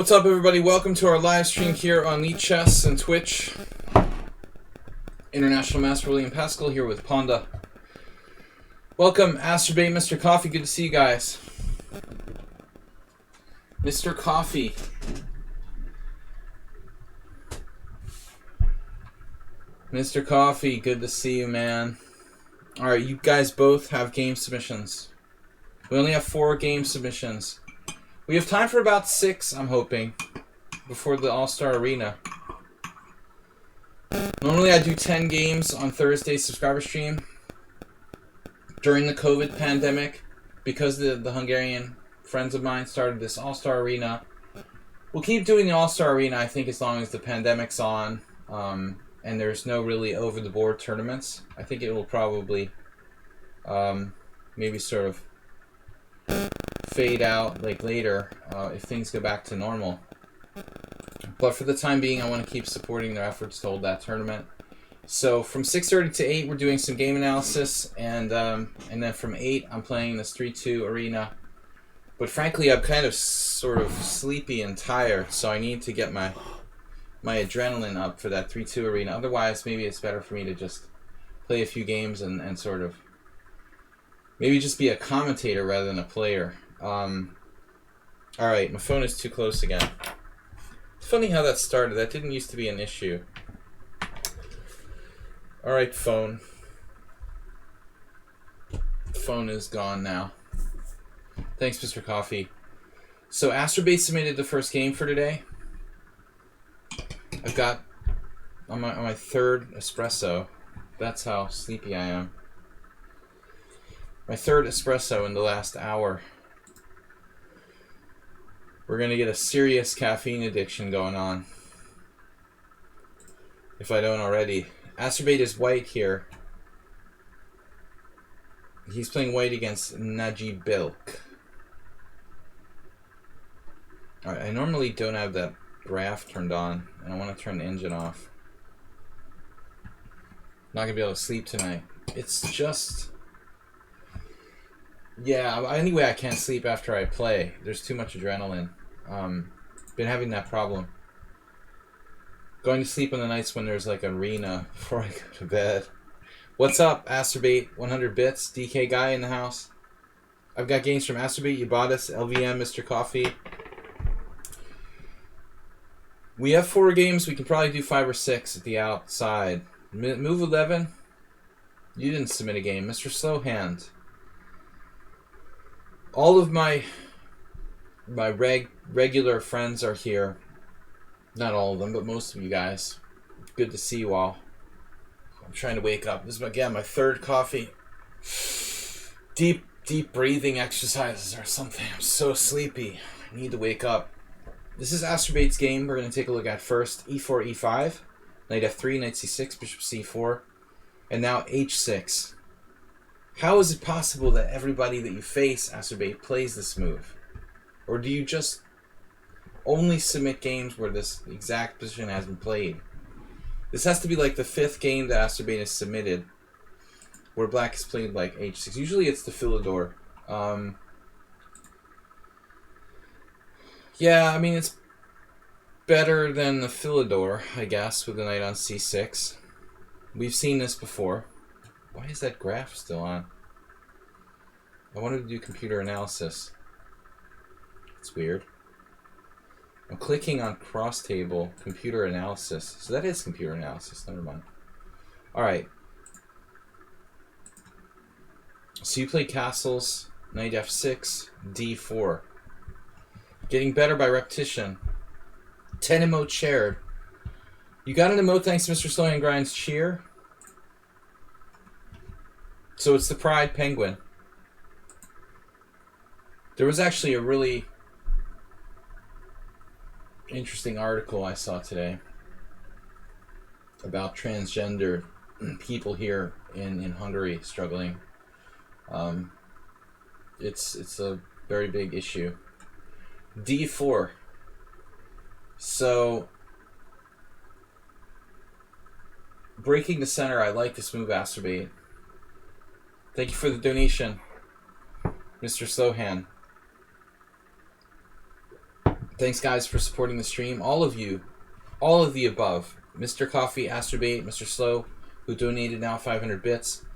What's up, everybody? Welcome to our live stream here on lichess and Twitch. International Master William Pascal here with Ponda. Welcome, Asterbait, Mr. Coffee. Good to see you guys. Mr. Coffee. Mr. Coffee, good to see you, man. Alright, you guys both have game submissions. We only have 4 game submissions. We have time for about 6, I'm hoping, before the All-Star Arena. Normally I do 10 games on Thursday's subscriber stream. During the COVID pandemic, because the Hungarian friends of mine started this All-Star Arena, we'll keep doing the All-Star Arena, I think, as long as the pandemic's on, and there's no really over-the-board tournaments. I think it will probably maybe sort of fade out like later if things go back to normal. But for the time being, I want to keep supporting their efforts to hold that tournament. So from 6:30 to 8, we're doing some game analysis, and then from 8, I'm playing this 3-2 arena. But frankly, I'm kind of sort of sleepy and tired, so I need to get my adrenaline up for that 3-2 arena. Otherwise, maybe it's better for me to just play a few games and sort of maybe just be a commentator rather than a player. Alright, my phone is too close again. It's funny how that started. That didn't used to be an issue. Alright, phone. Phone is gone now. Thanks, Mr. Coffee. So, Asterbait submitted the first game for today. I've got on my 3rd espresso. That's how sleepy I am. My 3rd espresso in the last hour. We're going to get a serious caffeine addiction going on. If I don't already. Asterbait is white here. He's playing white against Sladgie Bilk. Alright, I normally don't have that graph turned on, and I want to turn the engine off. Not going to be able to sleep tonight. It's just... yeah, anyway, I can't sleep after I play. There's too much adrenaline. Been having that problem. Going to sleep on the nights when there's like an arena before I go to bed. What's up, Asterbait? 100 bits, DK guy in the house. I've got games from Asterbait, Ubatis, LVM, Mr. Coffee. We have 4 games. We can probably do 5 or 6 at the outside. Move 11. You didn't submit a game, Mr. Slowhand. All of my regular friends are here. Not all of them, but most of you guys. Good to see you all. I'm trying to wake up. This is, again, my 3rd coffee. Deep breathing exercises or something. I'm so sleepy. I need to wake up. This is Asterbait's game we're going to take a look at first. E4, E5. Knight F3, Knight C6, Bishop C4. And now H6. How is it possible that everybody that you face, Asterbait, plays this move? Or do you just only submit games where this exact position has been played? This has to be like the 5th game that Asterbait has submitted where black has played like H6. Usually it's the Philidor. Yeah, I mean, it's better than the Philidor, I guess, with the knight on C6. We've seen this before. Why is that graph still on? I wanted to do computer analysis. It's weird. I'm clicking on cross table, computer analysis. So that is computer analysis, never mind. Alright. So you play castles, knight F6, D4. Getting better by repetition. 10 emotes shared. You got an emote thanks to Mr. Slow and Grind's cheer. So it's the Pride Penguin. There was actually a really interesting article I saw today about transgender people here in Hungary struggling. It's a very big issue. D4. So breaking the center, I like this move, Asterbait. Thank you for the donation, Mr. Slowhand. Thanks, guys, for supporting the stream. All of you, all of the above. Mr. Coffee, Astrobait, Mr. Slow, who donated now 500 bits.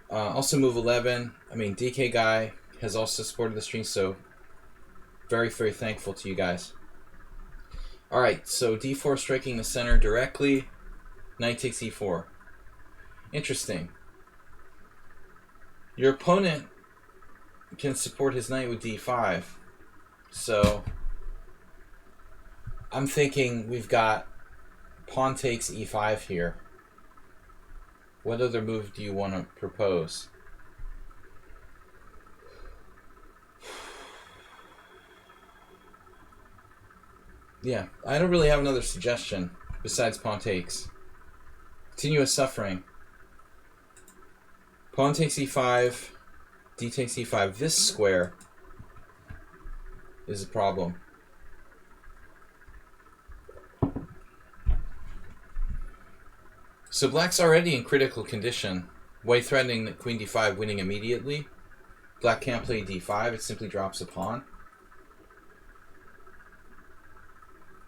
Also Move 11. I mean, DK Guy has also supported the stream, so very, very thankful to you guys. Alright, so d4 striking the center directly. Knight takes e4. Interesting. Your opponent can support his knight with d5. So I'm thinking we've got pawn takes e5 here. What other move do you want to propose? Yeah, I don't really have another suggestion besides pawn takes. Continuous suffering. Pawn takes e5, d takes e5. This square is a problem. So black's already in critical condition. White threatening that queen d5 winning immediately. Black can't play d5, it simply drops a pawn.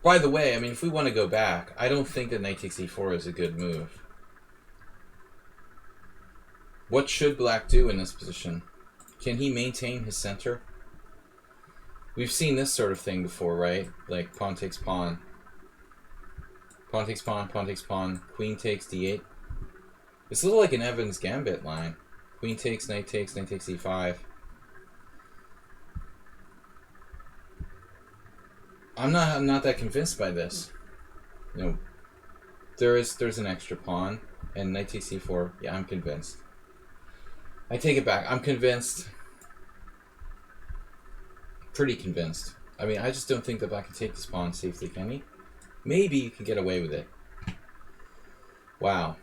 By the way, I mean, if we want to go back, I don't think that knight takes e4 is a good move. What should black do in this position? Can he maintain his center? We've seen this sort of thing before, right? Like pawn takes pawn. Pawn takes pawn, pawn takes pawn, queen takes d8. It's a little like an Evans Gambit line. Queen takes, knight takes e5. I'm not that convinced by this. You know, there's an extra pawn, and knight takes e4. Yeah, I'm convinced. I take it back. I'm convinced. Pretty convinced. I mean, I just don't think that black can take this pawn safely, can he? Maybe you can get away with it. Wow.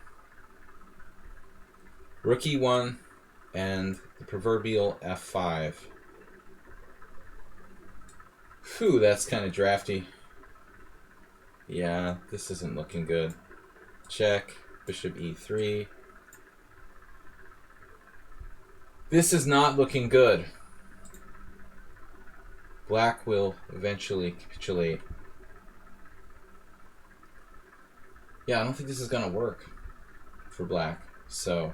Rook e1 and the proverbial f5. Phew, that's kind of drafty. Yeah, this isn't looking good. Check. Bishop e3. This is not looking good. Black will eventually capitulate. Yeah, I don't think this is going to work for black. So,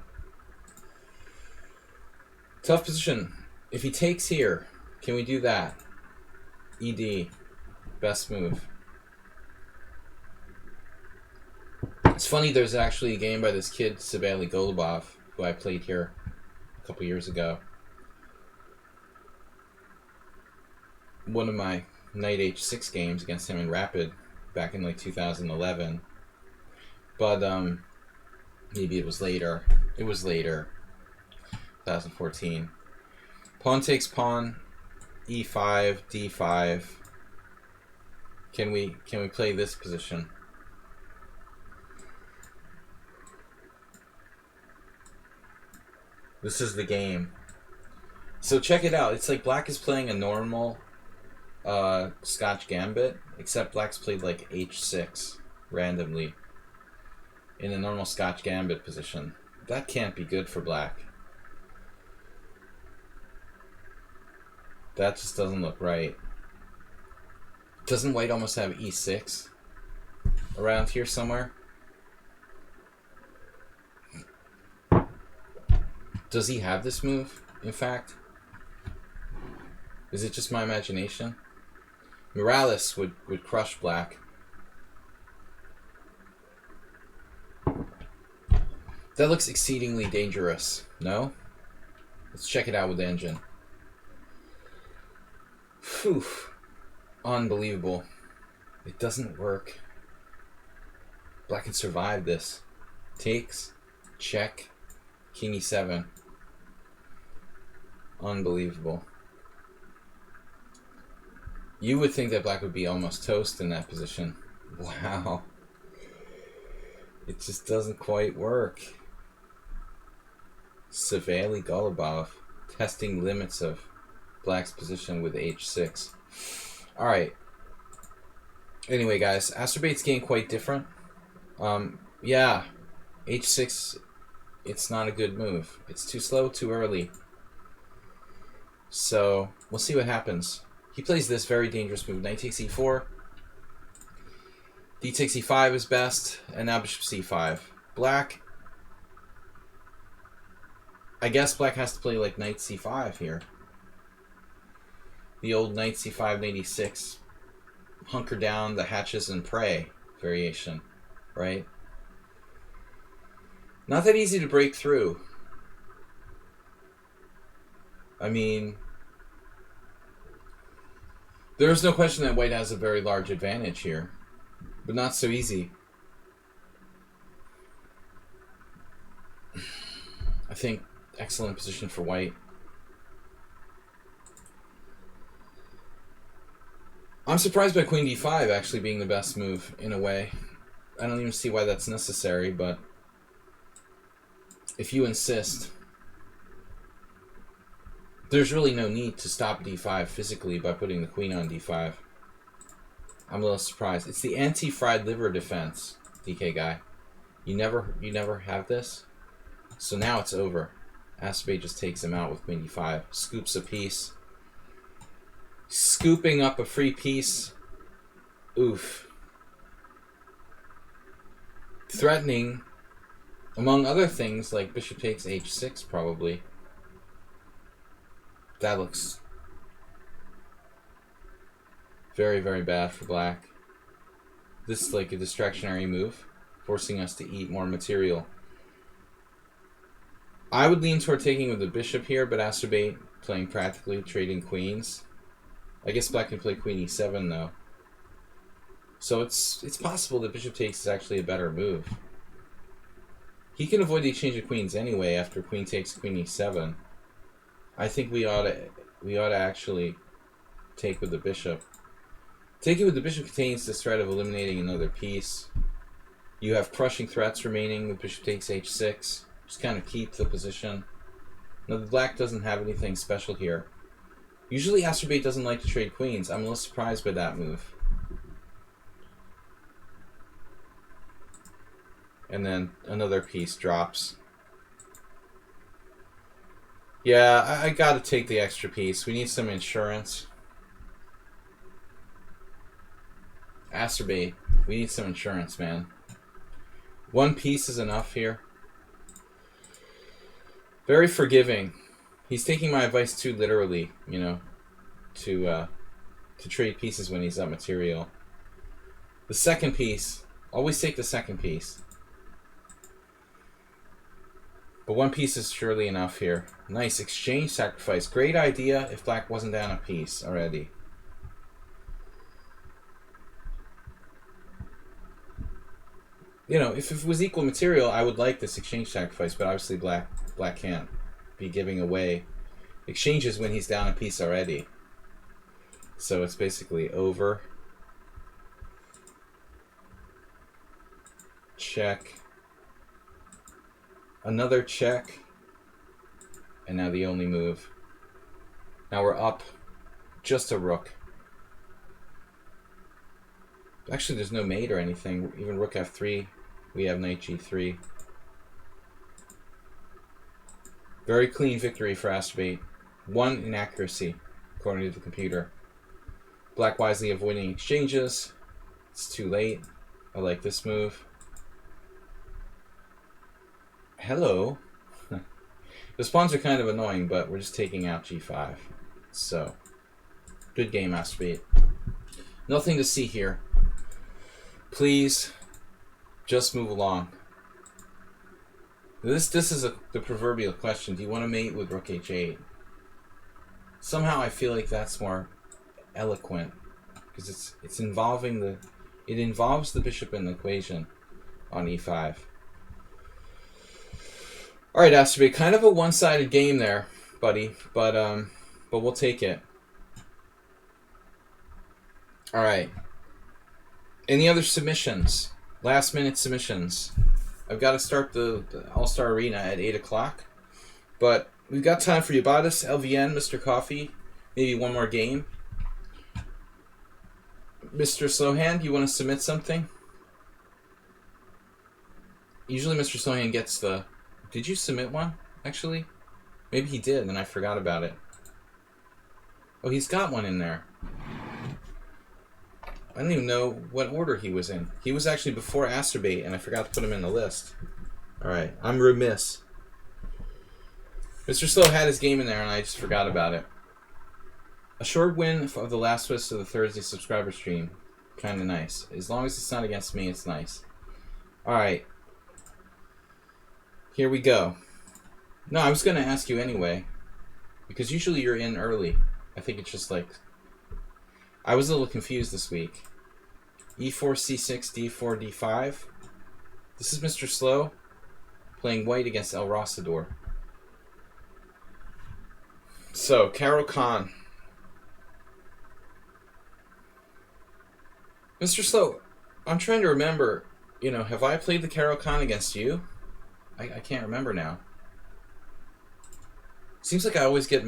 tough position. If he takes here, can we do that? ED, best move. It's funny, there's actually a game by this kid, Sabali Golubov, who I played here a couple years ago. One of my knight h6 games against him in Rapid back in like 2011. But maybe it was later. It was later. 2014. Pawn takes pawn, e5, d5. Can we play this position? This is the game. So check it out. It's like black is playing a normal Scotch Gambit, except black's played like h6 randomly in a normal Scotch Gambit position. That can't be good for black. That just doesn't look right. Doesn't white almost have e6 around here somewhere? Does he have this move, in fact? Is it just my imagination? Morales would crush black. That looks exceedingly dangerous, no? Let's check it out with the engine. Phew. Unbelievable. It doesn't work. Black can survive this. Takes, check, king e7. Unbelievable. You would think that black would be almost toast in that position. Wow. It just doesn't quite work. Savali Golubov testing limits of black's position with h6. Alright. Anyway, guys, Astrobait's getting quite different. Yeah, h6, it's not a good move. It's too slow, too early. So, we'll see what happens. He plays this very dangerous move. Knight takes e4. D takes e5 is best. And now bishop c5. Black... I guess black has to play like knight c5 here. The old knight c5, knight e6. Hunker down the hatches and pray variation. Right? Not that easy to break through. I mean... There's no question that white has a very large advantage here. But not so easy. I think excellent position for white. I'm surprised by queen d5 actually being the best move in a way. I don't even see why that's necessary, but if you insist, there's really no need to stop d5 physically by putting the queen on d5. I'm a little surprised. It's the anti-fried liver defense, DK guy. You never have this? So now it's over. Acerbate just takes him out with queen d5. Scoops a piece. Scooping up a free piece. Oof. Threatening, among other things, like bishop takes h6 probably. That looks very, very bad for black. This is like a distractionary move, forcing us to eat more material. I would lean toward taking with the bishop here, but Acerbate playing practically, trading queens. I guess black can play queen e7 though. So it's possible that bishop takes is actually a better move. He can avoid the exchange of queens anyway after queen takes queen e7. I think we ought to actually take with the bishop. Taking with the bishop contains the threat of eliminating another piece. You have crushing threats remaining with bishop takes h6. Just kind of keep the position. Now the black doesn't have anything special here. Usually Acerbate doesn't like to trade queens. I'm a little surprised by that move. And then another piece drops. Yeah, I gotta take the extra piece. We need some insurance. Acerbate, we need some insurance, man. One piece is enough here. Very forgiving. He's taking my advice too literally, you know, to trade pieces when he's up material. The second piece, always take the second piece. But one piece is surely enough here. Nice exchange sacrifice. Great idea if black wasn't down a piece already. You know, if it was equal material, I would like this exchange sacrifice, but obviously black can't be giving away exchanges when he's down a piece already. So it's basically over. Check. Another check. And now the only move. Now we're up just a rook. Actually, there's no mate or anything. Even rook f3. We have knight g3. Very clean victory for Acerbate. One inaccuracy, according to the computer. Black wisely avoiding exchanges. It's too late. I like this move. Hello. The spawns are kind of annoying, but we're just taking out g5. So, good game, Acerbate. Nothing to see here. Please, just move along. This is the proverbial question. Do you want to mate with rook h8? Somehow I feel like that's more eloquent because it involves the bishop in the equation on e5. All right, Acerbate, kind of a one-sided game there, buddy, but we'll take it. All right. Any other submissions? Last-minute submissions. I've got to start the All-Star Arena at 8 o'clock, but we've got time for Yabatis, LVN, Mr. Coffee, maybe one more game. Mr. Slowhand, you want to submit something? Usually Mr. Slowhand gets the... Did you submit one, actually? Maybe he did, and I forgot about it. Oh, he's got one in there. I don't even know what order he was in. He was actually before Asterbait, and I forgot to put him in the list. Alright, I'm remiss. Mr. Slow had his game in there, and I just forgot about it. A short win of the last twist of the Thursday subscriber stream. Kind of nice. As long as it's not against me, it's nice. Alright. Here we go. No, I was going to ask you anyway. Because usually you're in early. I think it's just like... I was a little confused this week. E4, C6, D4, D5. This is Mr. Slow playing white against El Rosador. So, Caro Khan. Mr. Slow, I'm trying to remember, have I played the Caro Khan against you? I can't remember now. Seems like I always get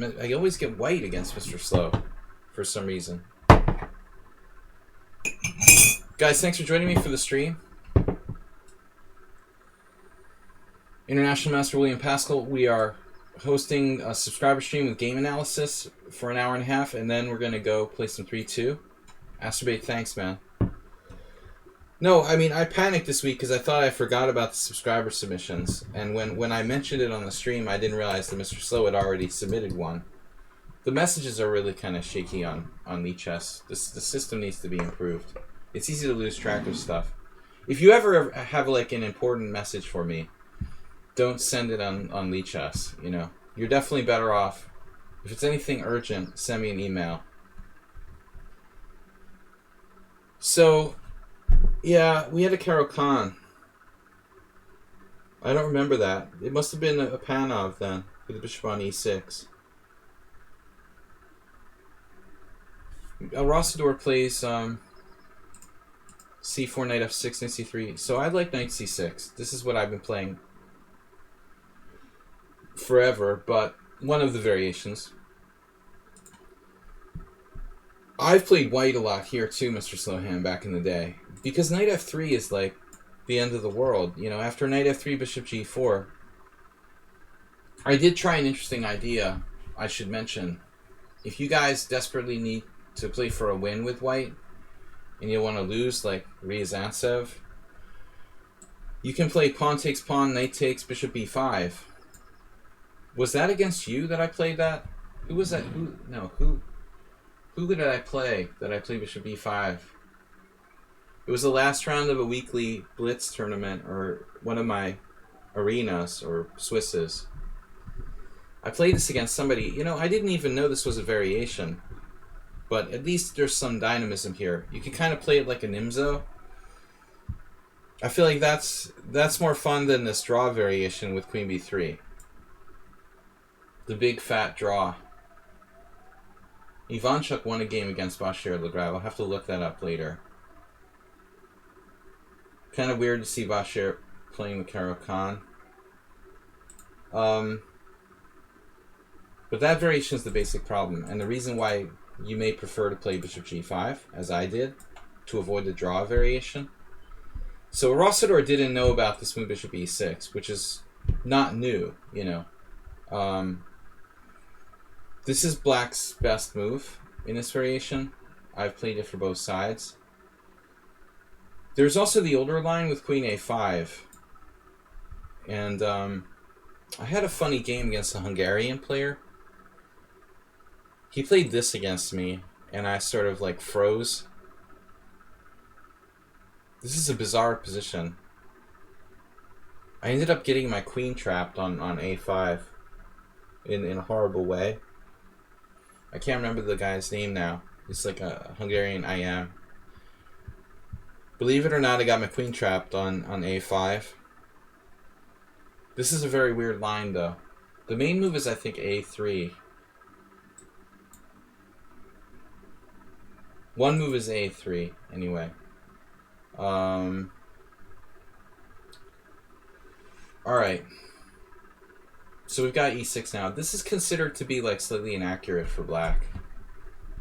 white against Mr. Slow for some reason. Guys, thanks for joining me for the stream. International Master William Pascal, we are hosting a subscriber stream with game analysis for an hour and a half, and then we're going to go play some 3-2. Asterbate, thanks, man. No, I mean, I panicked this week because I thought I forgot about the subscriber submissions, and when I mentioned it on the stream, I didn't realize that Mr. Slow had already submitted one. The messages are really kind of shaky on lichess. The system needs to be improved. It's easy to lose track of stuff. If you ever have like an important message for me, don't send it on lichess. You're definitely better off. If it's anything urgent, send me an email. So, yeah, we had a Caro Khan. I don't remember that. It must have been a Panov then, with the bishop on e6. El Rosador plays c4, knight f6, knight c3. So I like knight c6. This is what I've been playing forever, but one of the variations. I've played white a lot here too, Mr. Slowhand, back in the day. Because knight f3 is like the end of the world. After knight f3, bishop g4. I did try an interesting idea, I should mention. If you guys desperately need to play for a win with white, and you want to lose like Ryazantsev, you can play pawn takes pawn, knight takes, bishop b5. Was that against you that I played that? Who was that? Who did I play that I played bishop b5? It was the last round of a weekly Blitz tournament, or one of my arenas, or Swisses. I played this against somebody. I didn't even know this was a variation. But at least there's some dynamism here. You can kind of play it like a Nimzo. I feel like that's more fun than this draw variation with queen b3. The big fat draw. Ivanchuk won a game against Bashir Legrave. I'll have to look that up later. Kind of weird to see Bashir playing with Caro Khan. But that variation is the basic problem. And the reason why you may prefer to play bishop g5, as I did, to avoid the draw variation. So Rosador didn't know about this move bishop e6, which is not new, This is black's best move in this variation. I've played it for both sides. There's also the older line with queen a5. And I had a funny game against a Hungarian player. He played this against me, and I sort of like froze. This is a bizarre position. I ended up getting my queen trapped on a5 in a horrible way. I can't remember the guy's name now. It's like a Hungarian IM. Believe it or not, I got my queen trapped on a5. This is a very weird line, though. The main move is, I think, a3. One move is a3, anyway. Alright. So we've got e6 now. This is considered to be like slightly inaccurate for black.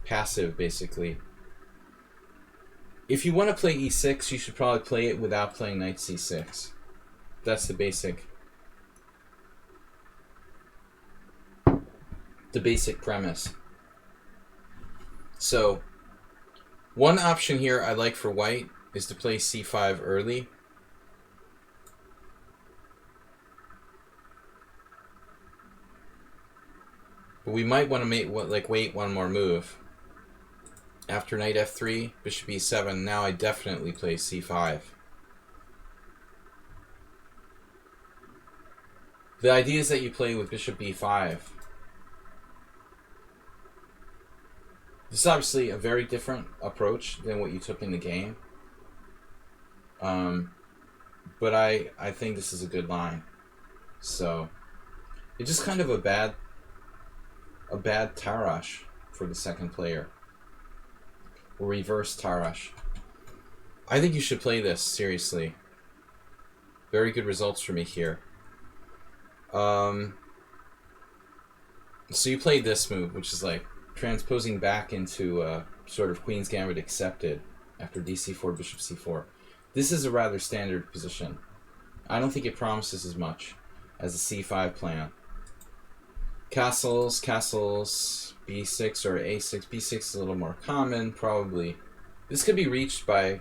Passive, basically. If you want to play e6, you should probably play it without playing knight c6. That's the basic premise. So One option here I like for white is to play c5 early. But we might want to wait one more move. After knight f3, bishop e7, now I definitely play c5. The idea is that you play with bishop b5. This is obviously a very different approach than what you took in the game. But I think this is a good line. So it's just kind of a bad Tarash for the second player. Or reverse Tarash. I think you should play this, seriously. Very good results for me here. So you played this move, which is like transposing back into sort of Queen's Gambit accepted after dc4, bishop c4. This is a rather standard position. I don't think it promises as much as a c5 plan. Castles, b6 or a6. b6 is a little more common, probably. This could be reached by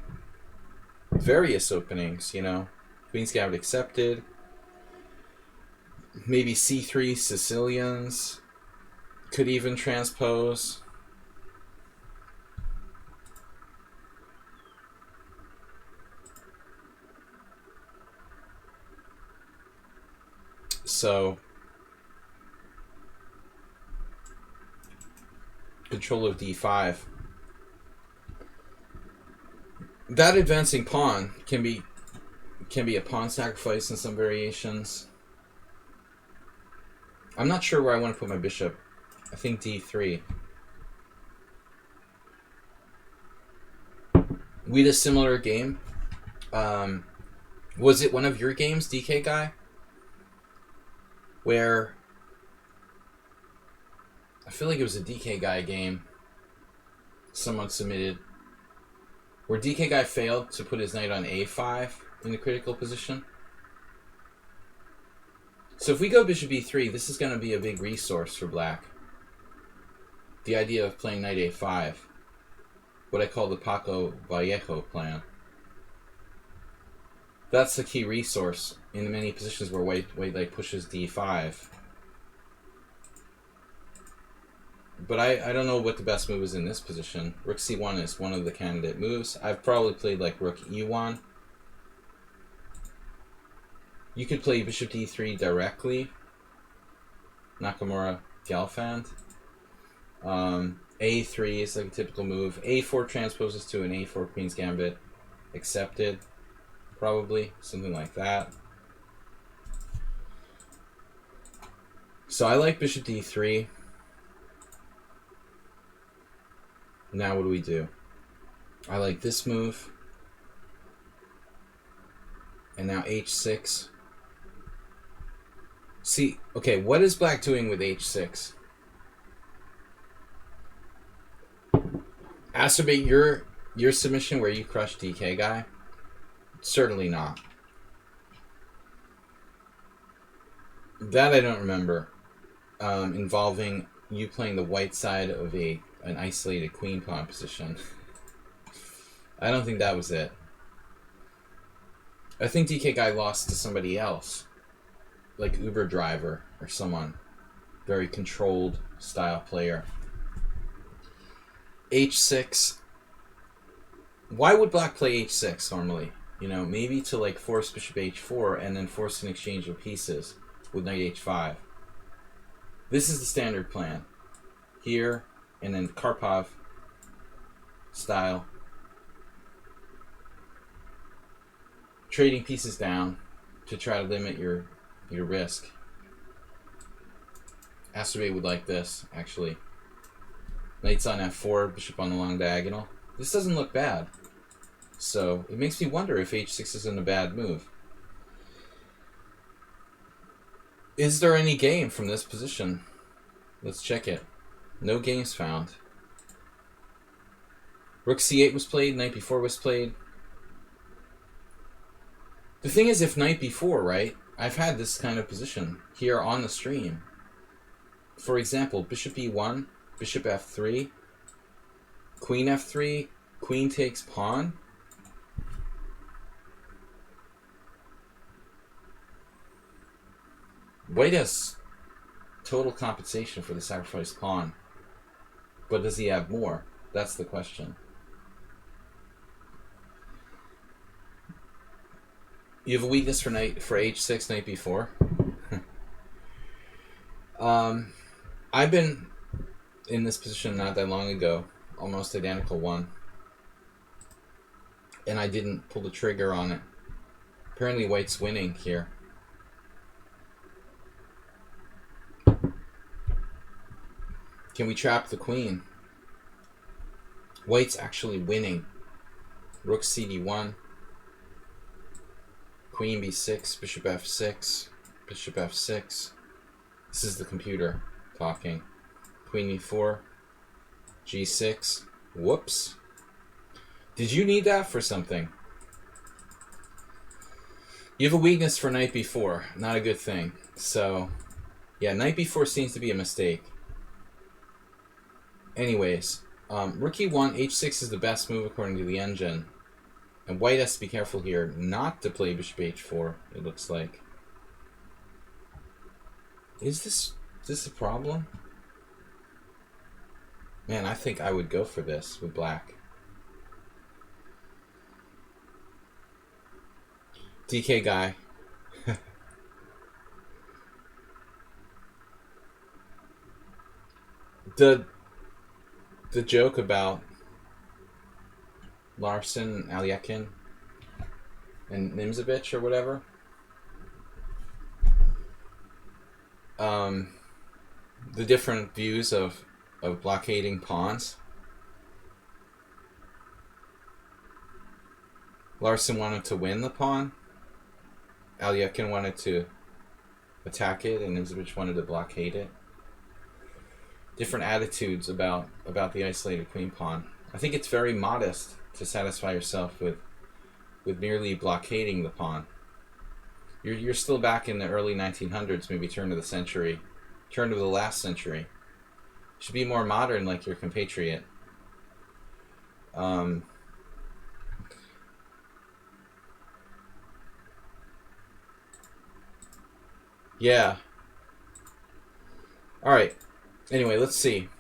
various openings, you know. Queen's Gambit accepted. Maybe c3 Sicilians. Could even transpose. So control of d5. That advancing pawn can be a pawn sacrifice in some variations. I'm not sure where I want to put my bishop. I think d3. We had a similar game. Was it one of your games, DK Guy? Where I feel like it was a DK Guy game someone submitted where DK Guy failed to put his knight on a5 in the critical position. So if we go bishop e3, this is going to be a big resource for black. The idea of playing knight a5. What I call the Paco Vallejo plan. That's the key resource in many positions where white like pushes d5. But I don't know what the best move is in this position. Rook c1 is one of the candidate moves. I've probably played like rook e1. You could play bishop d3 directly. Nakamura Gelfand. A3 is like a typical move. A4 transposes to an A4 Queen's Gambit. Accepted. Probably. Something like that. So I like bishop d3. Now what do we do? I like this move. And now h6. See, okay, what is black doing with h6? Acerbate your submission where you crush DK Guy? Certainly not. That I don't remember. Involving you playing the white side of an isolated queen pawn position. I don't think that was it. I think DK Guy lost to somebody else. Like Uber Driver or someone. Very controlled style player. h6. Why would black play h6 normally? You know, maybe to like force bishop h4 and then force an exchange of pieces with knight h5. This is the standard plan. Here, and then Karpov style. Trading pieces down to try to limit your risk. Acerbate would like this, actually. Knight's on f4, bishop on the long diagonal. This doesn't look bad. So it makes me wonder if h6 isn't a bad move. Is there any game from this position? Let's check it. No games found. Rook c8 was played, knight b4 was played. The thing is, if knight b4, right? I've had this kind of position here on the stream. For example, bishop e1, bishop f3, queen f3, Queen takes pawn. White has total compensation for the sacrificed pawn. But does he have more? That's the question. You have a weakness for h6, knight b4. I've been in this position not that long ago, almost identical one, and I didn't pull the trigger on it. Apparently White's winning here. Can we trap the queen? White's actually winning. Rook cd1, queen b6, bishop f6, bishop f6. This is the computer talking. Queen e4, g6. Whoops. Did you need that for something? You have a weakness for knight b4. Not a good thing. So, yeah, knight b4 seems to be a mistake. Anyways, rook e1, h6 is the best move according to the engine. And White has to be careful here not to play bishop h4, it looks like. Is this a problem? Man, I think I would go for this with black. DK guy. The joke about Larson, Alyekin, and Nimzovich or whatever. The different views of blockading pawns. Larson wanted to win the pawn. Alyekin wanted to attack it, and Nimzovich wanted to blockade it. Different attitudes about the isolated queen pawn. I think it's very modest to satisfy yourself with merely blockading the pawn. You're still back in the early 1900s, maybe turn of the century, turn of the last century. You should be more modern like your compatriot. Yeah. All right. Anyway, let's see.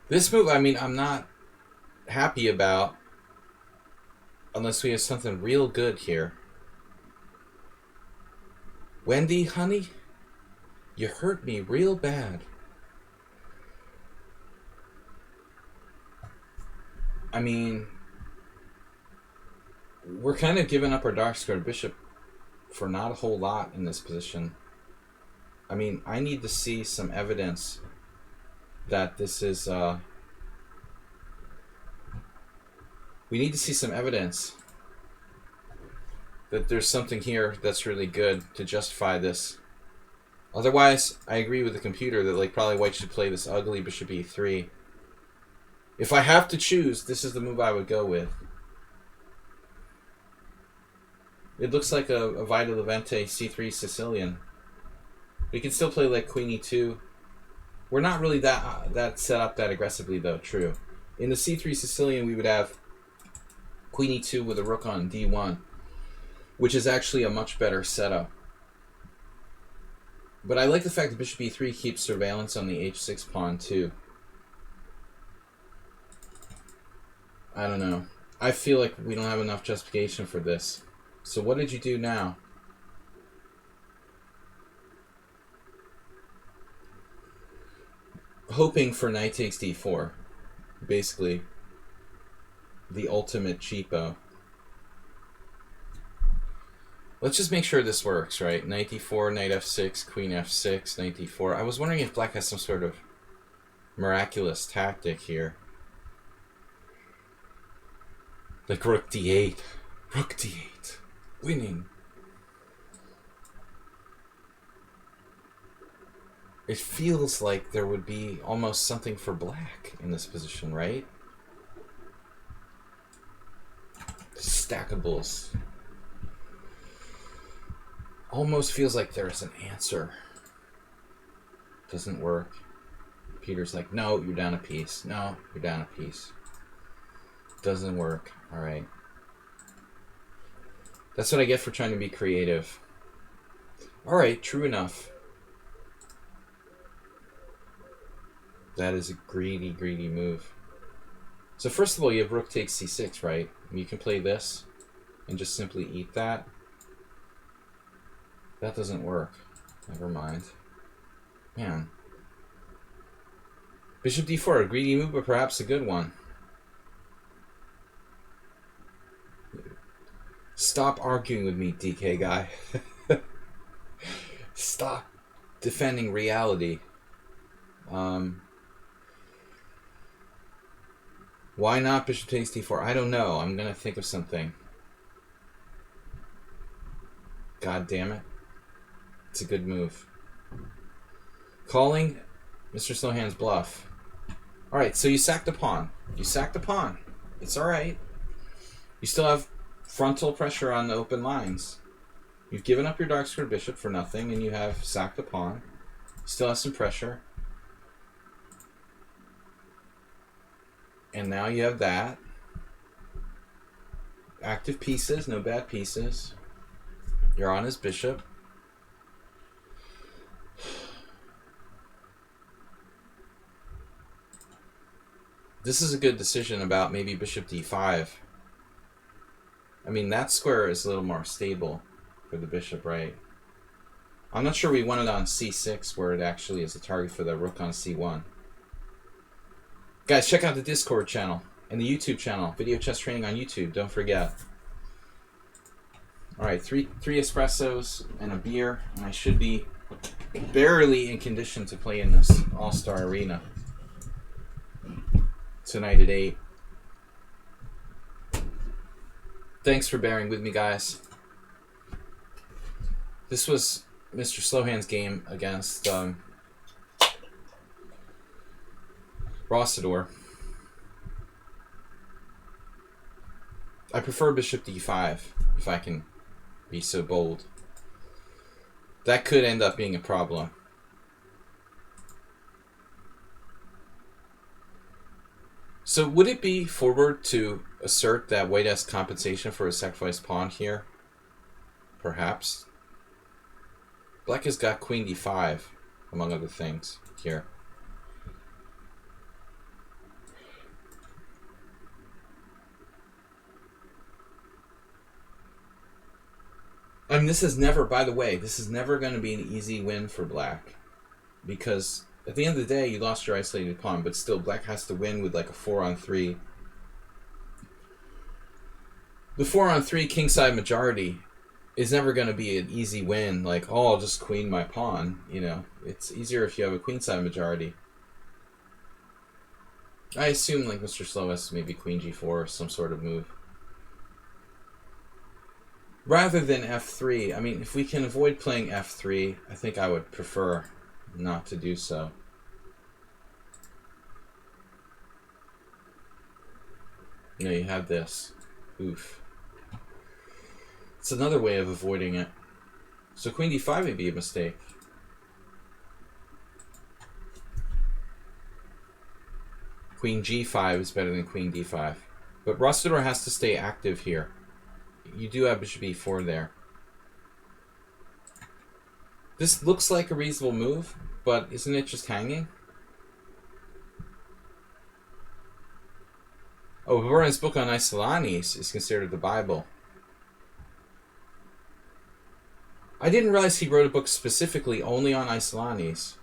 This move, I mean, I'm not happy about unless we have something real good here. Wendy, honey, you hurt me real bad. I mean, we're kind of giving up our dark squared bishop for not a whole lot in this position. I mean, I need to see some evidence that this is, we need to see some evidence that there's something here that's really good to justify this. Otherwise, I agree with the computer that like probably White should play this ugly bishop e3. If I have to choose, this is the move I would go with. It looks like a Vita Levente c3 Sicilian. We can still play like queen e2. We're not really that set up that aggressively though, true. In the c3 Sicilian we would have queen e2 with a rook on d1, which is actually a much better setup. But I like the fact that bishop e3 keeps surveillance on the h6 pawn too. I don't know. I feel like we don't have enough justification for this. So what did you do now? Hoping for knight takes d4. Basically, the ultimate cheapo. Let's just make sure this works, right? Knight d4, knight f6, queen f6, knight d4. I was wondering if black has some sort of miraculous tactic here. Like rook d8. Rook d8. Winning. It feels like there would be almost something for black in this position, right? Stackables. Almost feels like there's an answer. Doesn't work. Peter's like, no, you're down a piece. No, you're down a piece. Doesn't work. All right. That's what I get for trying to be creative. All right, true enough. That is a greedy, greedy move. So first of all, you have rook takes c6, right? You can play this and just simply eat that. That doesn't work. Never mind. Man. Bishop d4, a greedy move, but perhaps a good one. Stop arguing with me, DK guy. Stop defending reality. Why not bishop takes d4? I don't know. I'm going to think of something. God damn it. It's a good move. Calling Mr. Slowhand's bluff. Alright, so you sacked a pawn. You sacked a pawn. It's alright. You still have frontal pressure on the open lines. You've given up your dark squared bishop for nothing, and you have sacked a pawn. You still have some pressure. And now you have that. Active pieces, no bad pieces. You're on his bishop. This is a good decision about maybe bishop d5. I mean, that square is a little more stable for the bishop, right? I'm not sure we want it on c6 where it actually is a target for the rook on c1. Guys, check out the Discord channel and the YouTube channel. Video chess training on YouTube. Don't forget. Alright, three espressos and a beer, and I should be barely in condition to play in this all-star arena tonight at 8. Thanks for bearing with me, guys. This was Mr. Slowhand's game against Rossador. I prefer bishop d5, if I can be so bold. That could end up being a problem. So would it be forward to assert that white has compensation for a sacrificed pawn here? Perhaps. Black has got queen d5, among other things, here. I mean, this is never, by the way, this is never going to be an easy win for Black. Because at the end of the day, you lost your isolated pawn, but still, Black has to win with like a 4-on-3. The 4-on-3 kingside majority is never going to be an easy win. Like, oh, I'll just queen my pawn. You know, it's easier if you have a queenside majority. I assume like Mr. Slow has maybe queen g4 or some sort of move. Rather than f3, I mean, if we can avoid playing f3, I think I would prefer not to do so. You know, you have this. Oof. It's another way of avoiding it. So queen d5 may be a mistake. Queen g5 is better than queen d5. But Rossador has to stay active here. You do have bishop e4 there. This looks like a reasonable move, but isn't it just hanging? Oh, Vernon's book on Isolani's is considered the Bible. I didn't realize he wrote a book specifically only on Isolani's.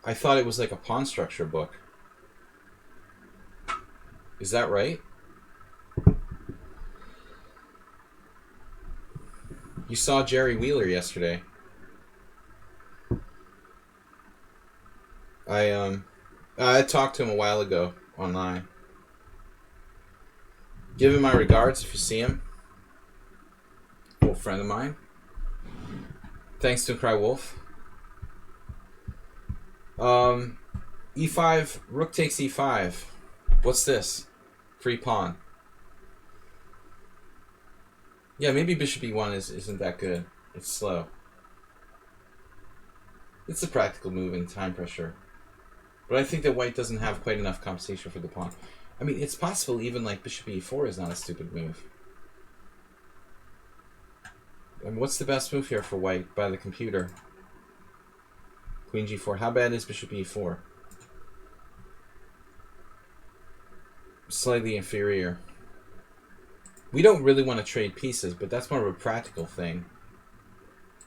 I thought it was like a pawn structure book. Is that right? You saw Jerry Wheeler yesterday. I talked to him a while ago online. Give him my regards if you see him. Old friend of mine. Thanks to Cry Wolf. E5, rook takes e5. What's this? Free pawn. Yeah, maybe bishop e1 isn't that good. It's slow. It's a practical move in time pressure. But I think that white doesn't have quite enough compensation for the pawn. I mean, it's possible even like bishop e4 is not a stupid move. And what's the best move here for white by the computer? Queen g4. How bad is bishop e4? Slightly inferior. We don't really want to trade pieces, but that's more of a practical thing.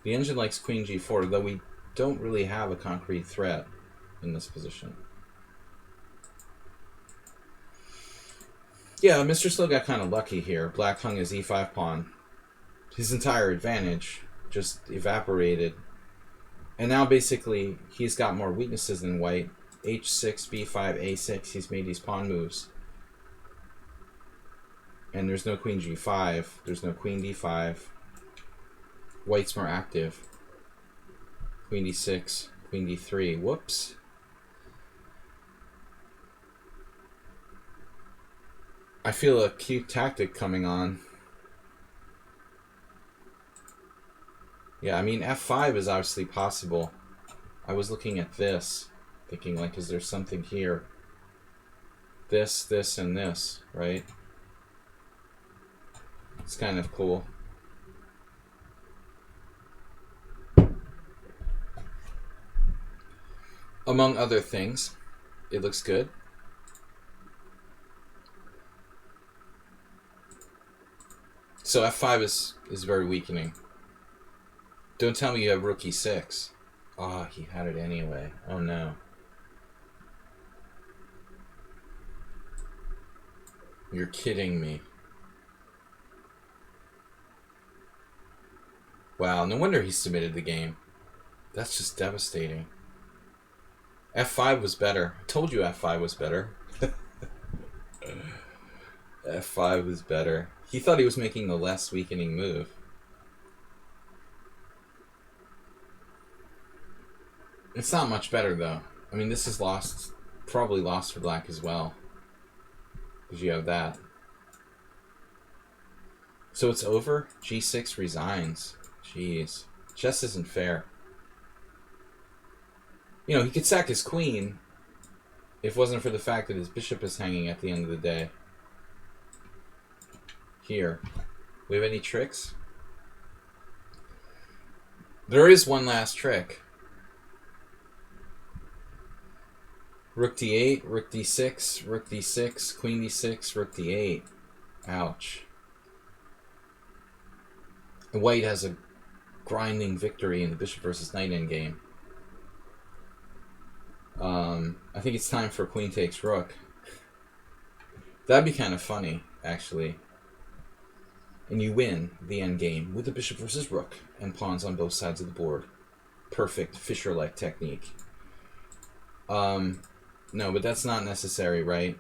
The engine likes queen g4, though we don't really have a concrete threat in this position. Yeah, Mr. Slow got kind of lucky here. Black hung his e5 pawn. His entire advantage just evaporated. And now basically he's got more weaknesses than white. h6, b5, a6. He's made these pawn moves. And there's no queen g5. There's no queen d5. White's more active. Queen d6, queen d3. Whoops. I feel a cute tactic coming on. Yeah, I mean, f5 is obviously possible. I was looking at this, thinking, like, is there something here? This, this, and this, right? It's kind of cool. Among other things, it looks good. So f5 is very weakening. Don't tell me you have rook e6. Oh, he had it anyway. Oh no. You're kidding me. Wow, no wonder he submitted the game. That's just devastating. f5 was better. I told you f5 was better. f5 was better. He thought he was making the less weakening move. It's not much better, though. I mean, this is lost, probably lost for black as well. Because you have that. So it's over? g6 resigns. Jeez. Chess isn't fair. You know, he could sack his queen if it wasn't for the fact that his bishop is hanging at the end of the day. Here. We have any tricks? There is one last trick. Rook d8, rook d6, rook d6, queen d6, rook d8. Ouch. And white has a grinding victory in the bishop versus knight endgame. I think it's time for queen takes rook. That'd be kind of funny, actually. And you win the endgame with the bishop versus rook and pawns on both sides of the board. Perfect Fischer-like technique. No, but that's not necessary, right?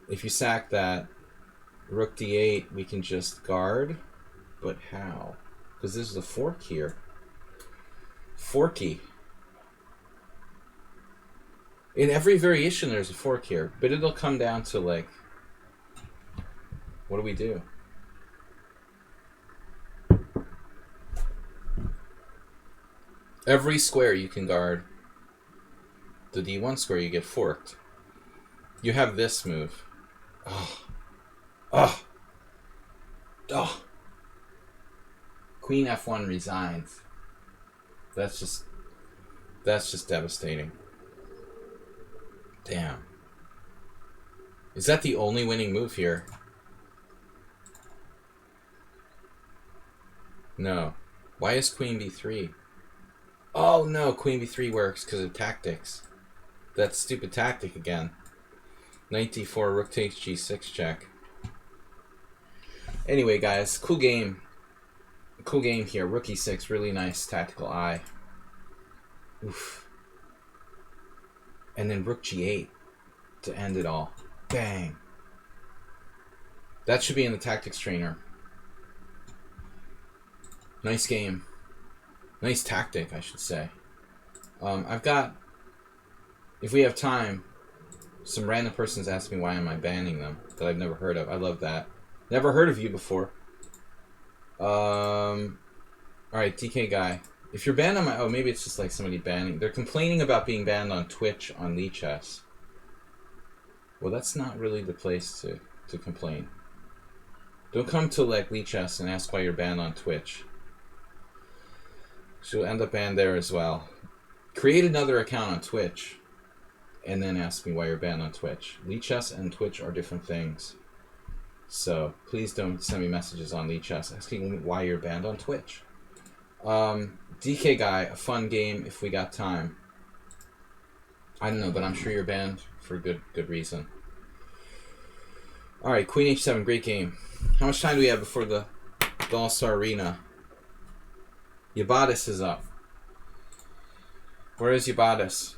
If you sack that rook d8, we can just guard. But how? Because there's a fork here. Forky. In every variation, there's a fork here. But it'll come down to, like, what do we do? Every square you can guard. The d1 square you get forked. You have this move. Oh. Oh. Oh. Queen f1 resigns. That's just devastating. Damn. Is that the only winning move here? No. Why is queen b3? Oh no, queen b3 works because of tactics. That stupid tactic again. Knight d4, rook takes g6 check. Anyway, guys, cool game. Cool game here. Rook e6, really nice tactical eye. Oof. And then rook g8 to end it all. Bang. That should be in the tactics trainer. Nice game. Nice tactic, I should say. I've got, if we have time, some random person's asked me why am I banning them that I've never heard of. I love that. Never heard of you before. Alright, DK guy. If you're banned on my... Oh, maybe it's just like somebody banning... They're complaining about being banned on Twitch on lichess. Well, that's not really the place to complain. Don't come to like lichess and ask why you're banned on Twitch. She'll end up banned there as well. Create another account on Twitch and then ask me why you're banned on Twitch. Lichess and Twitch are different things. So please don't send me messages on lichess asking me why you're banned on Twitch. DK Guy, a fun game if we got time. I don't know, but I'm sure you're banned for good reason. Alright, Queen H7, great game. How much time do we have before the All-Star Arena? Yabatis is up. Where is Yabatis?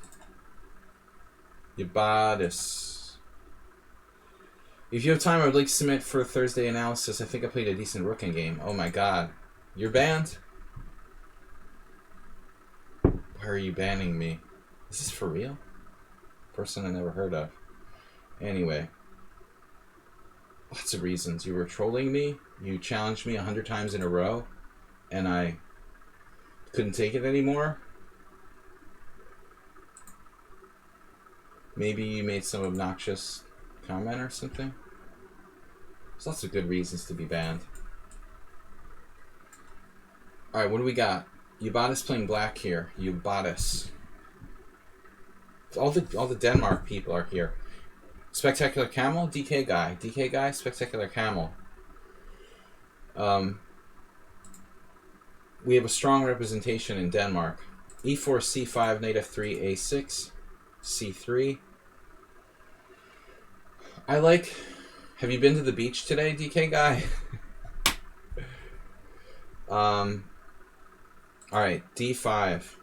Yabatis. If you have time, I would like to submit for a Thursday analysis. I think I played a decent rooking game. Oh my god. You're banned? Why are you banning me? Is this for real? Person I never heard of. Anyway. Lots of reasons. You were trolling me. You challenged me 100 times in a row. And I couldn't take it anymore. Maybe you made some obnoxious comment or something. There's lots of good reasons to be banned. Alright, what do we got? Yabatis playing black here. Yabatis. All the Denmark people are here. Spectacular Camel, DK Guy. DK Guy, Spectacular Camel. We have a strong representation in Denmark. E4, C5, Knight F3, A6, C3. I like... Have you been to the beach today, DK Guy? Alright, D5.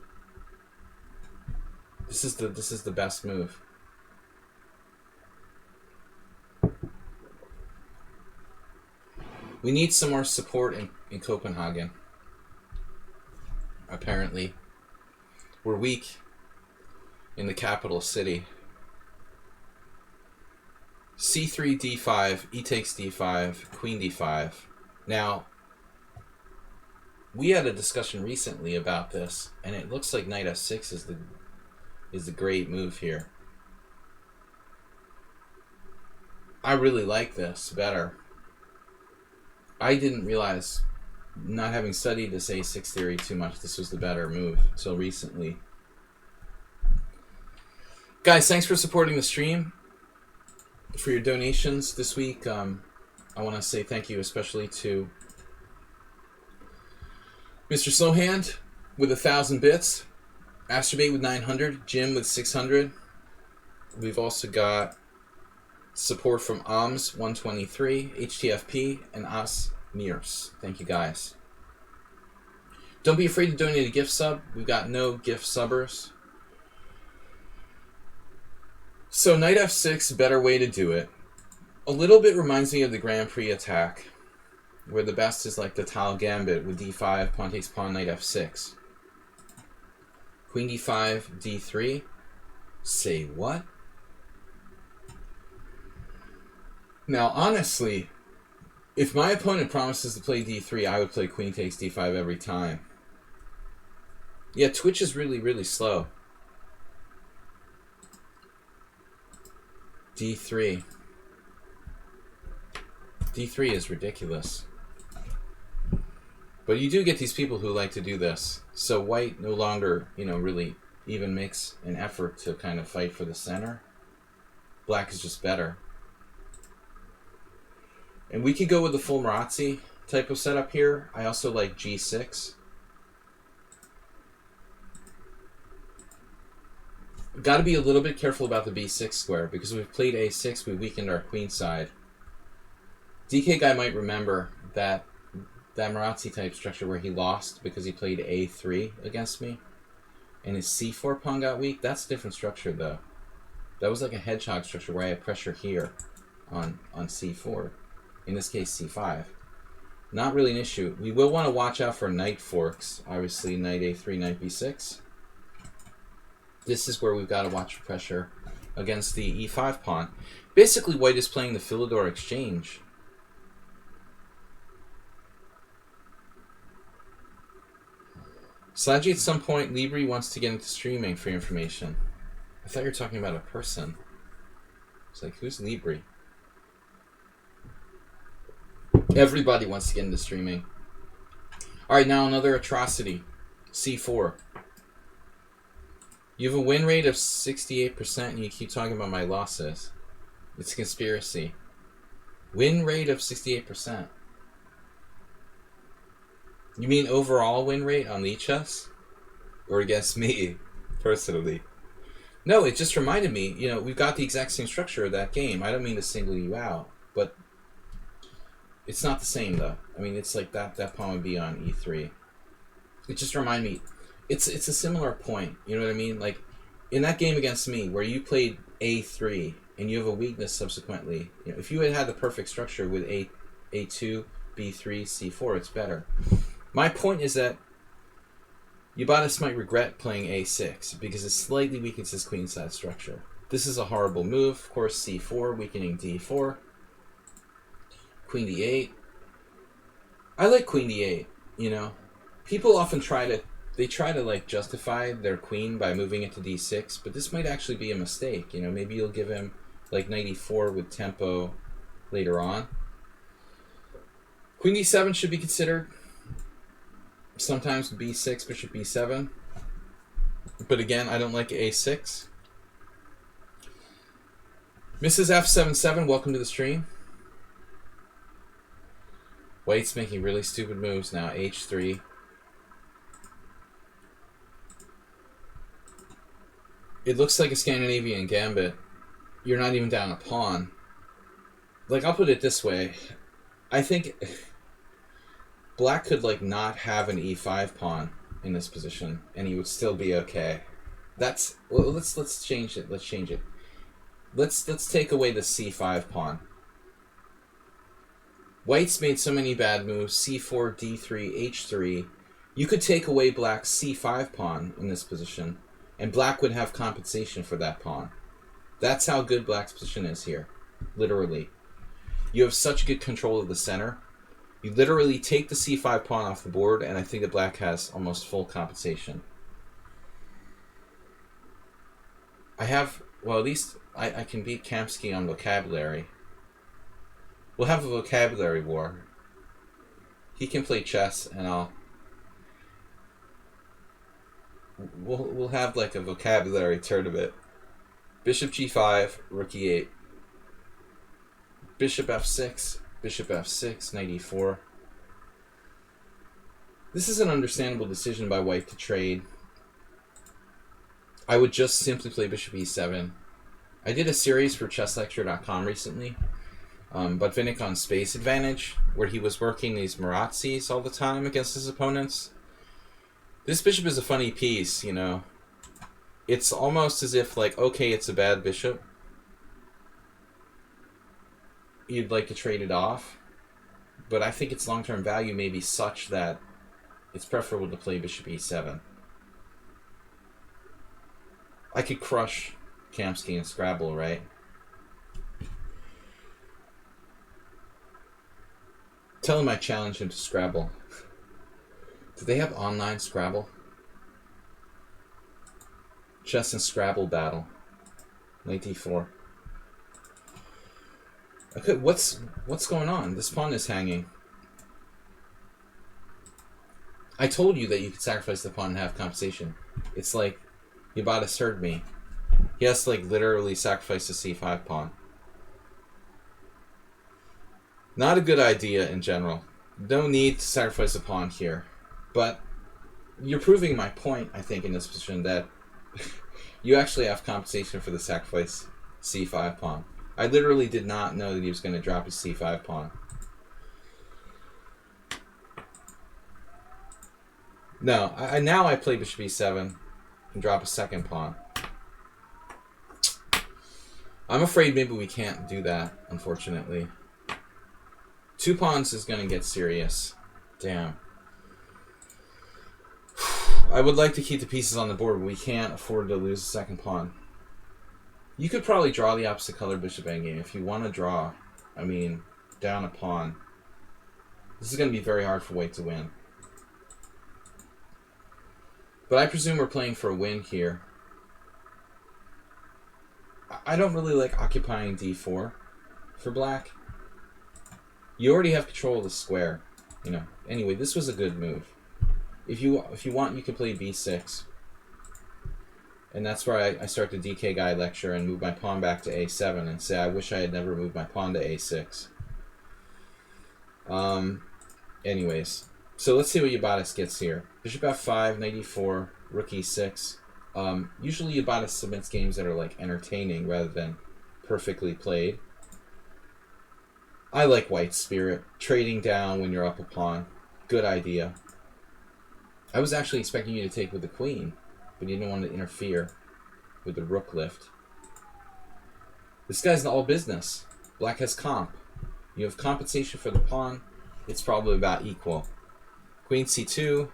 This is the best move. We need some more support in Copenhagen. Apparently. We're weak in the capital city. C3, D5, E takes D5, Queen D5. Now, we had a discussion recently about this, and it looks like Knight F6 is the great move here. I really like this better. I didn't realize, not having studied this A6 theory too much, this was the better move until recently. Guys, thanks for supporting the stream, for your donations this week. I want to say thank you especially to Mr. Slowhand with 1,000 bits, Astrobate with 900, Jim with 600. We've also got support from OMS 123, HTFP, and Os Mears. Thank you guys. Don't be afraid to donate a gift sub. We've got no gift subbers. So Knight F6, better way to do it. A little bit reminds me of the Grand Prix attack, where the best is like the tile gambit with D5, pawn takes pawn, Knight F6. Queen D5, D3. Say what? Now, honestly, if my opponent promises to play D3, I would play Queen takes D5 every time. Yeah, Twitch is really, really slow. D3. D3 is ridiculous. But you do get these people who like to do this. So white no longer, really even makes an effort to kind of fight for the center. Black is just better. And we could go with the full Marazzi type of setup here. I also like G6. Got to be a little bit careful about the B6 square, because if we've played A6, we weakened our queen side. DK Guy might remember that Marazzi type structure where he lost because he played A3 against me, and his C4 pawn got weak. That's a different structure, though. That was like a hedgehog structure where I had pressure here on C4. In this case, C5. Not really an issue. We will want to watch out for knight forks. Obviously, knight A3, knight B6. This is where we've got to watch for pressure against the E5 pawn. Basically, white is playing the Philidor exchange. Sladgie, at some point, Libri wants to get into streaming for your information. I thought you were talking about a person. It's like, who's Libri? Everybody wants to get into streaming. Alright, now another atrocity. C4. You have a win rate of 68% and you keep talking about my losses. It's a conspiracy. Win rate of 68%. You mean overall win rate on lichess? Or against me, personally? No, it just reminded me, you know, we've got the exact same structure of that game. I don't mean to single you out, but it's not the same, though. I mean, it's like that pawn would be on e3. It just reminded me, it's a similar point, you know what I mean? Like, in that game against me, where you played a3, and you have a weakness subsequently, you know, if you had the perfect structure with a2, b3, c4, it's better. My point is that Ubatis might regret playing a6 because it slightly weakens his queenside structure. This is a horrible move. Of course, c4, weakening d4. Queen d8. I like queen d8, you know. People often try to like justify their queen by moving it to d6, but this might actually be a mistake, you know. Maybe you'll give him like knight e4 with tempo later on. Queen d7 should be considered. Sometimes b6, bishop b7. But again, I don't like a6. Mrs. F77, welcome to the stream. White's making really stupid moves now. h3. It looks like a Scandinavian gambit. You're not even down a pawn. Like, I'll put it this way. I think Black could like not have an e5 pawn in this position, and he would still be okay. That's well, let's change it. Let's change it. Let's take away the c5 pawn. White's made so many bad moves. c4, d3, h3. You could take away Black's c5 pawn in this position, and Black would have compensation for that pawn. That's how good Black's position is here. Literally. You have such good control of the center. You literally take the c5 pawn off the board, and I think that Black has almost full compensation. I have, well, at least I can beat Kamsky on vocabulary. We'll have a vocabulary war. He can play chess, and we'll have like a vocabulary tournament. Bishop g5, rook e8. Bishop f6, bishop f6, knight e4. This is an understandable decision by White to trade. I would just simply play bishop e7. I did a series for chesslecture.com recently, but Vinnick on Space Advantage, where he was working these Marazzis all the time against his opponents. This bishop is a funny piece, you know. It's almost as if, like, okay, it's a bad bishop. You'd like to trade it off, but I think its long-term value may be such that it's preferable to play bishop e7. I could crush Kamsky in Scrabble, right? Tell him I challenge him to Scrabble. Do they have online Scrabble? Chess and Scrabble battle. Knight d4. Okay, what's going on? This pawn is hanging. I told you that you could sacrifice the pawn and have compensation. It's like Ubatis heard me. He has to like literally sacrifice the c5 pawn. Not a good idea in general. No need to sacrifice a pawn here. But you're proving my point, I think, in this position, that you actually have compensation for the sacrifice c5 pawn. I literally did not know that he was going to drop his c5 pawn. No, now I play bishop e7 and drop a second pawn. I'm afraid maybe we can't do that, unfortunately. 2 pawns is going to get serious. Damn. I would like to keep the pieces on the board, but we can't afford to lose a second pawn. You could probably draw the opposite color bishop endgame if you want to draw. I mean, down a pawn. This is going to be very hard for White to win. But I presume we're playing for a win here. I don't really like occupying d4 for black. You already have control of the square, you know. Anyway, this was a good move. If you want, you can play b6. And that's where I start the DK guy lecture and move my pawn back to a7 and say I wish I had never moved my pawn to a6. Anyways, so let's see what Yabatis gets here. Bishop f5, knight e4, rook e6. Usually Yabatis submits games that are like entertaining rather than perfectly played. I like White's spirit. Trading down when you're up a pawn. Good idea. I was actually expecting you to take with the queen, but you didn't want to interfere with the rook lift. This guy's all business. Black has comp. You have compensation for the pawn. It's probably about equal. Queen c2.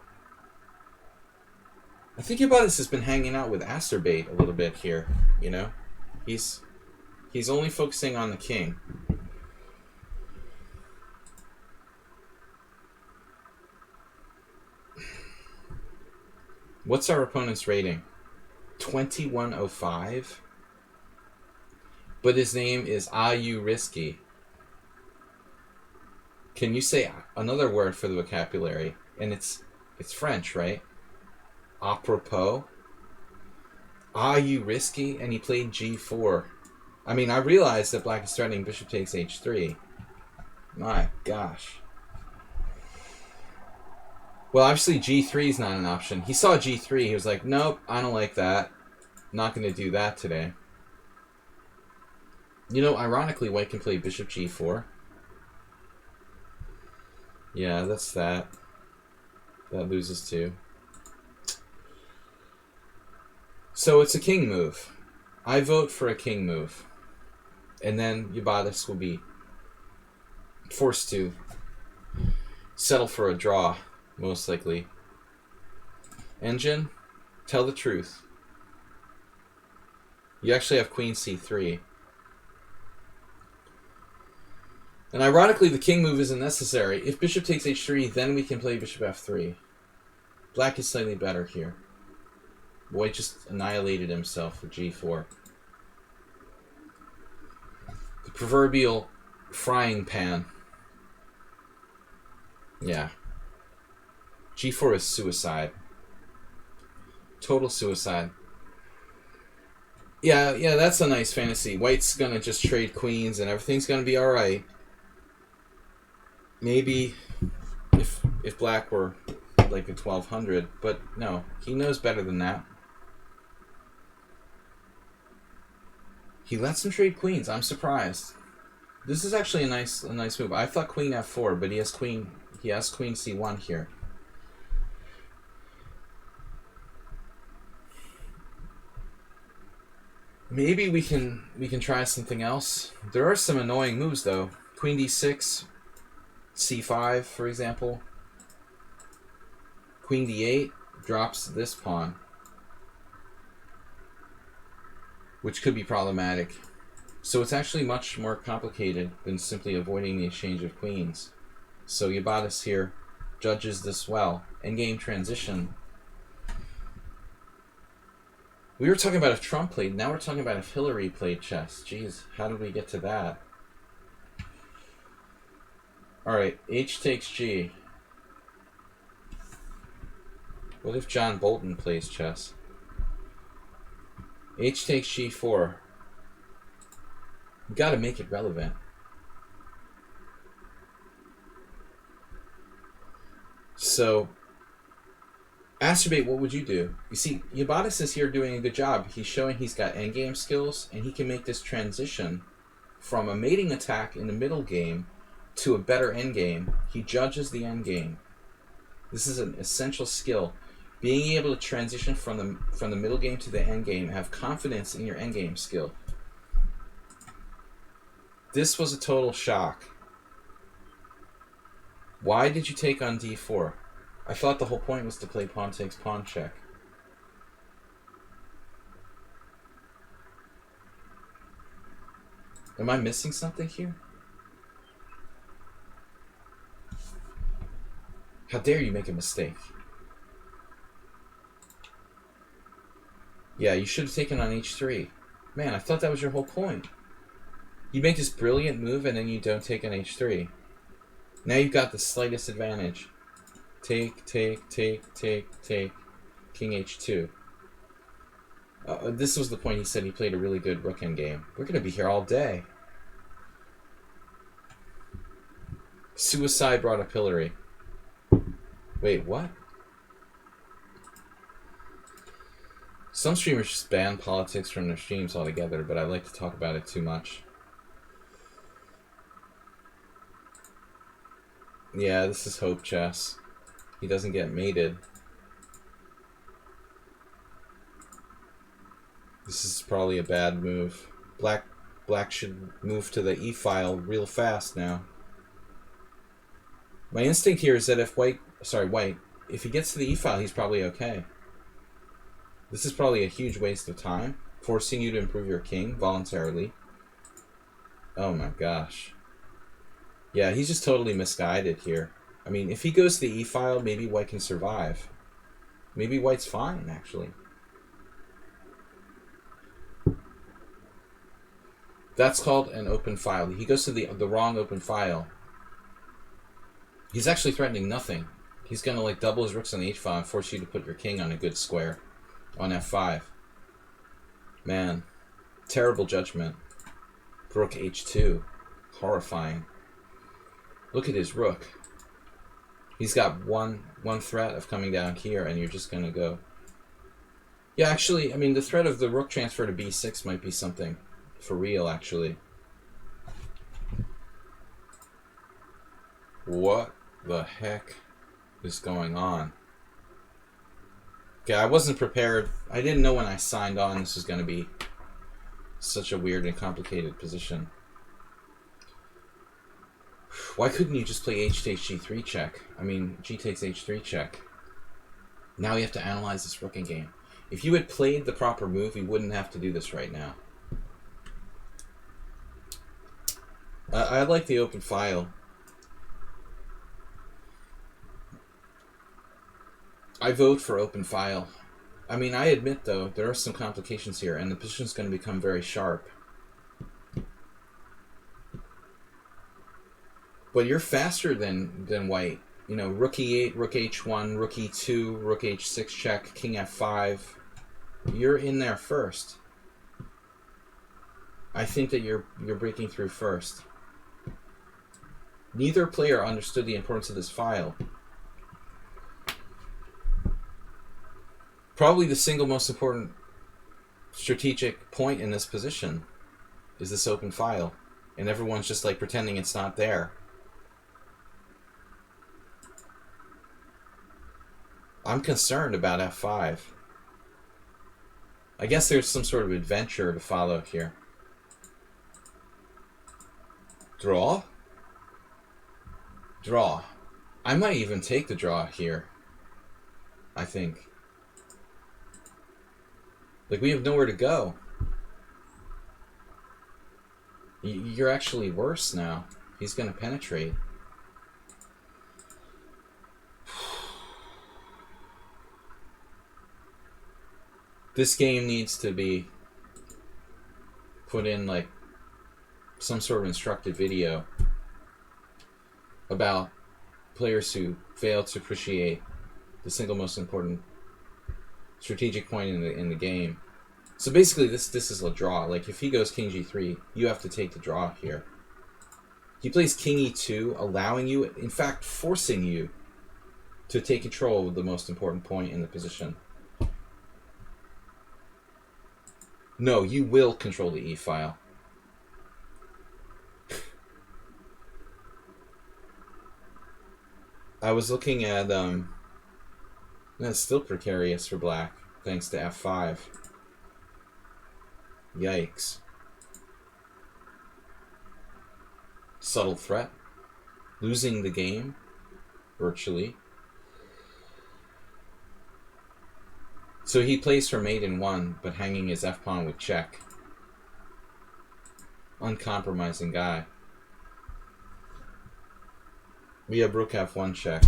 I think Yabatis has been hanging out with Acerbate a little bit here, you know? He's only focusing on the king. What's our opponent's rating? 2105? But his name is Ayu Risky. Can you say another word for the vocabulary? And it's French, right? Apropos. Ayu Risky, and he played g4. I mean, I realize that black is threatening bishop takes h3. My gosh. Well, obviously g3 is not an option. He saw g3. He was like, nope, I don't like that. Not going to do that today. You know, ironically, white can play bishop g4. Yeah, that's that. That loses too. So it's a king move. I vote for a king move. And then Yabatis will be forced to settle for a draw, most likely. Engine, tell the truth. You actually have queen c3. And ironically, the king move isn't necessary. If bishop takes h3, then we can play bishop f3. Black is slightly better here. White just annihilated himself with g4. The proverbial frying pan. Yeah. g4 is suicide. Total suicide. Yeah, that's a nice fantasy. White's gonna just trade queens and everything's gonna be alright. Maybe if black were like a 1200, but no, he knows better than that. He lets him trade queens. I'm surprised. This is actually a nice move. I thought queen f4, but he has queen c1 here. Maybe we can try something else. There are some annoying moves though. Queen d6, c5, for example. Queen d8 drops this pawn, which could be problematic. So it's actually much more complicated than simply avoiding the exchange of queens. So Yabatis here judges this well. Endgame transition. We were talking about if Trump played, now we're talking about if Hillary played chess. Jeez, how did we get to that? Alright, H takes G. What if John Bolton plays chess? H takes G4. You gotta make it relevant. So, Acerbate, what would you do? You see, Yabatis is here doing a good job. He's showing he's got endgame skills, and he can make this transition from a mating attack in the middle game to a better endgame. He judges the endgame. This is an essential skill. Being able to transition from the middle game to the endgame, have confidence in your endgame skill. This was a total shock. Why did you take on d4? I thought the whole point was to play pawn takes pawn check. Am I missing something here? How dare you make a mistake? Yeah, you should have taken on h3. Man, I thought that was your whole point. You make this brilliant move and then you don't take on h3. Now you've got the slightest advantage. Take, take, take, take, take. King h2. This was the point he said he played a really good rook endgame. We're going to be here all day. Suicide brought a pillory. Wait, what? Some streamers just ban politics from their streams altogether, but I like to talk about it too much. Yeah, this is hope chess. He doesn't get mated. This is probably a bad move. Black should move to the e-file real fast now. My instinct here is that if white, if he gets to the e-file, he's probably okay. This is probably a huge waste of time, forcing you to improve your king voluntarily. Oh my gosh. Yeah, he's just totally misguided here. I mean, if he goes to the e-file, maybe white can survive. Maybe white's fine, actually. That's called an open file. He goes to the wrong open file. He's actually threatening nothing. He's going to like double his rooks on the h-file and force you to put your king on a good square on f5. Man, terrible judgment. Rook h2. Horrifying. Look at his rook. He's got one threat of coming down here, and you're just going to go... Yeah, actually, I mean, the threat of the rook transfer to b6 might be something for real, actually. What the heck is going on? Okay, I wasn't prepared. I didn't know when I signed on this was going to be such a weird and complicated position. Why couldn't you just play h takes g3 check? I mean, g takes h3 check. Now you have to analyze this rook game. If you had played the proper move, you wouldn't have to do this right now. I like the open file. I vote for open file. I mean, I admit, though, there are some complications here, and the position's going to become very sharp. But you're faster than white. You know, rook e8, rook h1, rook e2, rook h6 check, king f5. You're in there first. I think that you're breaking through first. Neither player understood the importance of this file. Probably the single most important strategic point in this position is this open file. And everyone's just like pretending it's not there. I'm concerned about f5. I guess there's some sort of adventure to follow here. Draw? Draw. I might even take the draw here. I think. Like, we have nowhere to go. You're actually worse now. He's going to penetrate. This game needs to be put in, like, some sort of instructive video about players who fail to appreciate the single most important strategic point in the game. So basically, this is a draw. Like, if he goes king g3, you have to take the draw here. He plays king e2, allowing you, in fact, forcing you to take control of the most important point in the position. No, you will control the e-file. I was looking at, that's still precarious for black, thanks to f5. Yikes. Subtle threat. Losing the game, virtually. So he plays for mate in 1, but hanging his f-pawn with check. Uncompromising guy. We have rook f1 check.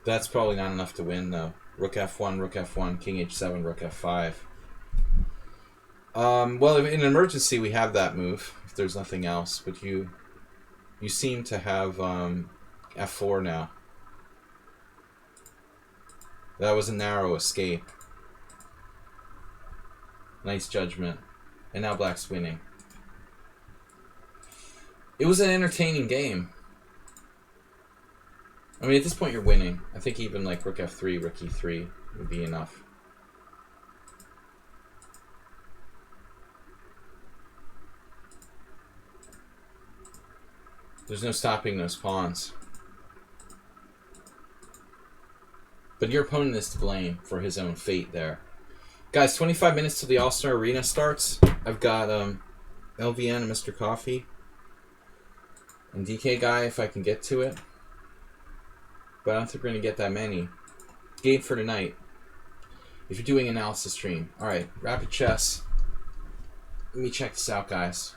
That's probably not enough to win, though. Rook f1, king h7, rook f5. Well, in an emergency, we have that move, if there's nothing else. But you seem to have f4 now. That was a narrow escape. Nice judgment. And now black's winning. It was an entertaining game. I mean, at this point, you're winning. I think even like rook f3, rook e3 would be enough. There's no stopping those pawns. But your opponent is to blame for his own fate there. Guys, 25 minutes till the All-Star Arena starts. I've got LVN and Mr. Coffee. And DK Guy, if I can get to it. But I don't think we're going to get that many. Game for tonight. If you're doing analysis stream. Alright, Rapid Chess. Let me check this out, guys.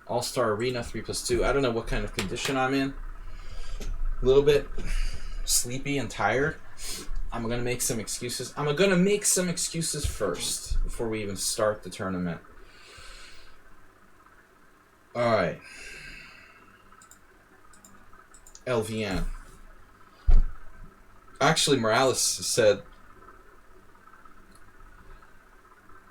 All-Star Arena 3+2. I don't know what kind of condition I'm in. A little bit sleepy and tired. I'm going to make some excuses. I'm going to make some excuses first before we even start the tournament. Alright. LVN. Actually, Morales said...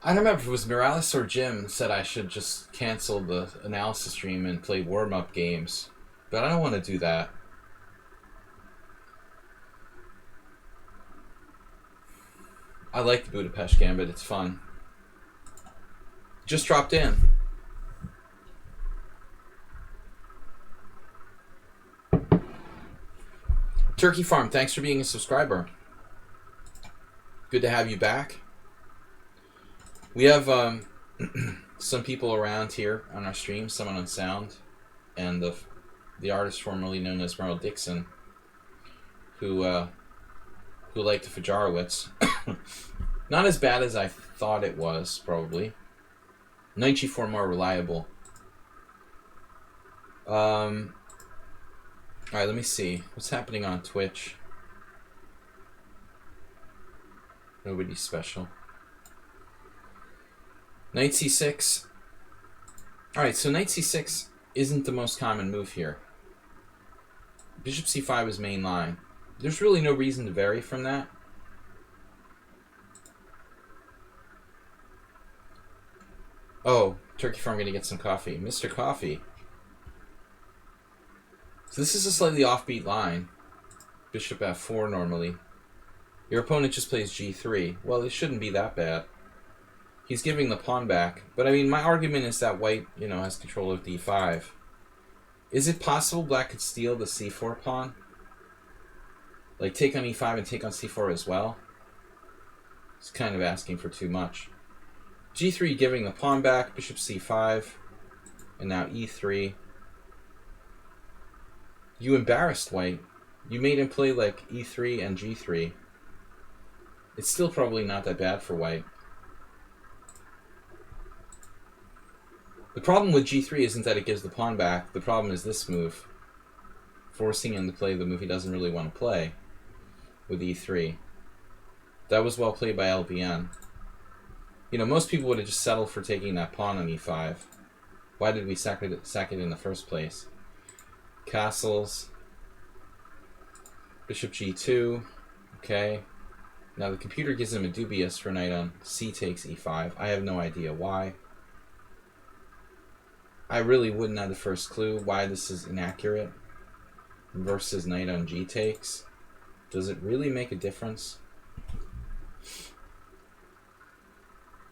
I don't remember if it was Morales or Jim said I should just cancel the analysis stream and play warm-up games. But I don't want to do that. I like the Budapest Gambit. It's fun. Just dropped in. Turkey Farm, thanks for being a subscriber. Good to have you back. We have some people around here on our stream, someone on sound, and the artist formerly known as Merle Dixon, who liked the Fajarowitz. Not as bad as I thought it was, probably. Knight g4 more reliable. Alright, let me see. What's happening on Twitch? Nobody special. Knight c6. Alright, so knight c6 isn't the most common move here. Bishop c5 is main line. There's really no reason to vary from that. Oh, Turkey Farm gonna get some coffee. Mr. Coffee. So this is a slightly offbeat line. Bishop f4 normally. Your opponent just plays g3. Well, it shouldn't be that bad. He's giving the pawn back. But I mean, my argument is that white, you know, has control of d5. Is it possible black could steal the c4 pawn? Like take on e5 and take on c4 as well? It's kind of asking for too much. g3 giving the pawn back, bishop c5, and now e3. You embarrassed white. You made him play like e3 and g3. It's still probably not that bad for white. The problem with g3 isn't that it gives the pawn back. The problem is this move. Forcing him to play the move he doesn't really want to play with e3. That was well played by LBN. You know, most people would have just settled for taking that pawn on e5. Why did we sack it in the first place? Castles. Bishop g2. Okay. Now the computer gives him a dubious for knight on c takes e5. I have no idea why. I really wouldn't have the first clue why this is inaccurate versus knight on g takes. Does it really make a difference?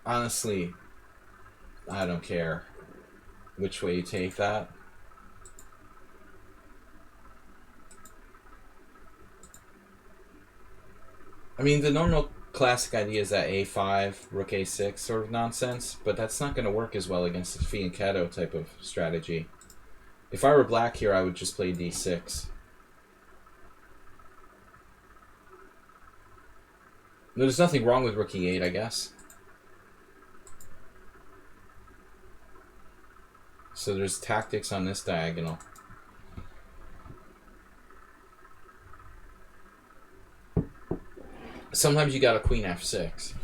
Honestly, I don't care which way you take that. I mean, the normal classic idea is that a5, rook a6 sort of nonsense, but that's not going to work as well against the fianchetto type of strategy. If I were black here, I would just play d6. There's nothing wrong with rook e8, I guess. So there's tactics on this diagonal. Sometimes you got a queen f6.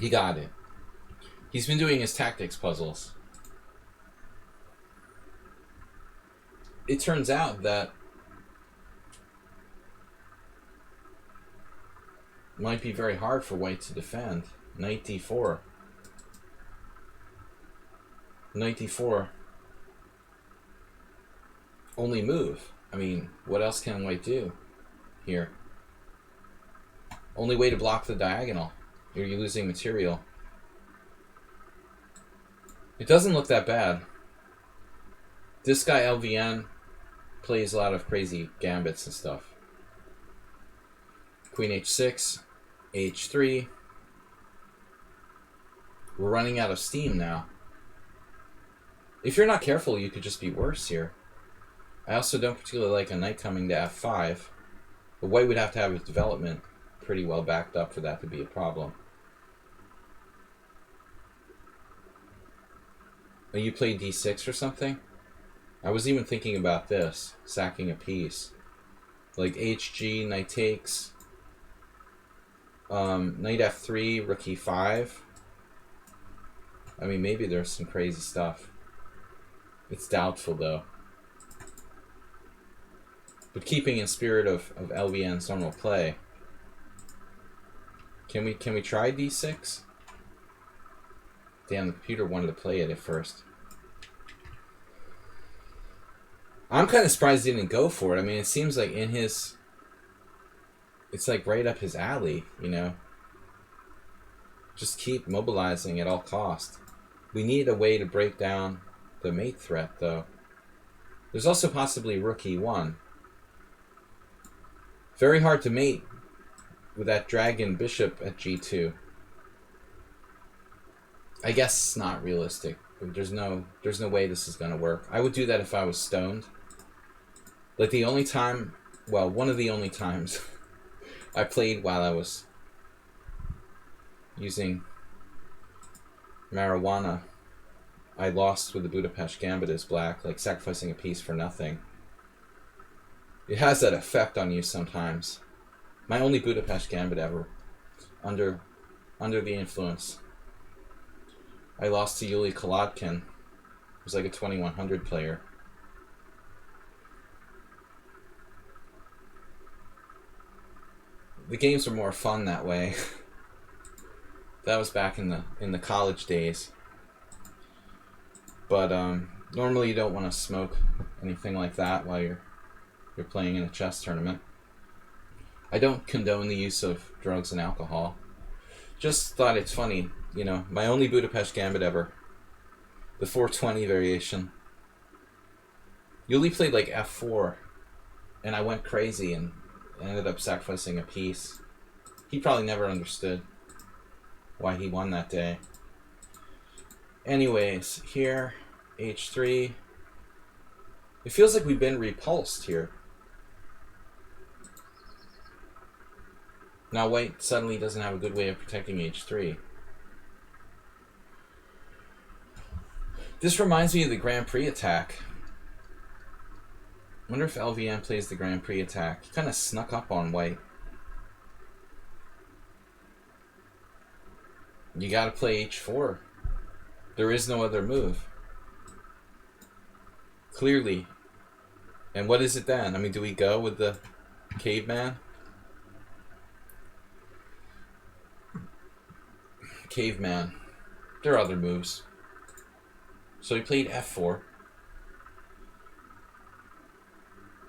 He got it. He's been doing his tactics puzzles. It turns out that it might be very hard for white to defend. Knight d4. Knight d4. Only move. I mean, what else can white do here? Only way to block the diagonal. You're losing material. It doesn't look that bad. This guy LVN plays a lot of crazy gambits and stuff. Queen h6, h3. We're running out of steam now. If you're not careful, you could just be worse here. I also don't particularly like a knight coming to f5. But white would have to have his development pretty well backed up for that to be a problem. Oh, you played d6 or something? I was even thinking about this, sacking a piece. Like hg, knight takes, knight f3, rook e5. I mean, maybe there's some crazy stuff. It's doubtful, though. But keeping in spirit of LVN's normal play, can we try d6? Damn, the computer wanted to play it at first. I'm kind of surprised he didn't go for it. I mean, it seems like in his... It's like right up his alley, you know? Just keep mobilizing at all cost. We need a way to break down the mate threat, though. There's also possibly rook e1. Very hard to mate with that dragon bishop at g2. I guess it's not realistic. There's no way this is gonna work. I would do that if I was stoned. Like the only time, well, one of the only times I played while I was using marijuana, I lost with the Budapest Gambit as black, like sacrificing a piece for nothing. It has that effect on you sometimes. My only Budapest Gambit ever, under the influence. I lost to Yuli Kolodkin. He was like a 2100 player. The games were more fun that way. That was back in the college days. But normally you don't want to smoke anything like that while you're playing in a chess tournament. I don't condone the use of drugs and alcohol. Just thought it's funny, you know, my only Budapest Gambit ever. The 420 variation. Yuli played like f4, and I went crazy and ended up sacrificing a piece. He probably never understood why he won that day. Anyways, here, h3. It feels like we've been repulsed here. Now white suddenly doesn't have a good way of protecting h3. This reminds me of the Grand Prix attack. I wonder if LVN plays the Grand Prix attack. He kind of snuck up on white. You gotta play h4. There is no other move. Clearly. And what is it then? I mean, do we go with the caveman? Caveman. There are other moves. So he played f4.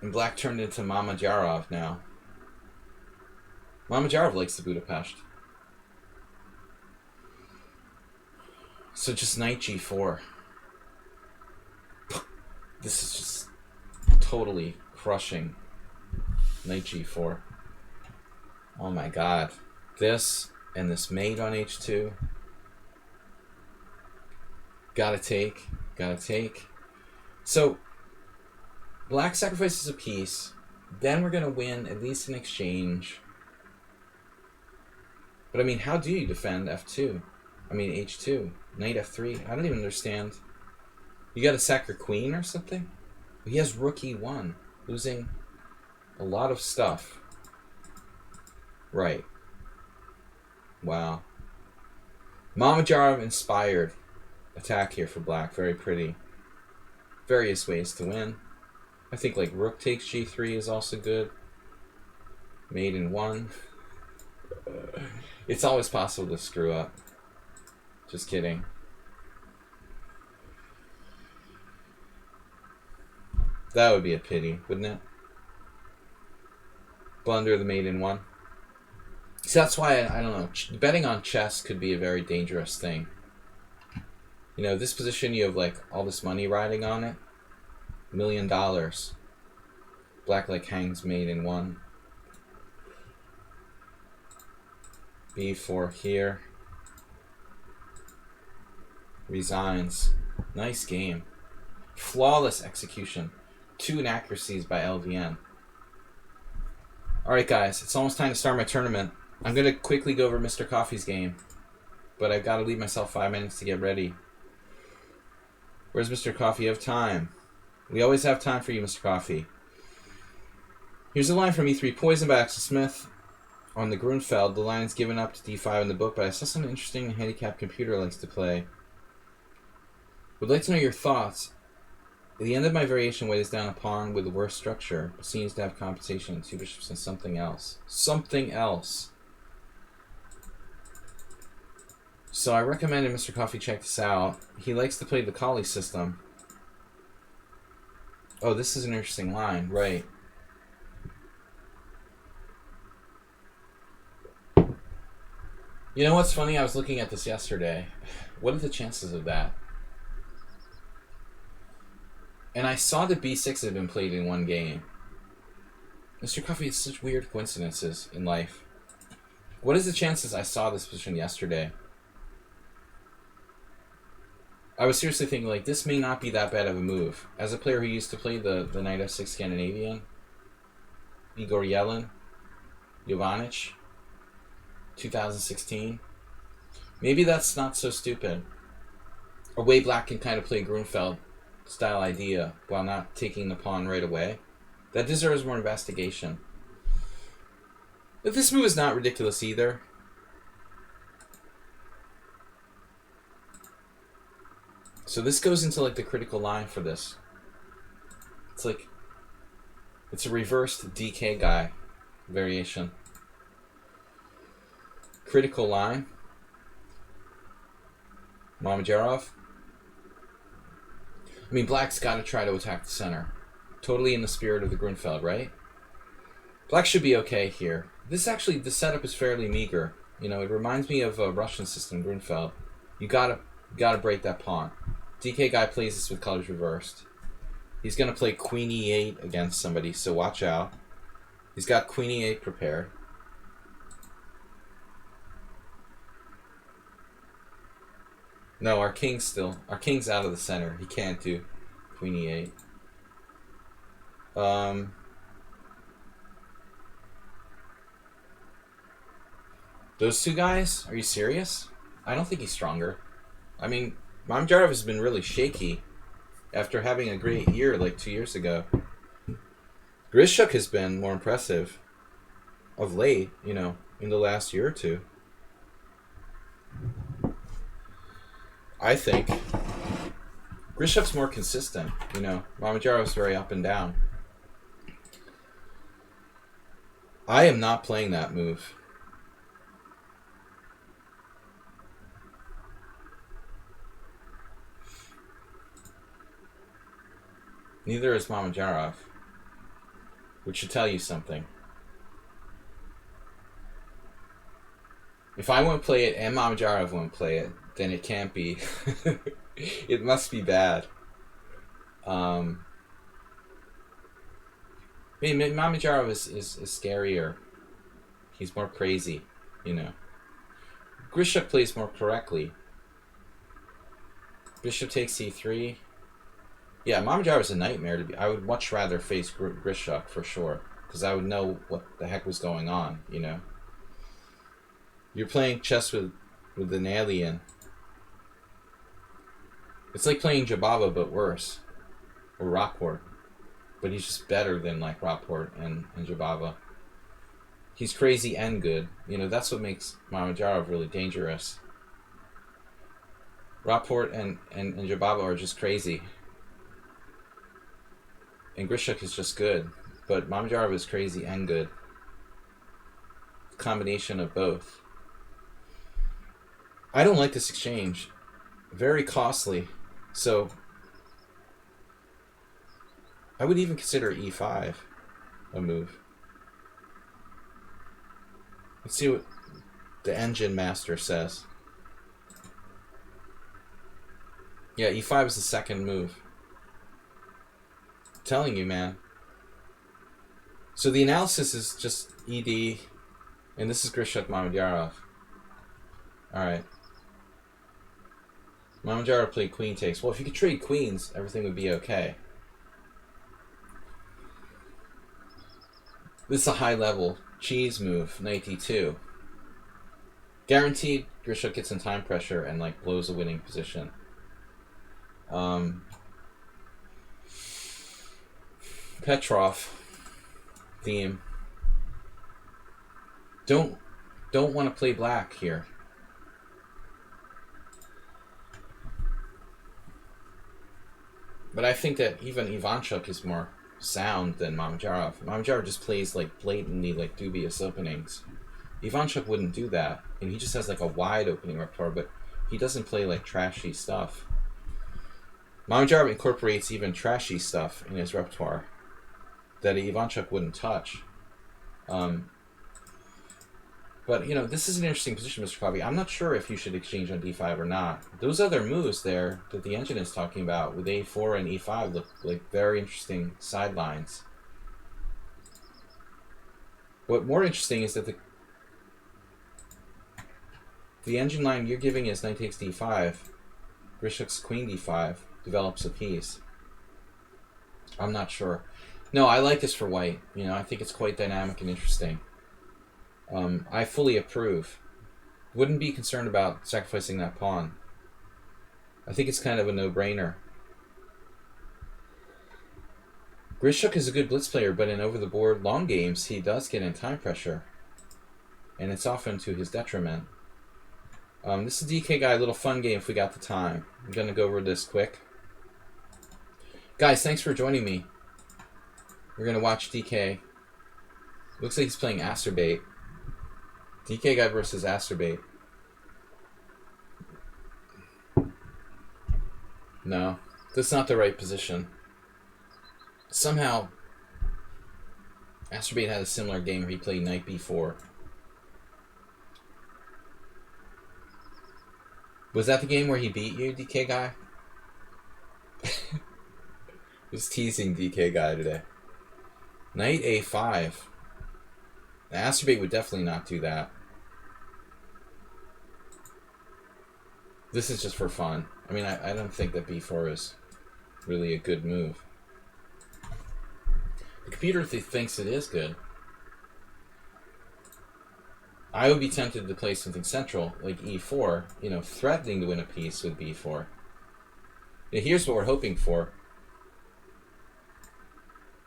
And black turned into Mamajarov now. Mamajarov likes the Budapest. So just knight g4. This is just totally crushing. Knight g4. Oh my god. This and this mate on h2. Gotta take. Gotta take. So black sacrifices a piece. Then we're gonna win at least an exchange. But I mean, how do you defend f2? I mean h2. Knight f3. I don't even understand. You gotta sack your queen or something? He has rook e1. Losing a lot of stuff. Right. Wow. Mamajarov inspired attack here for black. Very pretty. Various ways to win. I think like rook takes g3 is also good. Mate in 1. It's always possible to screw up. Just kidding. That would be a pity, wouldn't it? Blunder the mate in 1. So that's why, I don't know, betting on chess could be a very dangerous thing. You know, this position, you have like all this money riding on it. $1 million. Black like hangs mate in 1. B4 here. Resigns. Nice game. Flawless execution. 2 inaccuracies by LVN. Alright guys, it's almost time to start my tournament. I'm going to quickly go over Mr. Coffee's game. But I've got to leave myself 5 minutes to get ready. Where's Mr. Coffee? You have time. We always have time for you, Mr. Coffee. Here's a line from E3 Poison by Axel Smith. On the Grunfeld, the line is given up to D5 in the book, but I saw something interesting a handicapped computer likes to play. Would like to know your thoughts. At the end of my variation, white is down a pawn with the worst structure, but seems to have compensation, 2 bishops and something else. Something else. So I recommended Mr. Coffee check this out. He likes to play the Kali system. Oh, this is an interesting line, right. You know what's funny? I was looking at this yesterday. What are the chances of that? And I saw that B6 had been played in 1 game. Mr. Coffee has such weird coincidences in life. What is the chances I saw this position yesterday? I was seriously thinking, like, this may not be that bad of a move. As a player who used to play the Knight F6 Scandinavian, Igor Yelin, Jovanic, 2016. Maybe that's not so stupid. A way black can kind of play Grunfeld style idea while not taking the pawn right away. That deserves more investigation. But this move is not ridiculous either. So this goes into like the critical line for this. It's like, it's a reversed DK guy variation. Critical line. Mamajarov. I mean, black's got to try to attack the center. Totally in the spirit of the Grunfeld, right? Black should be okay here. This actually, the setup is fairly meager. You know, it reminds me of a Russian system, Grunfeld. You gotta break that pawn. DK guy plays this with colors reversed. He's gonna play Queen E8 against somebody, so watch out. He's got Queen E8 prepared. No, our king's out of the center. He can't do Queen E8. Those 2 guys? Are you serious? I don't think he's stronger. I mean, Mamajarov has been really shaky after having a great year like 2 years ago. Grishuk has been more impressive of late, you know, in the last year or 2. I think Grishuk's more consistent, you know. Mamajarov's very up and down. I am not playing that move. Neither is Mamajarov, which should tell you something. If I won't play it and Mamajarov won't play it, then it can't be. It must be bad. Mamajarov is scarier. He's more crazy, you know. Grishuk plays more correctly. Bishop takes c3. Yeah, Mamajarov is a nightmare to be. I would much rather face Grishuk for sure, because I would know what the heck was going on, you know. You're playing chess with an alien. It's like playing Jabava, but worse. Or Rockport. But he's just better than, like, Rockport and Jabava. He's crazy and good. You know, that's what makes Mamedyarov really dangerous. Rapport and Jababa are just crazy. And Grishuk is just good. But Mamedyarov is crazy and good. Combination of both. I don't like this exchange. Very costly. So I would even consider e5 a move. Let's see what the engine master says. Yeah, e5 is the second move. I'm telling you, man. So the analysis is just ED, and this is Grishuk Mamedyarov. Alright. Mamedyarov played queen takes. Well, if you could trade queens, everything would be okay. This is a high level cheese move, knight d2. Guaranteed Grishuk gets in time pressure and like blows a winning position. Petrov theme. Don't want to play black here. But I think that even Ivanchuk is more sound than Mamedyarov. Mamedyarov just plays like blatantly like dubious openings. Ivanchuk wouldn't do that, and he just has like a wide opening repertoire, but he doesn't play like trashy stuff. Mamedyarov incorporates even trashy stuff in his repertoire that Ivanchuk wouldn't touch. But, you know, this is an interesting position, Mr. Coffee. I'm not sure if you should exchange on d5 or not. Those other moves there that the engine is talking about with a4 and e5 look like very interesting sidelines. What more interesting is that the engine line you're giving is knight takes d5. Grishuk's queen d5 develops a piece. I'm not sure. No, I like this for white. You know, I think it's quite dynamic and interesting. I fully approve. Wouldn't be concerned about sacrificing that pawn. I think it's kind of a no-brainer. Grishuk is a good blitz player, but in over-the-board long games, he does get in time pressure. And it's often to his detriment. This is DK Guy, a little fun game if we got the time. I'm going to go over this quick. Guys, thanks for joining me. We're going to watch DK. Looks like he's playing Asterbait. DK Guy versus Asterbait. No, that's not the right position. Somehow, Asterbait had a similar game where he played knight b4. Was that the game where he beat you, DK Guy? Just teasing DK Guy today. Knight a5. The Asterbait would definitely not do that. This is just for fun. I mean, I don't think that b4 is really a good move. The computer thinks it is good. I would be tempted to play something central, like e4, you know, threatening to win a piece with b4. Now, here's what we're hoping for.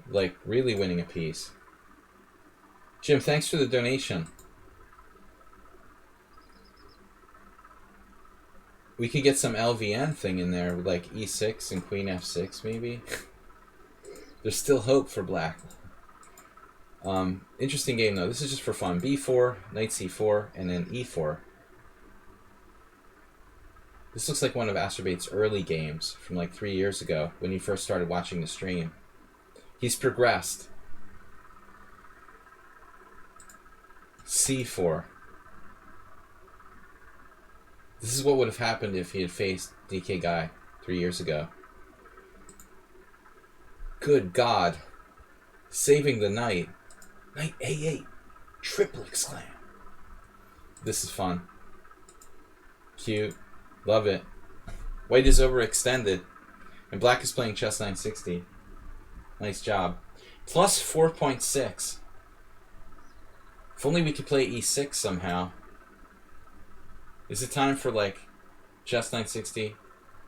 Like, really winning a piece. Jim, thanks for the donation. We could get some LVN thing in there with like e6 and queen f6 maybe. There's still hope for black. Interesting game though. This is just for fun. b4, knight c4, and then e4. This looks like one of Asterbait's early games from like 3 years ago when he first started watching the stream. He's progressed. c4. This is what would have happened if he had faced DK Guy 3 years ago. Good God. Saving the knight. Knight a8. Triple exclaim. This is fun. Cute. Love it. White is overextended. And black is playing chess 960. Nice job. Plus 4.6. If only we could play e6 somehow. Is it time for like chess 960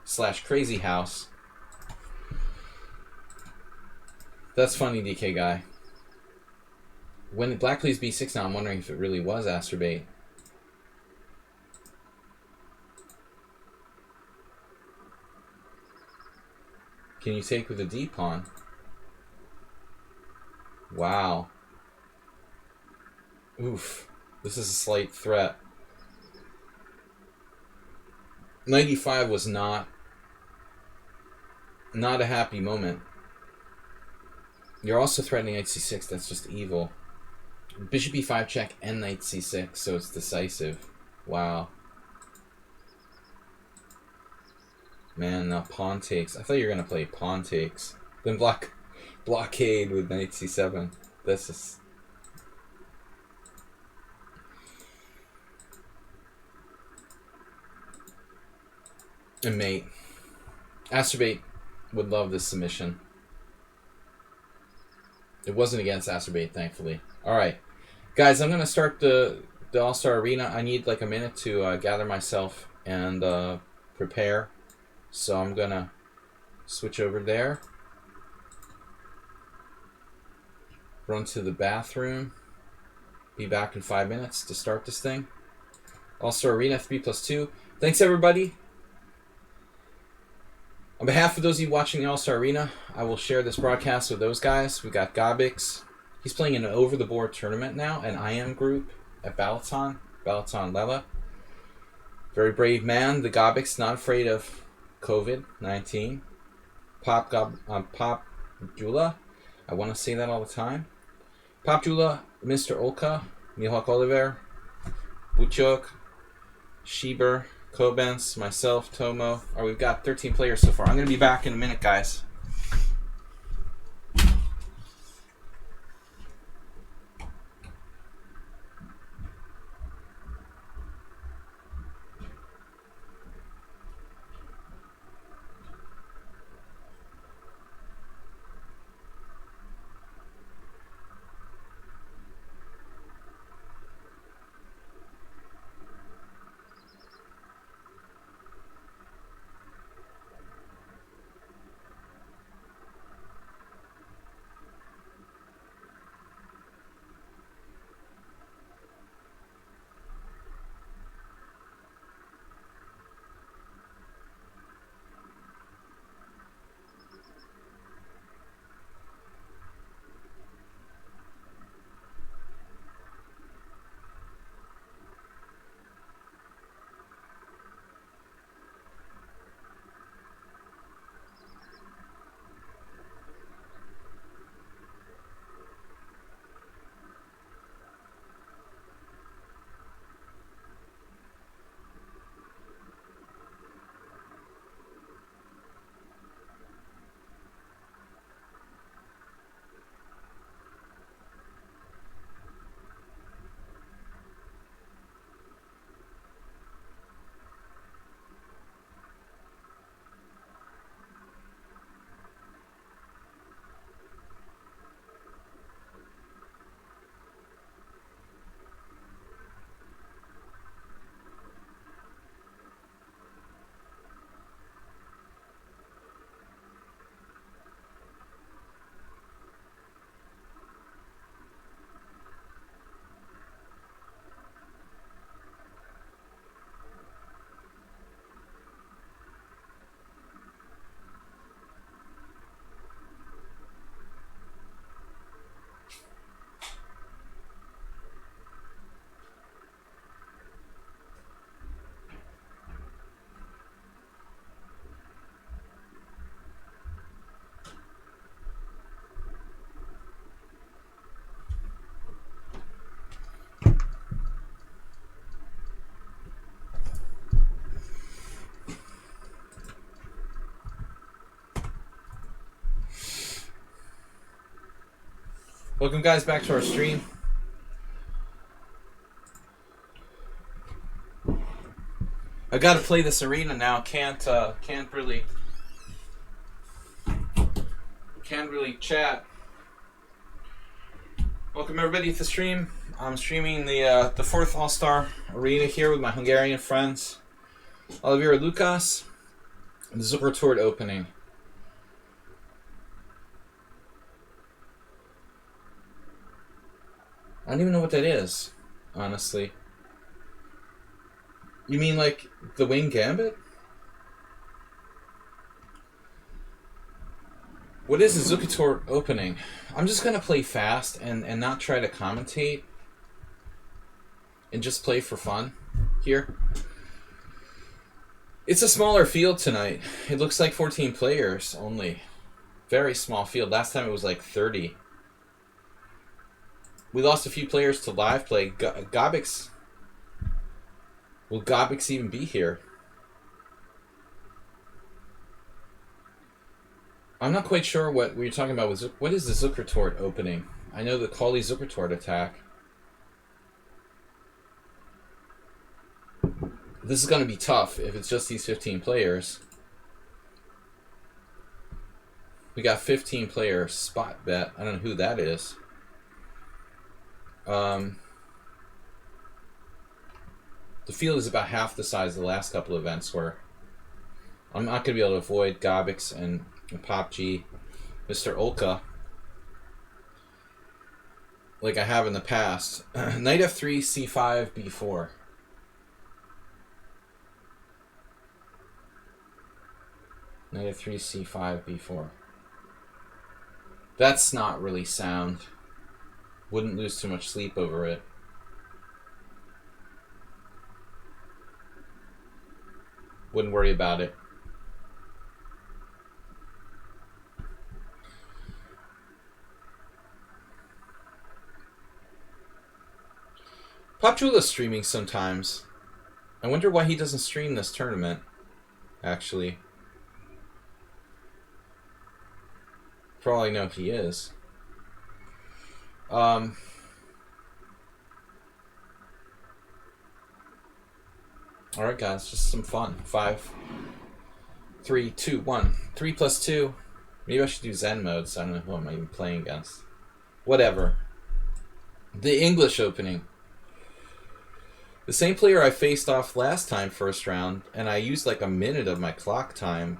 / crazy house? That's funny, DK Guy. When black plays b6 now, I'm wondering if it really was Asterbate. Can you take with a d pawn? Wow. Oof. This is a slight threat. Knight e5 was not a happy moment. You're also threatening knight c6. That's just evil. Bishop e5 check and knight c6, so it's decisive. Wow. Man, now pawn takes. I thought you were going to play pawn takes. Then blockade with knight c7. That's just... And mate. Asterbate would love this submission. It wasn't against Asterbate, thankfully. Alright. Guys, I'm going to start the All-Star Arena. I need like a minute to gather myself and prepare. So I'm going to switch over there. Run to the bathroom. Be back in 5 minutes to start this thing. All-Star Arena 3+2. Thanks, everybody. On behalf of those of you watching the All-Star Arena, I will share this broadcast with those guys. We got Gobix. He's playing in an over-the-board tournament now, an IM group at Balaton Lela. Very brave man. The Gobix, not afraid of COVID-19. Pop Jula. I want to say that all the time. Pop Jula, Mr. Olka, Mihawk Oliver, Buchok, Schieber, Kobens, myself, Tomo. All right, we've got 13 players so far. I'm going to be back in a minute, guys. Welcome, guys, back to our stream. I gotta play this arena now. Can't really chat. Welcome everybody to the stream. I'm streaming the fourth All-Star Arena here with my Hungarian friends, Olivier Lucas. The Zucker Tour opening. I don't even know what that is, honestly. You mean like the Wing Gambit? What is the Zukator opening? I'm just going to play fast and not try to commentate and just play for fun here. It's a smaller field tonight. It looks like 14 players only. Very small field. Last time it was like 30. We lost a few players to live play. Gobix. Will Gobix even be here? I'm not quite sure what we were talking about. What is the Zukertort opening? I know the Kali Zukertort attack. This is going to be tough if it's just these 15 players. We got 15 players spot bet. I don't know who that is. The field is about half the size the last couple of events were. I'm not going to be able to avoid Gobix and Pop G, Mr. Olka, like I have in the past. Knight F3, C5, B4. Knight F3, C5, B4. That's not really sound. Wouldn't lose too much sleep over it. Wouldn't worry about it. Popjula's streaming sometimes. I wonder why he doesn't stream this tournament, actually. For all I know, he is. Alright, guys, just some fun. 5, 3, 2, 1. 3 plus 2. Maybe I should do Zen mode, so I don't know who I'm even playing against. Whatever. The English opening. The same player I faced off last time, first round, and I used like a minute of my clock time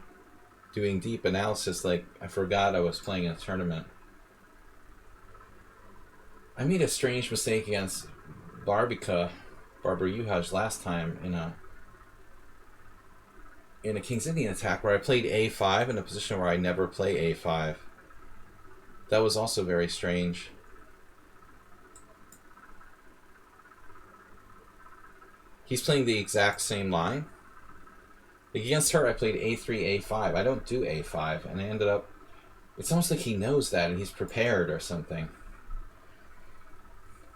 doing deep analysis, like I forgot I was playing in a tournament. I made a strange mistake against Barbara Uhaj last time in a King's Indian attack where I played A5 in a position where I never play A5. That was also very strange. He's playing the exact same line. Like against her, I played A3, A5. I don't do A5, and I ended up... It's almost like he knows that and he's prepared or something.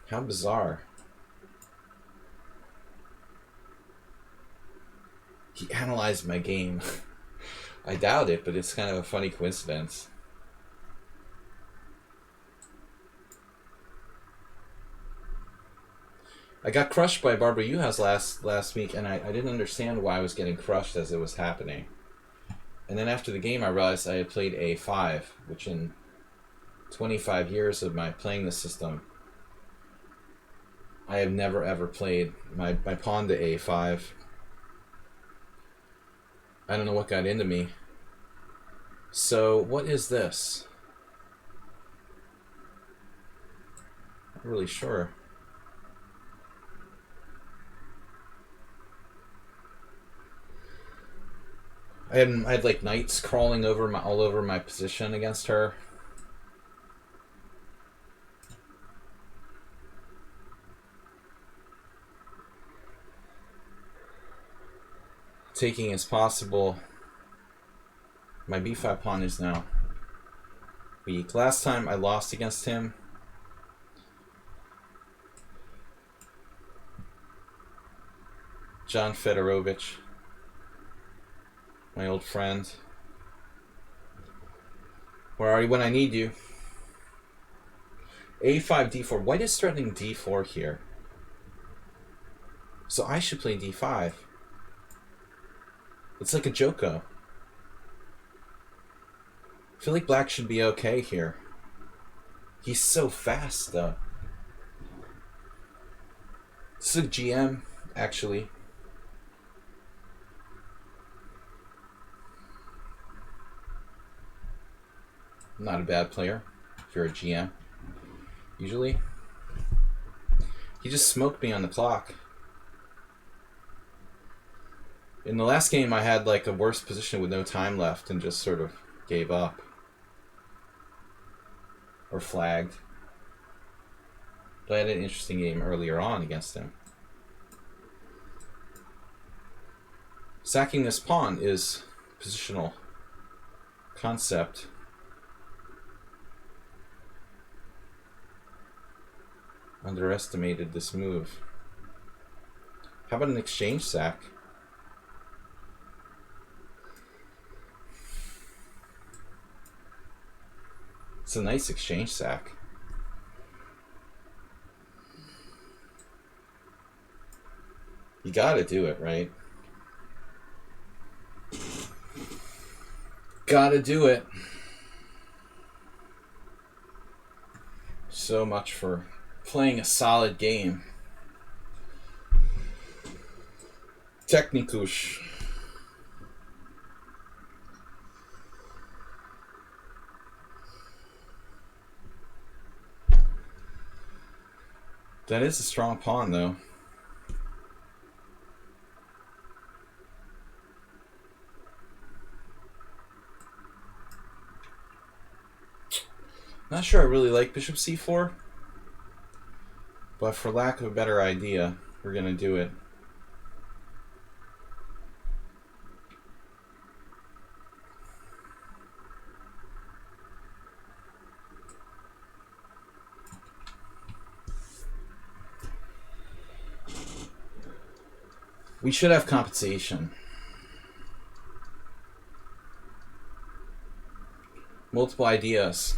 How bizarre. He analyzed my game. I doubt it, but it's kind of a funny coincidence. I got crushed by Barbara Uhas last week, and I didn't understand why I was getting crushed as it was happening. And then after the game, I realized I had played A5, which in 25 years of my playing the system, I have never ever played my pawn to A5. I don't know what got into me. So, what is this? Not really sure. I had like knights crawling over all over my position against her. Taking as possible. My b5 pawn is now weak. Last time I lost against him. John Fedorovich, my old friend. Where are you when I need you? A5, D4. White is threatening D4 here. So I should play D5. It's like a Joko. I feel like black should be okay here. He's so fast, though. This is a GM, actually. Not a bad player if you're a GM, usually. He just smoked me on the clock. In the last game, I had like a worse position with no time left and just sort of gave up. Or flagged. But I had an interesting game earlier on against him. Sacking this pawn is positional concept. Underestimated this move. How about an exchange sack? It's a nice exchange sack. You gotta do it, right? Gotta do it. So much for playing a solid game. Technikus. That is a strong pawn, though. Not sure I really like bishop c4, but for lack of a better idea, we're going to do it. We should have compensation. Multiple ideas.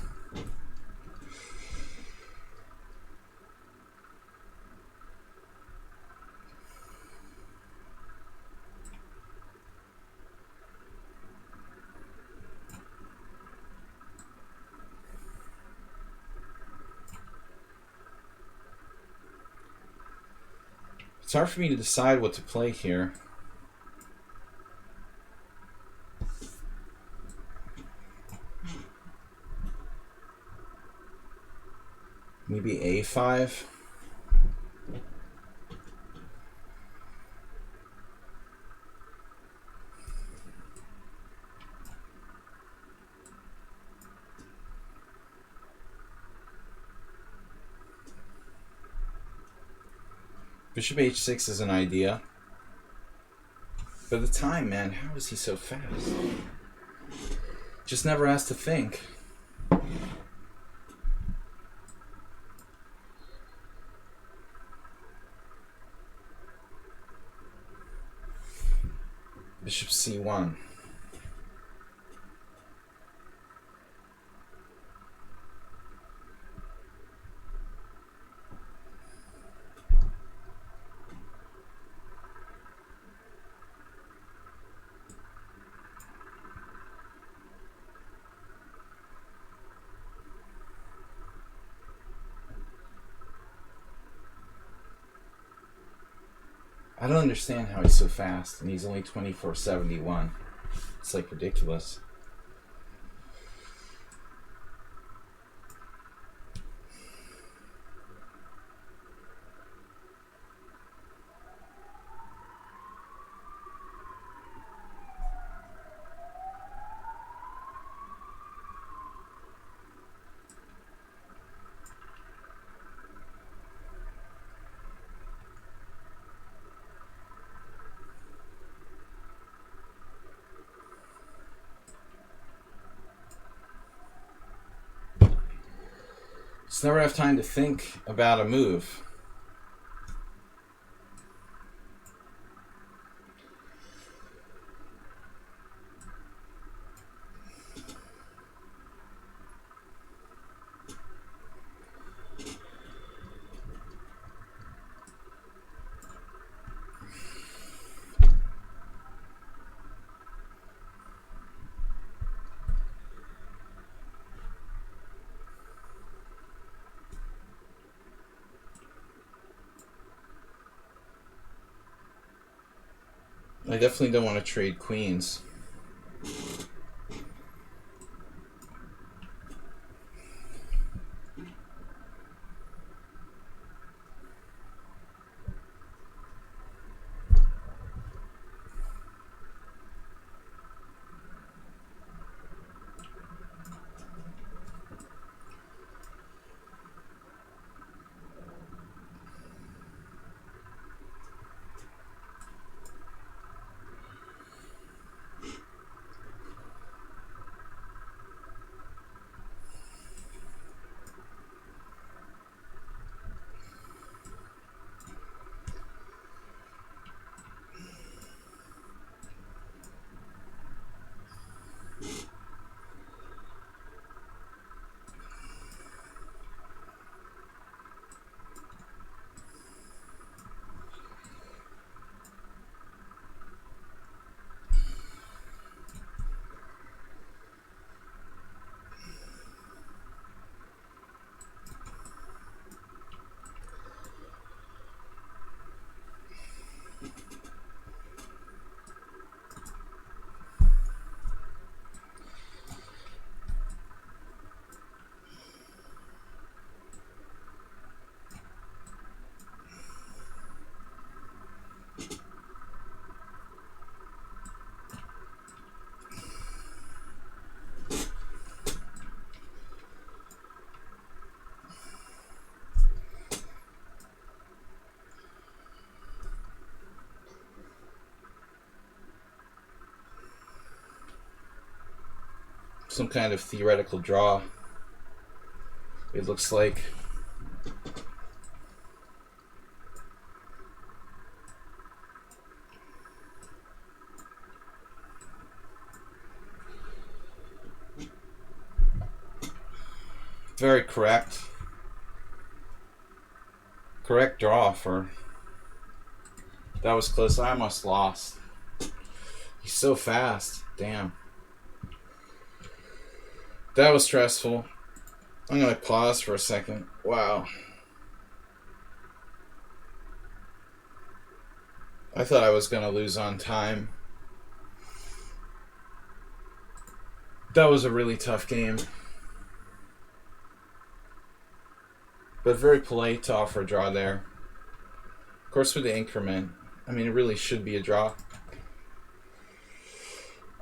It's hard for me to decide what to play here. Maybe a5. Bishop h6 is an idea. But the time, man, how is he so fast? Just never has to think. Bishop c1. I don't understand how he's so fast, and he's only 2471. It's like ridiculous. Just never have time to think about a move. I definitely don't want to trade queens. some kind of theoretical draw, it looks like. Very correct. Correct draw for... That was close. I almost lost. He's so fast. Damn. That was stressful. I'm going to pause for a second. Wow. I thought I was going to lose on time. That was a really tough game. But very polite to offer a draw there. Of course, with the increment, I mean, it really should be a draw.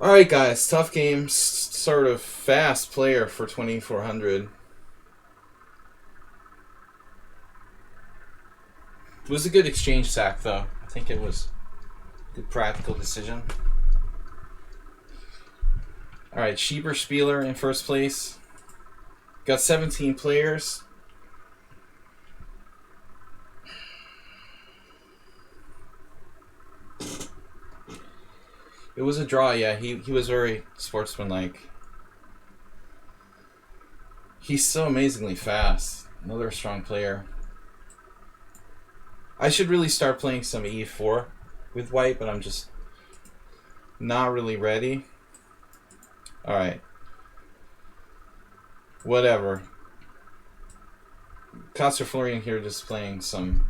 Alright, guys. Tough game. Sort of fast player for 2400. It was a good exchange sack, though. I think it was a good practical decision. Alright, Schieber Spieler in first place. Got 17 players. It was a draw, yeah. He was very sportsmanlike. He's so amazingly fast. Another strong player. I should really start playing some e4 with white, but I'm just not really ready. Alright. Whatever. Costa Florian here just playing some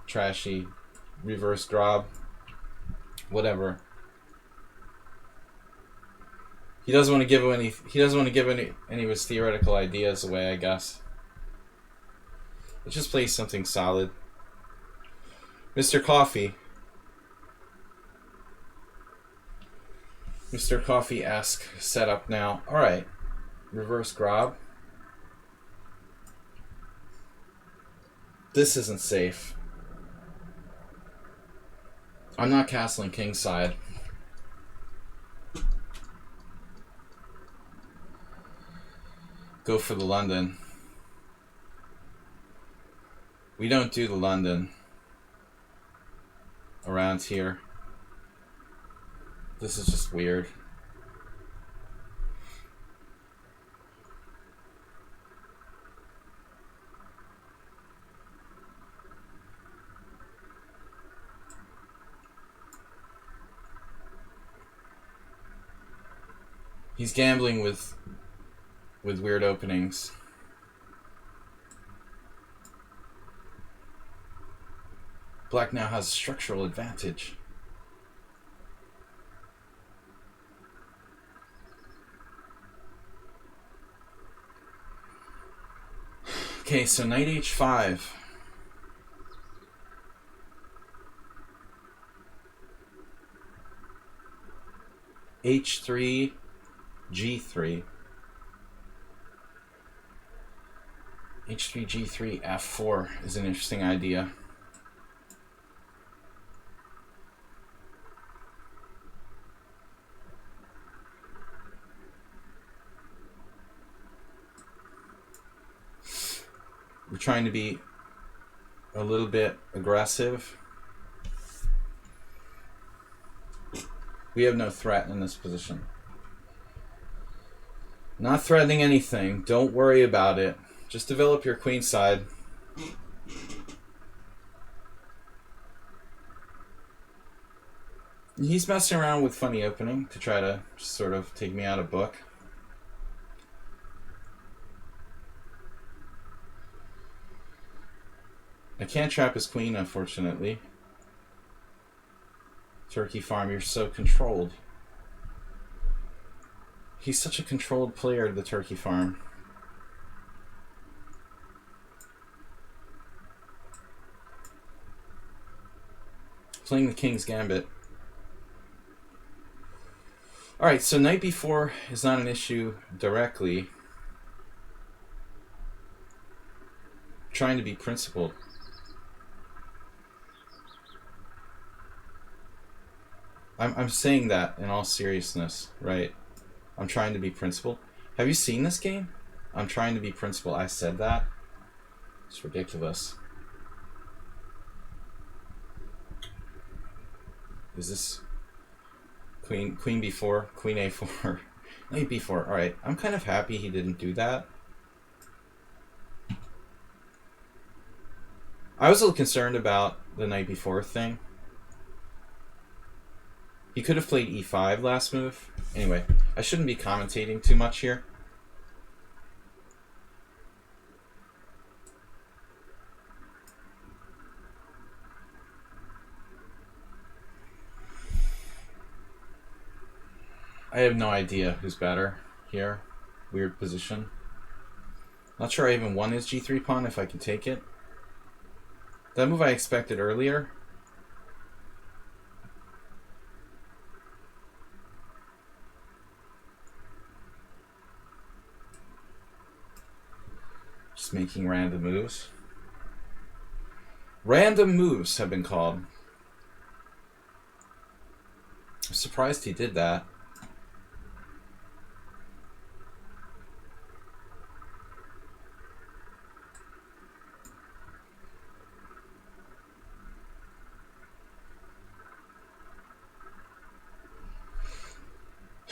trashy reverse draw. Whatever. He doesn't want to give any. He doesn't want to give any of his theoretical ideas away, I guess. Let's just play something solid. Mr. Coffee. Mr. Coffee-esque setup now. All right, reverse grob. This isn't safe. I'm not castling kingside. Go for the London. We don't do the London around here. This is just weird. He's gambling with weird openings. Black now has a structural advantage. Okay, so knight h5. h3, g3. h3, g3, f4 is an interesting idea. We're trying to be a little bit aggressive. We have no threat in this position. Not threatening anything. Don't worry about it. Just develop your queen side. He's messing around with funny opening to try to sort of take me out of book. I can't trap his queen, unfortunately. Turkey farm, you're so controlled. He's such a controlled player, the turkey farm. Playing the king's gambit. Alright, so knight b4 is not an issue directly. Trying to be principled. I'm saying that in all seriousness, right? I'm trying to be principled. Have you seen this game? I'm trying to be principled. I said that. It's ridiculous. Is this queen b4, queen a4, knight b4? All right, I'm kind of happy he didn't do that. I was a little concerned about the knight b4 thing. He could have played e5 last move. Anyway, I shouldn't be commentating too much here. I have no idea who's better here. Weird position. Not sure I even won his g3 pawn if I can take it. That move I expected earlier. Just making random moves. Random moves have been called. I'm surprised he did that.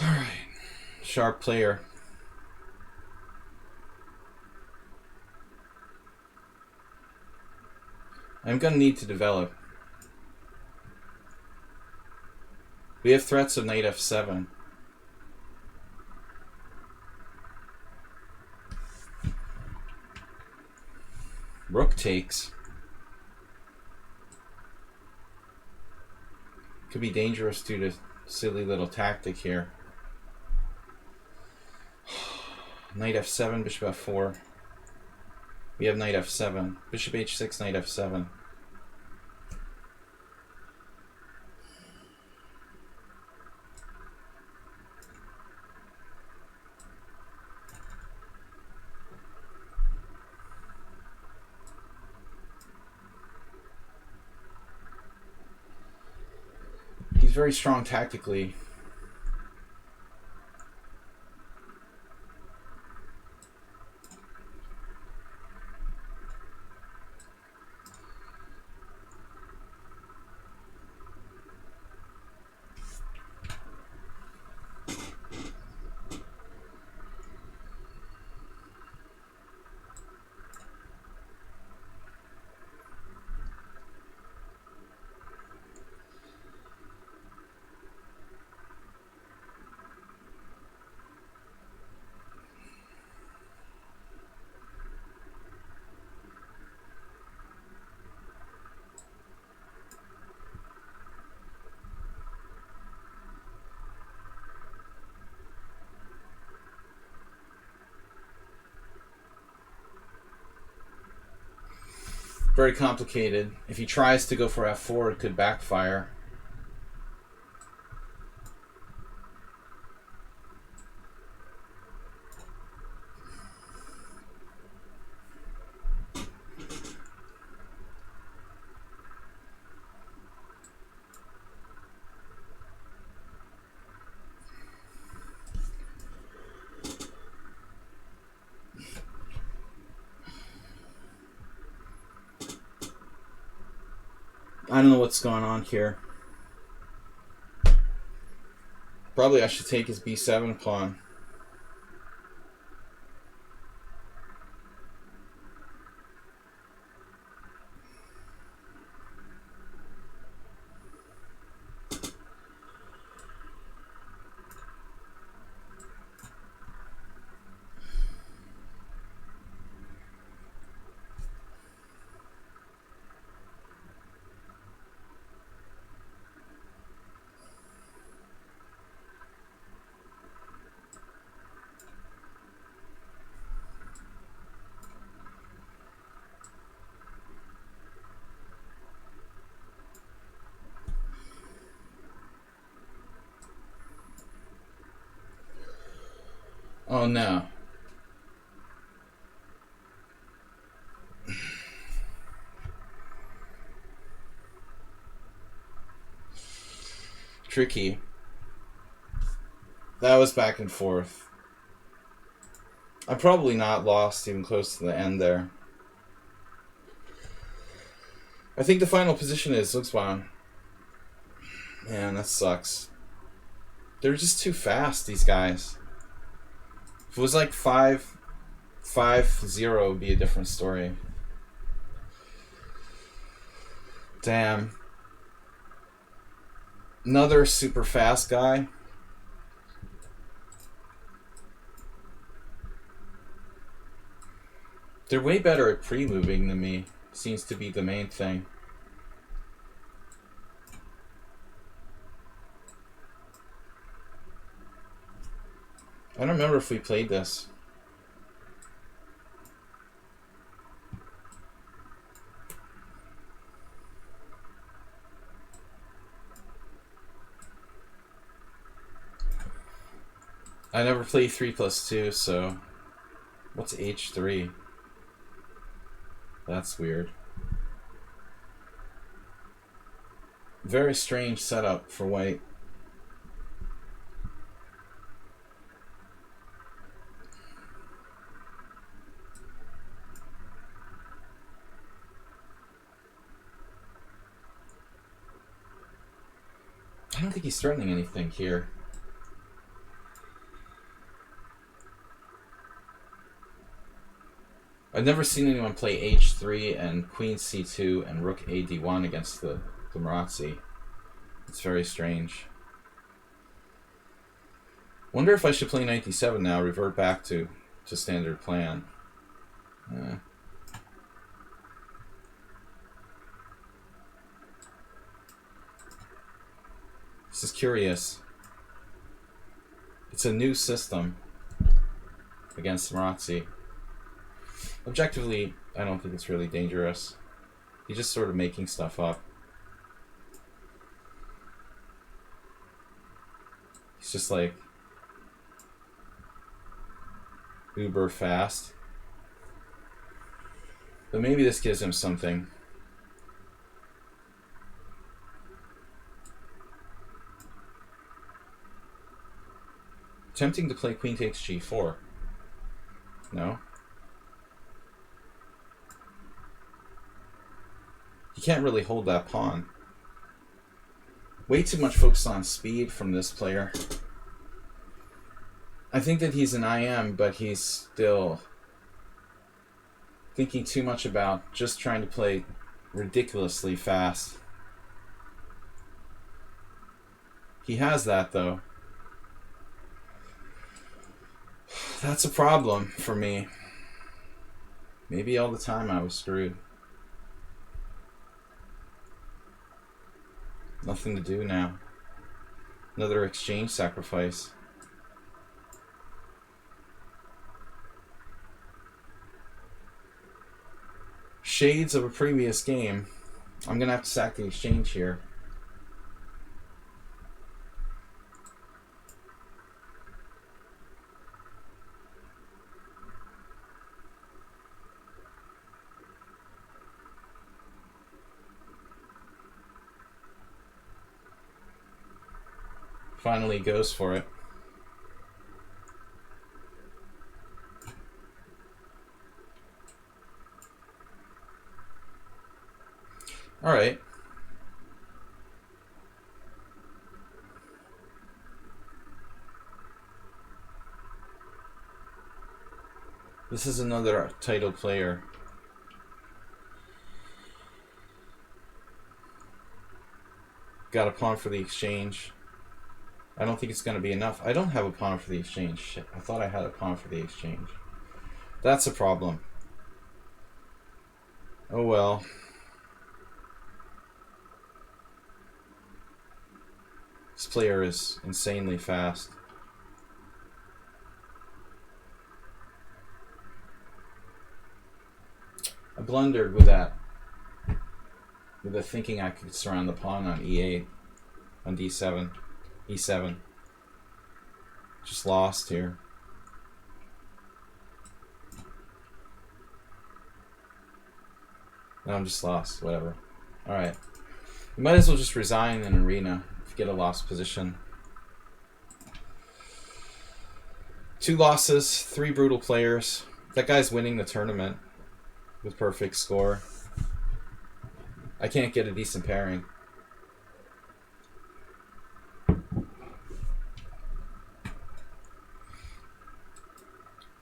Alright. Sharp player. I'm going to need to develop. We have threats of knight f7. Rook takes. Could be dangerous due to silly little tactic here. Knight f7, bishop f4. We have knight f7. Bishop h6, knight f7. He's very strong tactically. Very complicated. If he tries to go for f4, it could backfire. I don't know what's going on here. Probably I should take his b7 pawn. Oh no. Tricky. That was back and forth. I'm probably not lost even close to the end there. I think the final position is Luxwan. Man, that sucks. They're just too fast, these guys. If it was like 5-0, it would be a different story. Damn. Another super fast guy. They're way better at pre-moving than me. Seems to be the main thing. I don't remember if we played this. I never played 3+2, so what's H3? That's weird. Very strange setup for white. I don't think he's threatening anything here. I've never seen anyone play H3 and Queen C2 and Rook AD1 against the Marazzi. It's very strange. Wonder if I should play Knight D7 now, revert back to standard plan. This is curious. It's a new system against Marazzi. Objectively, I don't think it's really dangerous. He's just sort of making stuff up. He's just like uber fast. But maybe this gives him something. Tempting to play queen takes g4. No? He can't really hold that pawn. Way too much focus on speed from this player. I think that he's an IM, but he's still thinking too much about just trying to play ridiculously fast. He has that, though. That's a problem for me. Maybe all the time I was screwed. Nothing to do now. Another exchange sacrifice. Shades of a previous game. I'm gonna have to sack the exchange here. Finally goes for it. All right. This is another title player. Got a pawn for the exchange. I don't think it's going to be enough. I don't have a pawn for the exchange. Shit, I thought I had a pawn for the exchange. That's a problem. Oh well. This player is insanely fast. I blundered with that. With the thinking I could surround the pawn on E8, on D7, E7. Just lost here. No, I'm just lost. Whatever. Alright. We might as well just resign in arena if you get a lost position. 2 losses, 3 brutal players. That guy's winning the tournament with perfect score. I can't get a decent pairing.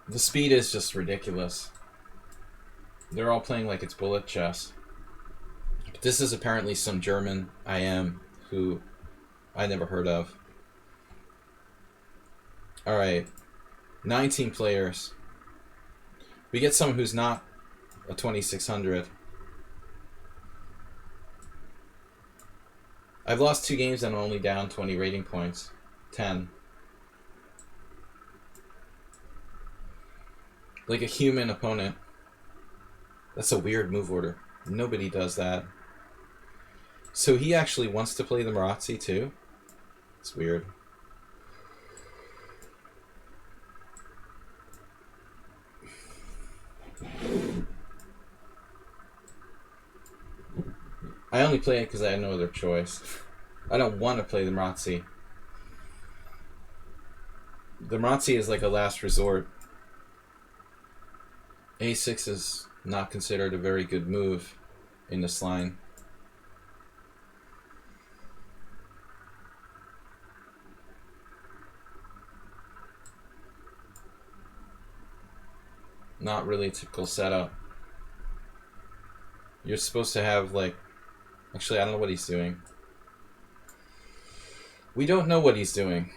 The speed is just ridiculous. They're all playing like it's bullet chess. But this is apparently some German IM who I never heard of. Alright. 19 players. We get someone who's not a 2600. I've lost 2 games and I'm only down 20 rating points. 10. Like a human opponent. That's a weird move order. Nobody does that. So he actually wants to play the Marazzi too? It's weird. I only play it because I had no other choice. I don't want to play the Marazzi. The Marazzi is like a last resort. A6 is not considered a very good move in this line. Not really a typical setup. You're supposed to have like... Actually, I don't know what he's doing. We don't know what he's doing.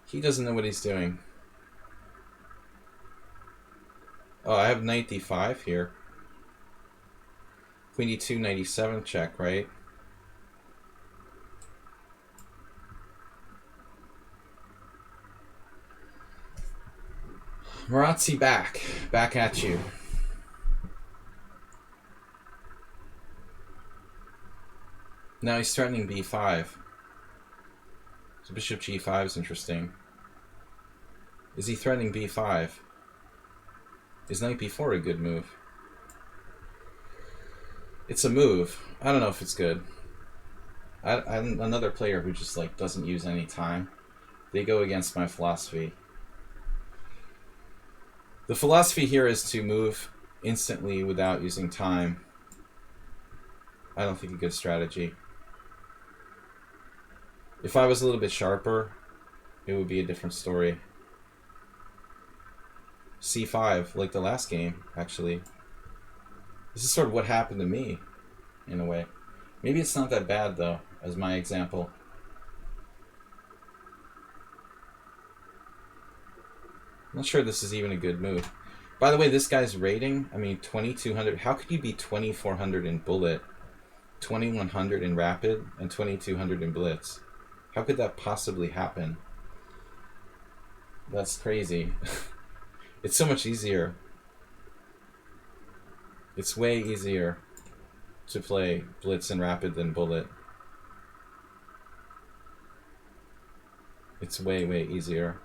He doesn't know what he's doing. Oh, I have knight d5 here. Queen d2, knight e7 check, right? Marazzi back at you. Now he's threatening b5. So bishop g5 is interesting. Is he threatening b5? Is knight b4 a good move? It's a move. I don't know if it's good. I'm another player who just like doesn't use any time. They go against my philosophy. The philosophy here is to move instantly without using time. I don't think a good strategy. If I was a little bit sharper, it would be a different story. c5, like the last game, actually. This is sort of what happened to me, in a way. Maybe it's not that bad, though, as my example. I'm not sure this is even a good move. By the way, this guy's rating, I mean, 2200. How could you be 2400 in bullet, 2100 in rapid, and 2200 in blitz? How could that possibly happen? That's crazy. It's so much easier. It's way easier to play blitz and rapid than bullet. It's way, way easier.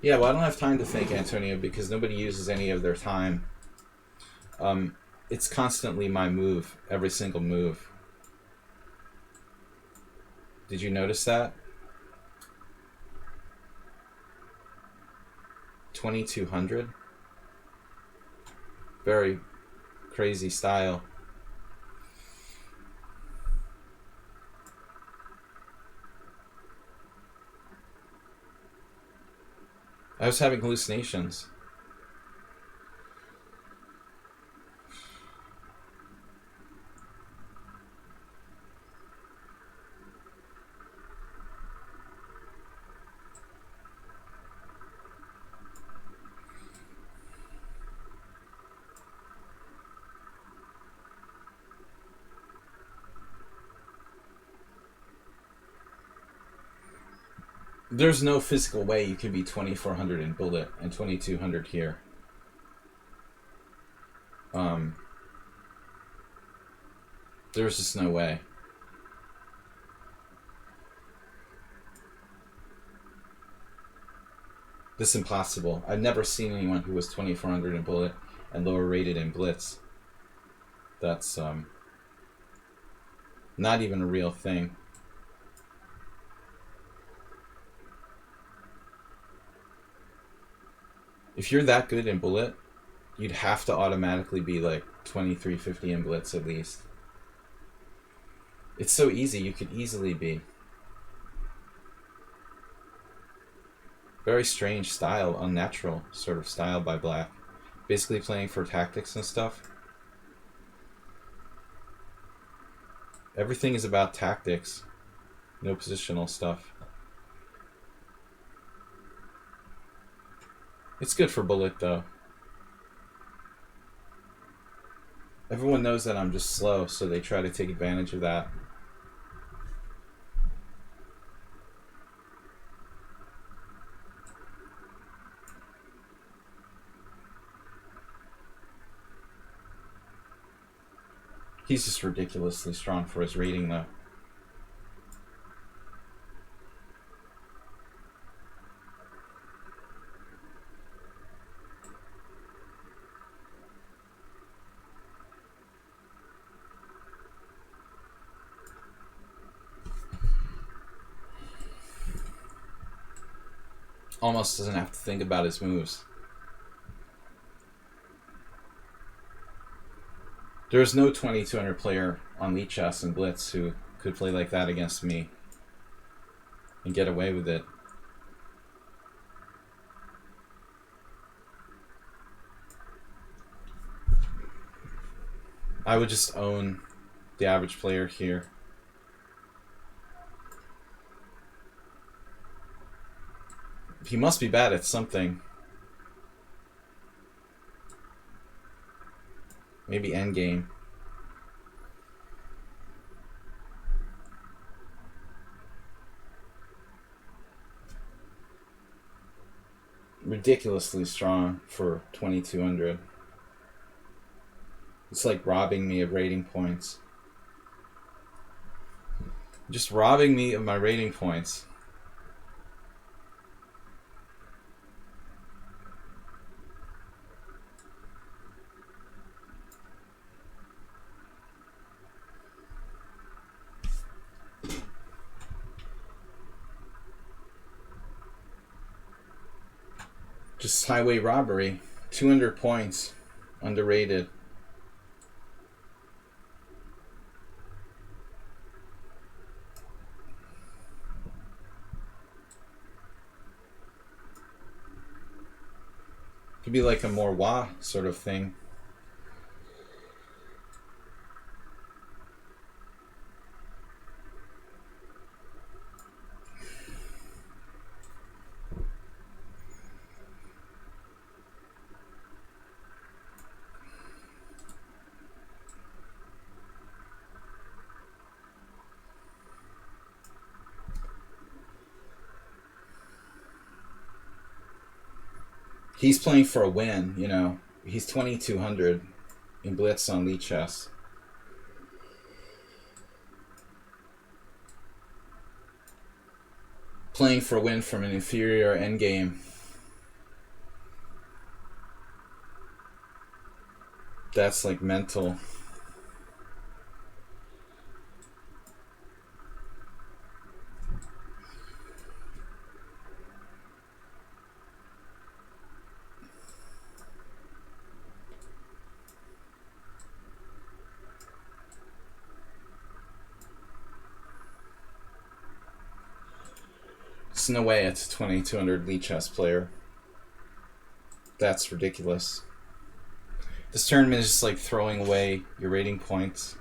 Yeah, well, I don't have time to think, Antonio, because nobody uses any of their time. It's constantly my move, every single move. Did you notice that? 2200. Very crazy style. I was having hallucinations. There's no physical way you can be 2400 in bullet and 2200 here. There's just no way. This is impossible. I've never seen anyone who was 2400 in bullet and lower rated in blitz. That's not even a real thing. If you're that good in bullet, you'd have to automatically be like 2350 in blitz at least. It's so easy, you could easily be. Very strange style, unnatural sort of style by black. Basically playing for tactics and stuff. Everything is about tactics, no positional stuff. It's good for bullet though. Everyone knows that I'm just slow, so they try to take advantage of that. He's just ridiculously strong for his rating, though. Almost doesn't have to think about his moves. There's no 2200 player on lichess and blitz who could play like that against me and get away with it. I would just own the average player here. He must be bad at something. Maybe endgame. Ridiculously strong for 2200. It's like robbing me of rating points. Just robbing me of my rating points. Just highway robbery. 200 points. Underrated. Could be like a more wah sort of thing. He's playing for a win, you know. He's 2200 in blitz on lichess. Playing for a win from an inferior endgame. That's like mental. There's no way it's a 2200 lichess player. That's ridiculous. This tournament is just like throwing away your rating points.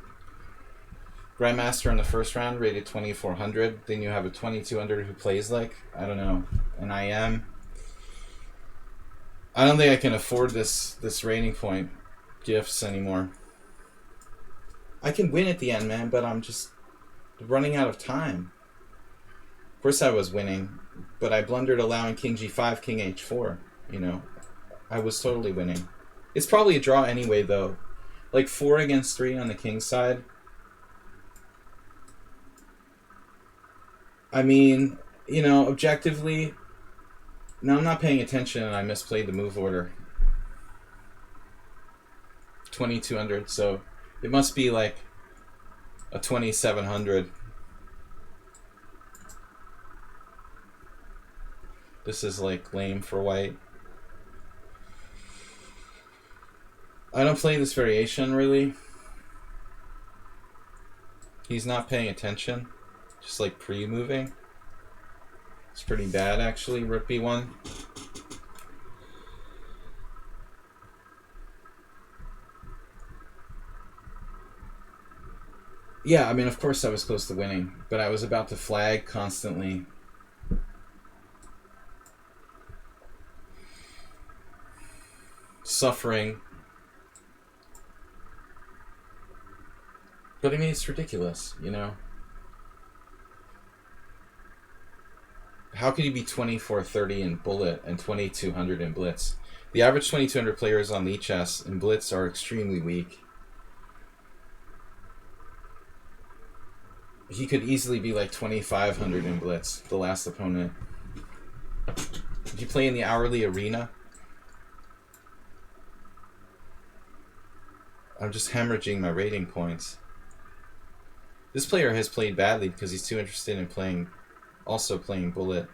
Grandmaster in the first round rated 2400. Then you have a 2200 who plays like, I don't know, an IM. I don't think I can afford this rating point gifts anymore. I can win at the end, man, but I'm just running out of time. Of course I was winning, but I blundered allowing king g5, king h4, you know. I was totally winning. It's probably a draw anyway, though. Like 4 against 3 on the king side. I mean, you know, objectively, now I'm not paying attention and I misplayed the move order. 2200, so It must be like a 2700. This is like lame for white. I don't play this variation really. He's not paying attention. Just like pre-moving. It's pretty bad actually, Rook B1. Yeah, I mean, of course I was close to winning, but I was about to flag constantly. Suffering. But I mean, it's ridiculous, you know? How could you be 2430 in Bullet and 2200 in Blitz? The average 2200 players on lichess and Blitz are extremely weak. He could easily be like 2500 in Blitz, the last opponent. Did you play in the hourly arena? I'm just hemorrhaging my rating points. This player has played badly because he's too interested in playing, also playing Bullet.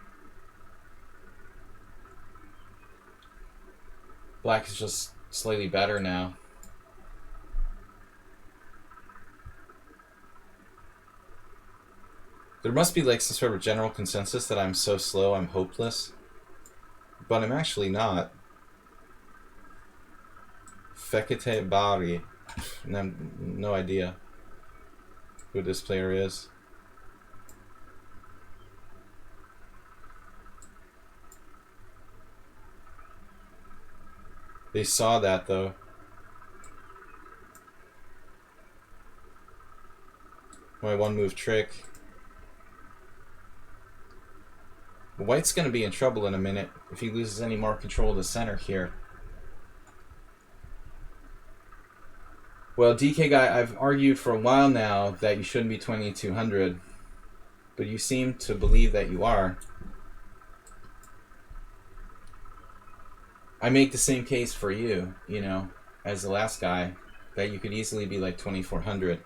Black is just slightly better now. There must be like some sort of general consensus that I'm so slow, I'm hopeless. But I'm actually not. Fekete Bari. No idea who this player is. They saw that though. My one move trick. White's going to be in trouble in a minute if he loses any more control of the center here. Well, DK guy, I've argued for a while now that you shouldn't be 2200, but you seem to believe that you are. I make the same case for you, you know, as the last guy, that you could easily be like 2400.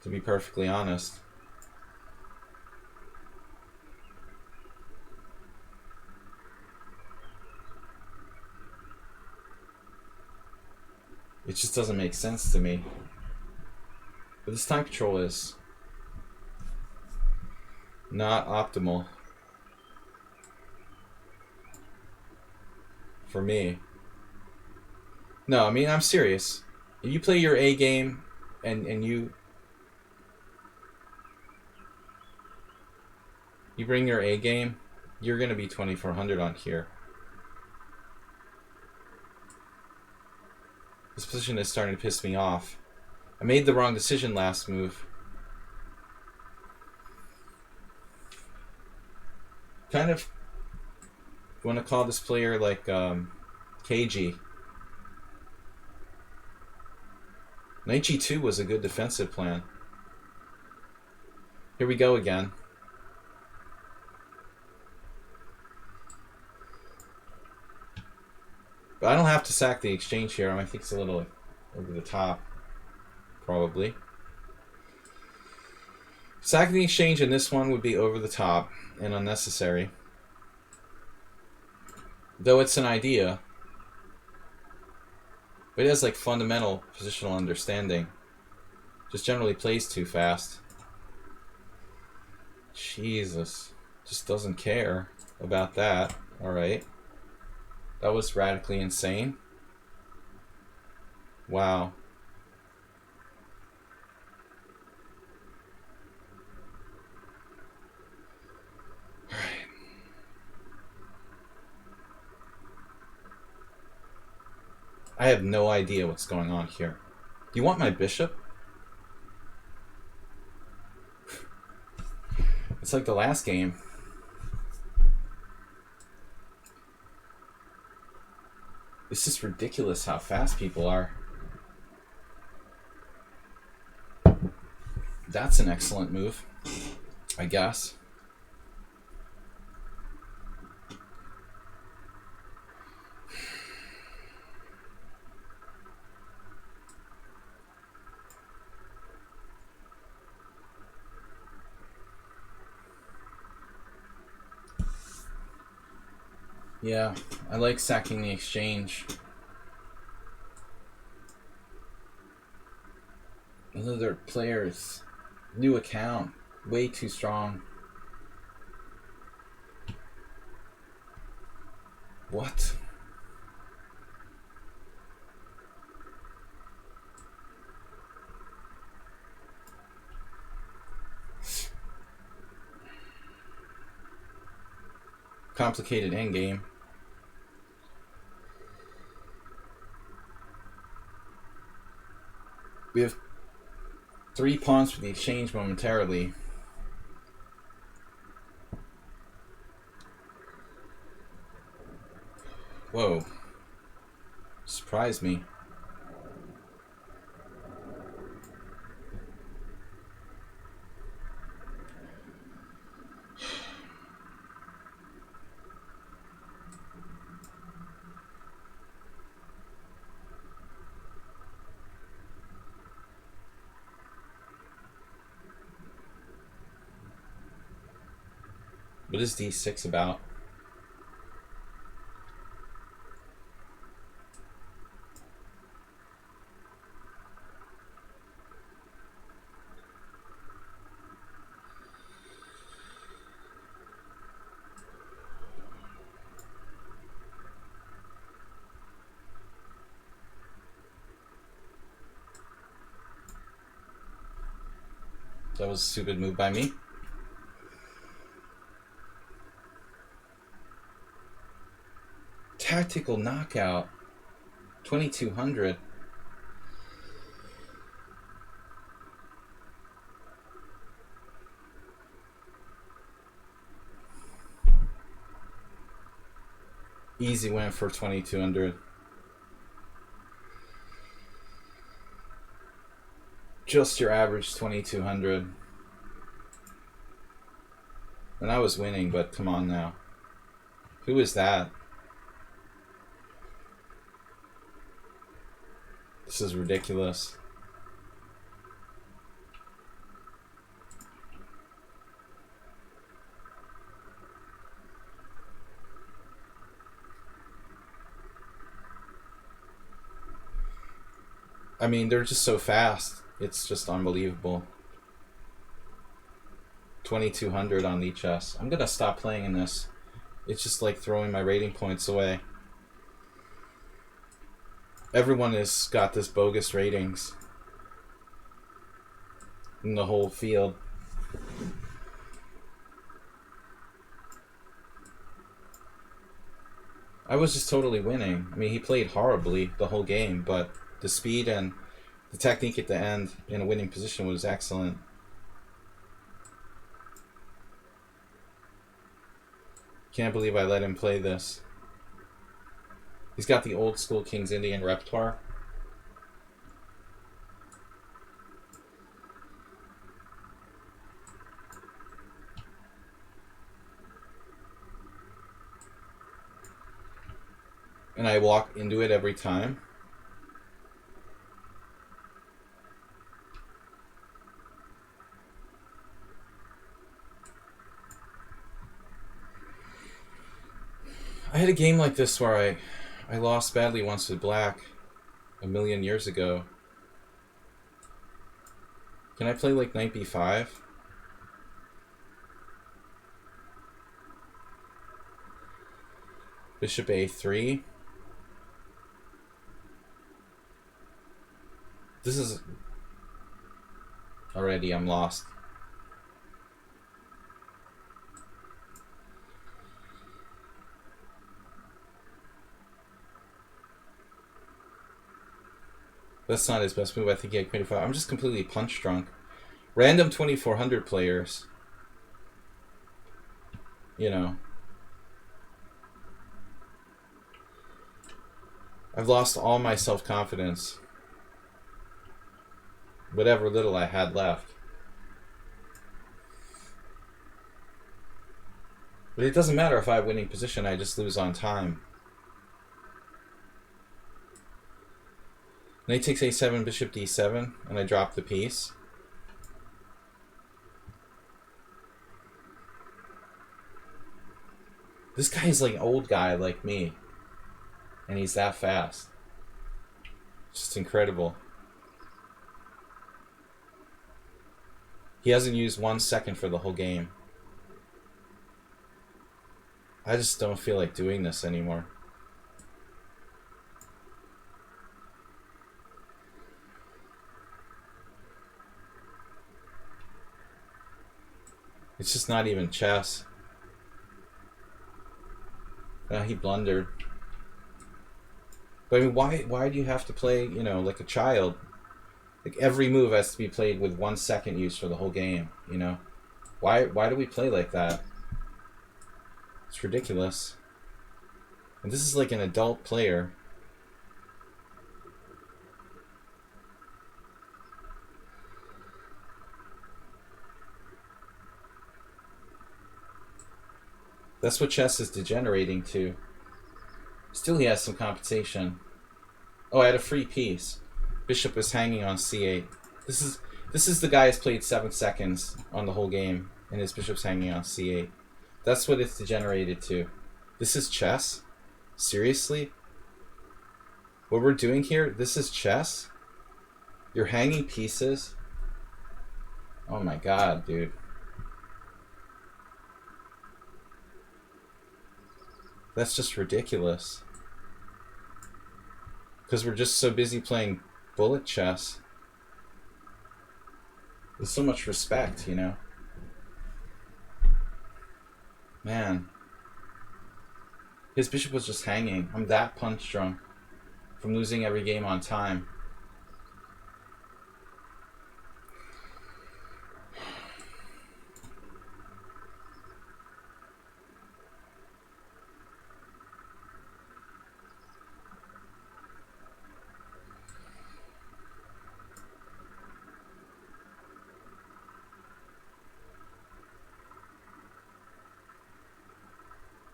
To be perfectly honest. It just doesn't make sense to me. But this time control is not optimal for me. No, I mean, I'm serious. If you play your A game and you bring your A game, you're going to be 2400 on here. This position is starting to piss me off. I made the wrong decision last move. Kind of want to call this player like KG. Knight G2 was a good defensive plan. Here we go again. But I don't have to sack the exchange here. I think it's a little over the top, probably. Sacking the exchange in this one would be over the top and unnecessary. Though it's an idea. But it has like fundamental positional understanding. Just generally plays too fast. Jesus. Just doesn't care about that. Alright. That was radically insane. Wow. Alright. I have no idea what's going on here. You want my bishop? It's like the last game. It's just ridiculous how fast people are. That's an excellent move, I guess. Yeah, I like sacking the exchange. Another player's new account. Way too strong. What? Complicated endgame. We have 3 pawns for the exchange momentarily. Whoa. Surprised me. What is D6 about? That was a stupid move by me. Tactical knockout. 2200. Easy win for 2200. Just your average 2200. And I was winning, but come on now. Who is that? This is ridiculous. I mean, they're just so fast. It's just unbelievable. 2200 on lichess. I'm gonna stop playing in this. It's just like throwing my rating points away. Everyone has got this bogus ratings in the whole field. I was just totally winning. I mean, he played horribly the whole game, but the speed and the technique at the end in a winning position was excellent. Can't believe I let him play this. He's got the old school King's Indian repertoire. And I walk into it every time. I had a game like this where I lost badly once to black a million years ago. Can I play like knight b5? Bishop a3. This is... Already I'm lost. That's not his best move. I think he had queen f5. I'm just completely punch drunk. Random 2400 players. You know. I've lost all my self-confidence. Whatever little I had left. But it doesn't matter if I have winning position, I just lose on time. Knight takes a7, bishop d7, and I drop the piece. This guy's like an old guy like me. And he's that fast. Just incredible. He hasn't used 1 second for the whole game. I just don't feel like doing this anymore. It's just not even chess. He blundered. But I mean, why do you have to play, you know, like a child? Like every move has to be played with 1 second use for the whole game, you know? Why do we play like that? It's ridiculous. And this is like an adult player. That's what chess is degenerating to. Still he has some compensation. Oh, I had a free piece. Bishop is hanging on c8. This is the guy who's played 7 seconds on the whole game, and his bishop's hanging on c8. That's what it's degenerated to. This is chess? Seriously? What we're doing here, this is chess? You're hanging pieces? Oh my god, dude. That's just ridiculous. Because we're just so busy playing bullet chess. With so much respect, you know? Man. His bishop was just hanging. I'm that punch drunk from losing every game on time.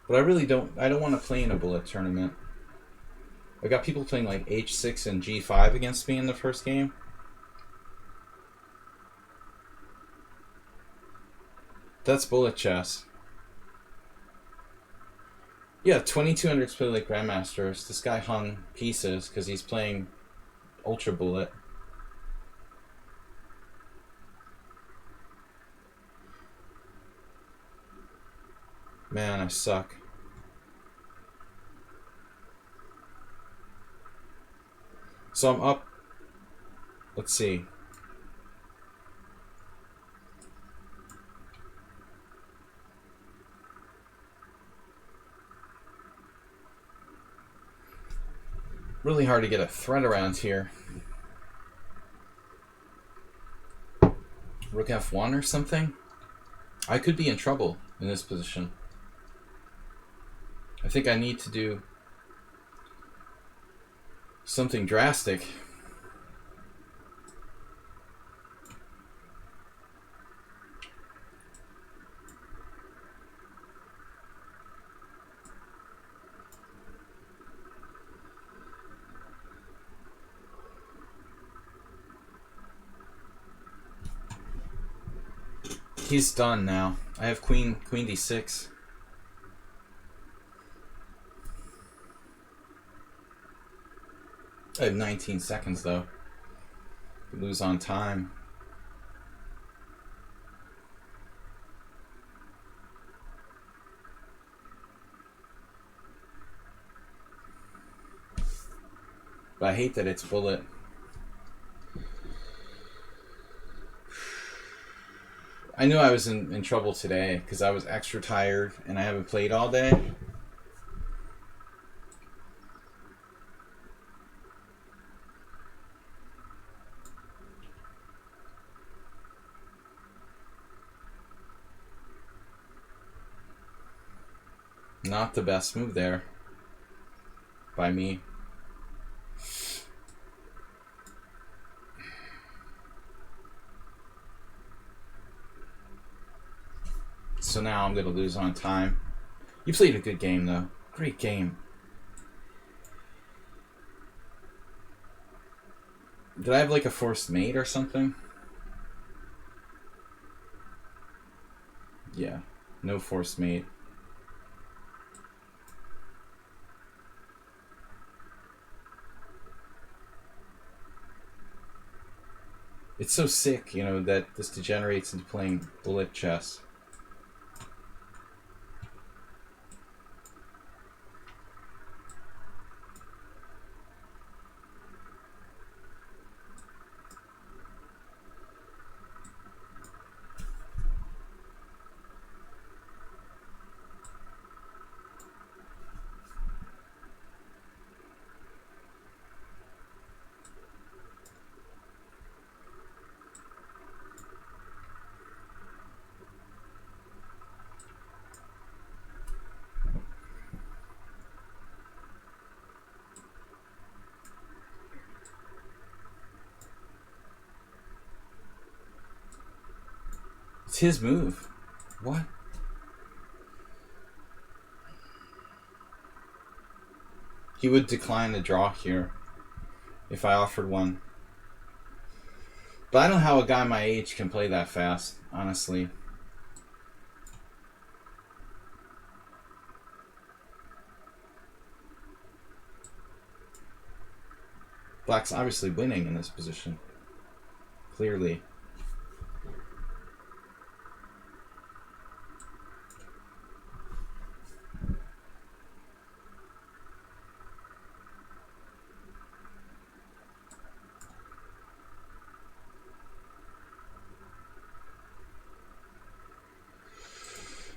But I really don't want to play in a bullet tournament. I got people playing like h6 and g5 against me in the first game. That's bullet chess. Yeah, 2200s play like grandmasters. This guy hung pieces because he's playing ultra bullet. Man, I suck. So I'm up. Let's see. Really hard to get a threat around here. Rook f1 or something? I could be in trouble in this position. I think I need to do something drastic. He's done now. I have queen d6. I have 19 seconds though. Lose on time. But I hate that it's bullet. I knew I was in trouble today because I was extra tired and I haven't played all day. Not the best move there by me. So now I'm going to lose on time. You played a good game, though. Great game. Did I have like a forced mate or something? Yeah, no forced mate. It's so sick, you know, that this degenerates into playing bullet chess. It's his move. What? He would decline the draw here if I offered one. But I don't know how a guy my age can play that fast, honestly. Black's obviously winning in this position. Clearly.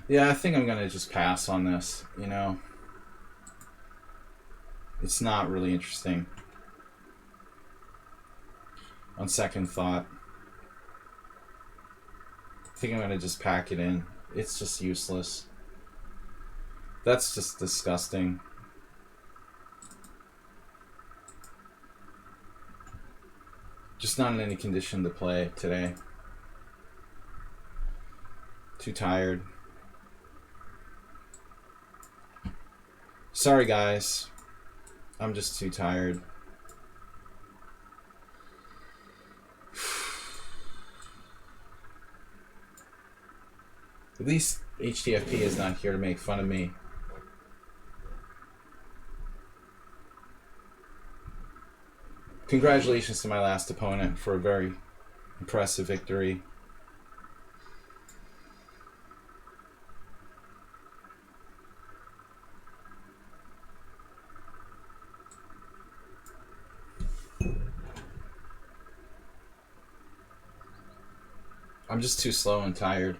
Yeah, I think I'm going to just pass on this, you know. It's not really interesting. On second thought, I think I'm going to just pack it in. It's just useless. That's just disgusting. Just not in any condition to play today. Too tired. Sorry, guys. I'm just too tired. At least HTFP is not here to make fun of me. Congratulations to my last opponent for a very impressive victory. I'm just too slow and tired.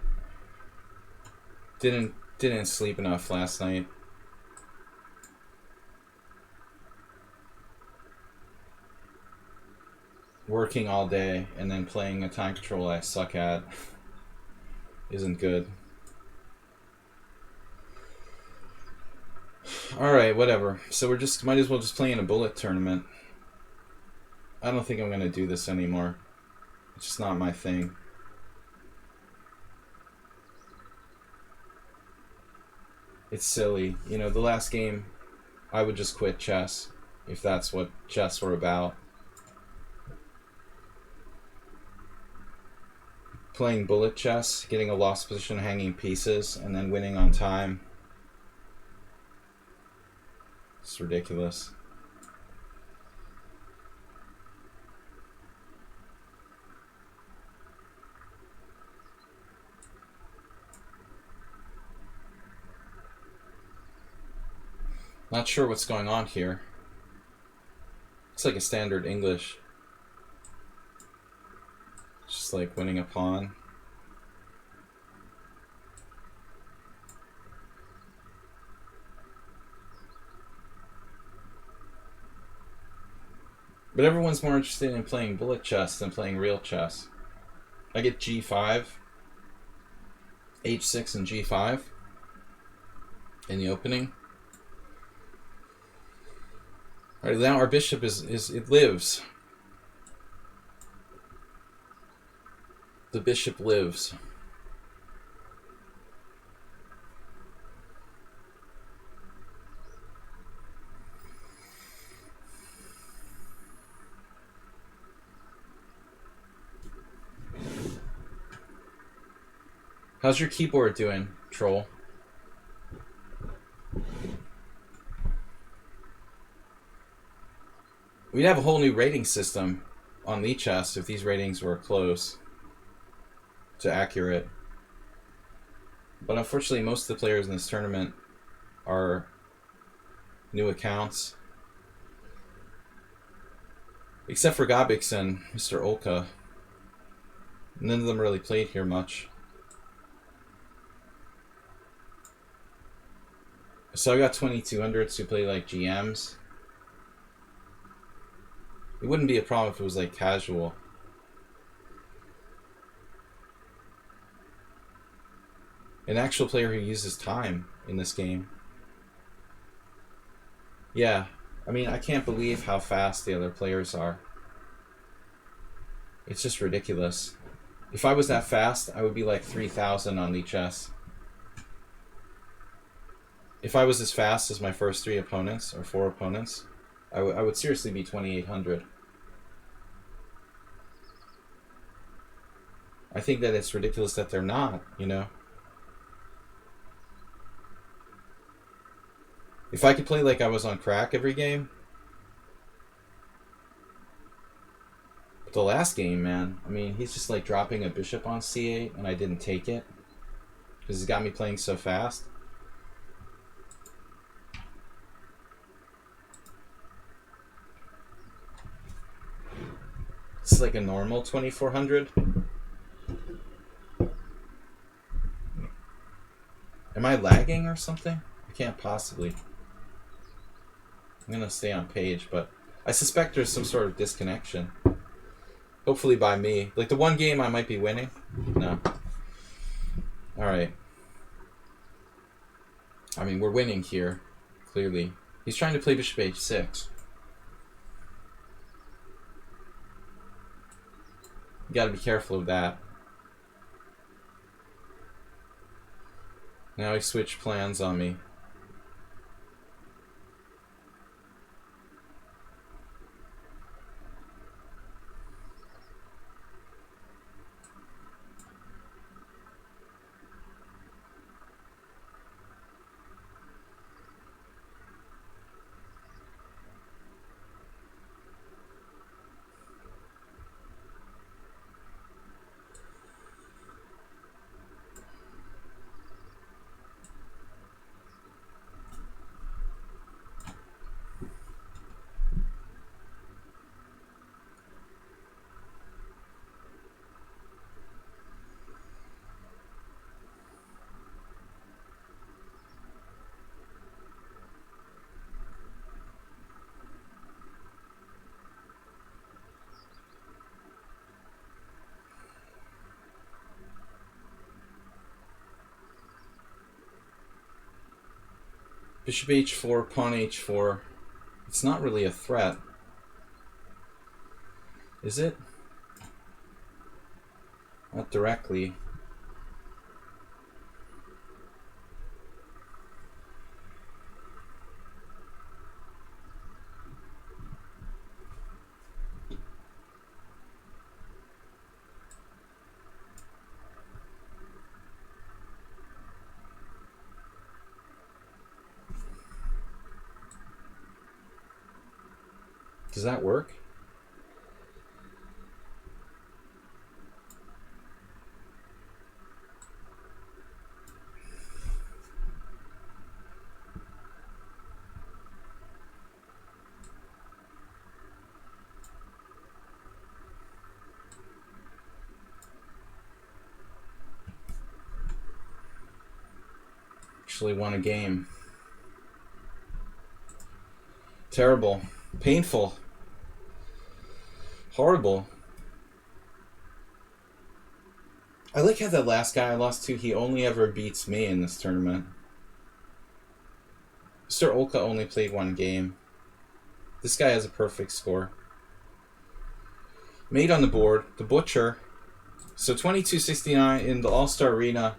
Didn't sleep enough last night. Working all day and then playing a time control I suck at isn't good. Alright, whatever. So we're just might as well just play in a bullet tournament. I don't think I'm gonna do this anymore. It's just not my thing. It's silly. You know, the last game I would just quit chess if that's what chess were about. Playing bullet chess, getting a lost position, hanging pieces, and then winning on time. It's ridiculous. Not sure what's going on here. Looks like a standard English. Just like winning a pawn. But everyone's more interested in playing bullet chess than playing real chess. I get g5, h6 and g5 in the opening. Alright, now our bishop it lives. The bishop lives. How's your keyboard doing, troll? We'd have a whole new rating system on lichess if these ratings were close to accurate. But unfortunately, most of the players in this tournament are new accounts. Except for Gabix and Mr. Olka. None of them really played here much. So I got 2200s who play like GMs. It wouldn't be a problem if it was like casual. An actual player who uses time in this game. Yeah, I mean, I can't believe how fast the other players are. It's just ridiculous. If I was that fast, I would be like 3,000 on lichess. If I was as fast as my first 3 opponents, or 4 opponents, I would seriously be 2,800. I think that it's ridiculous that they're not, you know? If I could play like I was on crack every game. But the last game, man, I mean, he's just like dropping a bishop on c8 and I didn't take it. Because he's got me playing so fast. It's like a normal 2,400. Am I lagging or something? I can't possibly. I'm going to stay on page, but I suspect there's some sort of disconnection. Hopefully by me. Like the one game I might be winning. No. Alright. I mean, we're winning here. Clearly. He's trying to play bishop h6. You gotta be careful of that. Now he switched plans on me. Bishop h4, pawn h4. It's not really a threat. Is it? Not directly. Does that work? Actually won a game. Terrible. Painful. Horrible. I like how that last guy I lost to, he only ever beats me in this tournament. Mr. Olka only played 1 game. This guy has a perfect score. Mate on the board, the Butcher. So 2269 in the All-Star Arena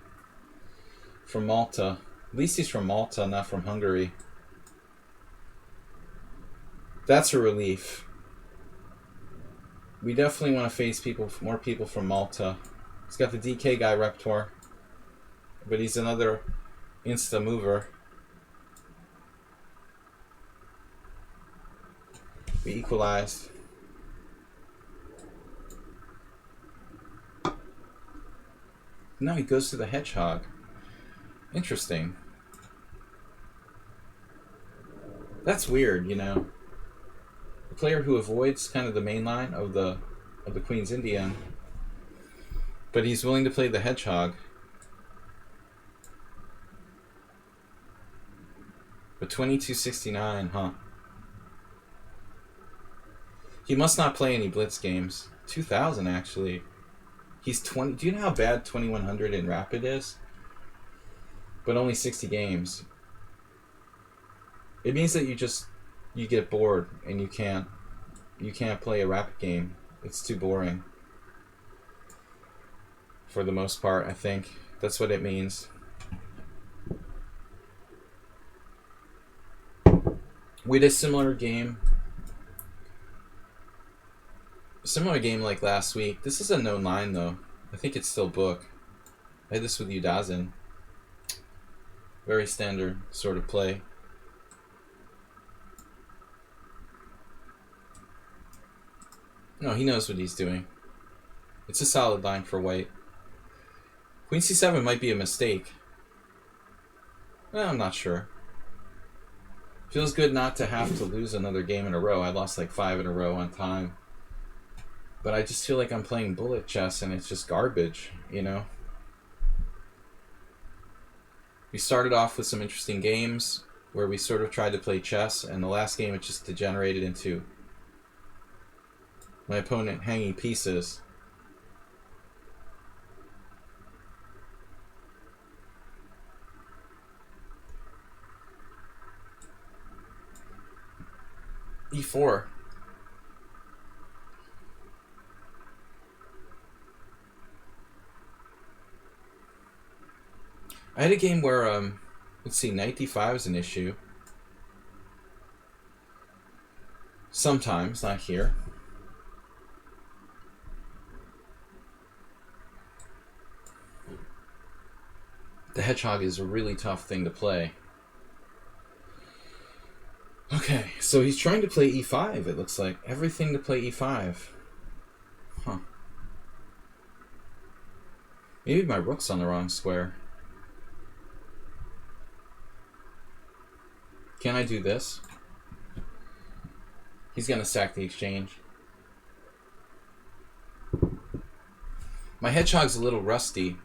from Malta. At least he's from Malta, not from Hungary. That's a relief. We definitely want to face more people from Malta. He's got the DK guy repertoire, but he's another insta mover. We equalized. No, he goes to the hedgehog. Interesting. That's weird, you know. A player who avoids kind of the main line of the Queen's Indian, but he's willing to play the hedgehog. But 2269, huh? He must not play any blitz games. 2000 actually. He's 20. Do you know how bad 2100 in Rapid is? But only 60 games. It means that you get bored and you can't play a Rapid game. It's too boring. For the most part, I think that's what it means. We had a similar game like last week. This is a known line though. I think it's still book. I had this with Udazin. Very standard sort of play. No, he knows what he's doing. It's a solid line for white. Queen c7 might be a mistake. Well, I'm not sure. Feels good not to have to lose another game in a row. I lost like 5 in a row on time. But I just feel like I'm playing bullet chess and it's just garbage, you know? We started off with some interesting games where we sort of tried to play chess, and the last game it just degenerated into my opponent hanging pieces. E4. I had a game where, let's see, knight d5 is an issue. Sometimes, not here. The hedgehog is a really tough thing to play. Okay, so he's trying to play e5, it looks like. Everything to play e5. Huh. Maybe my rook's on the wrong square. Can I do this? He's gonna sack the exchange. My hedgehog's a little rusty.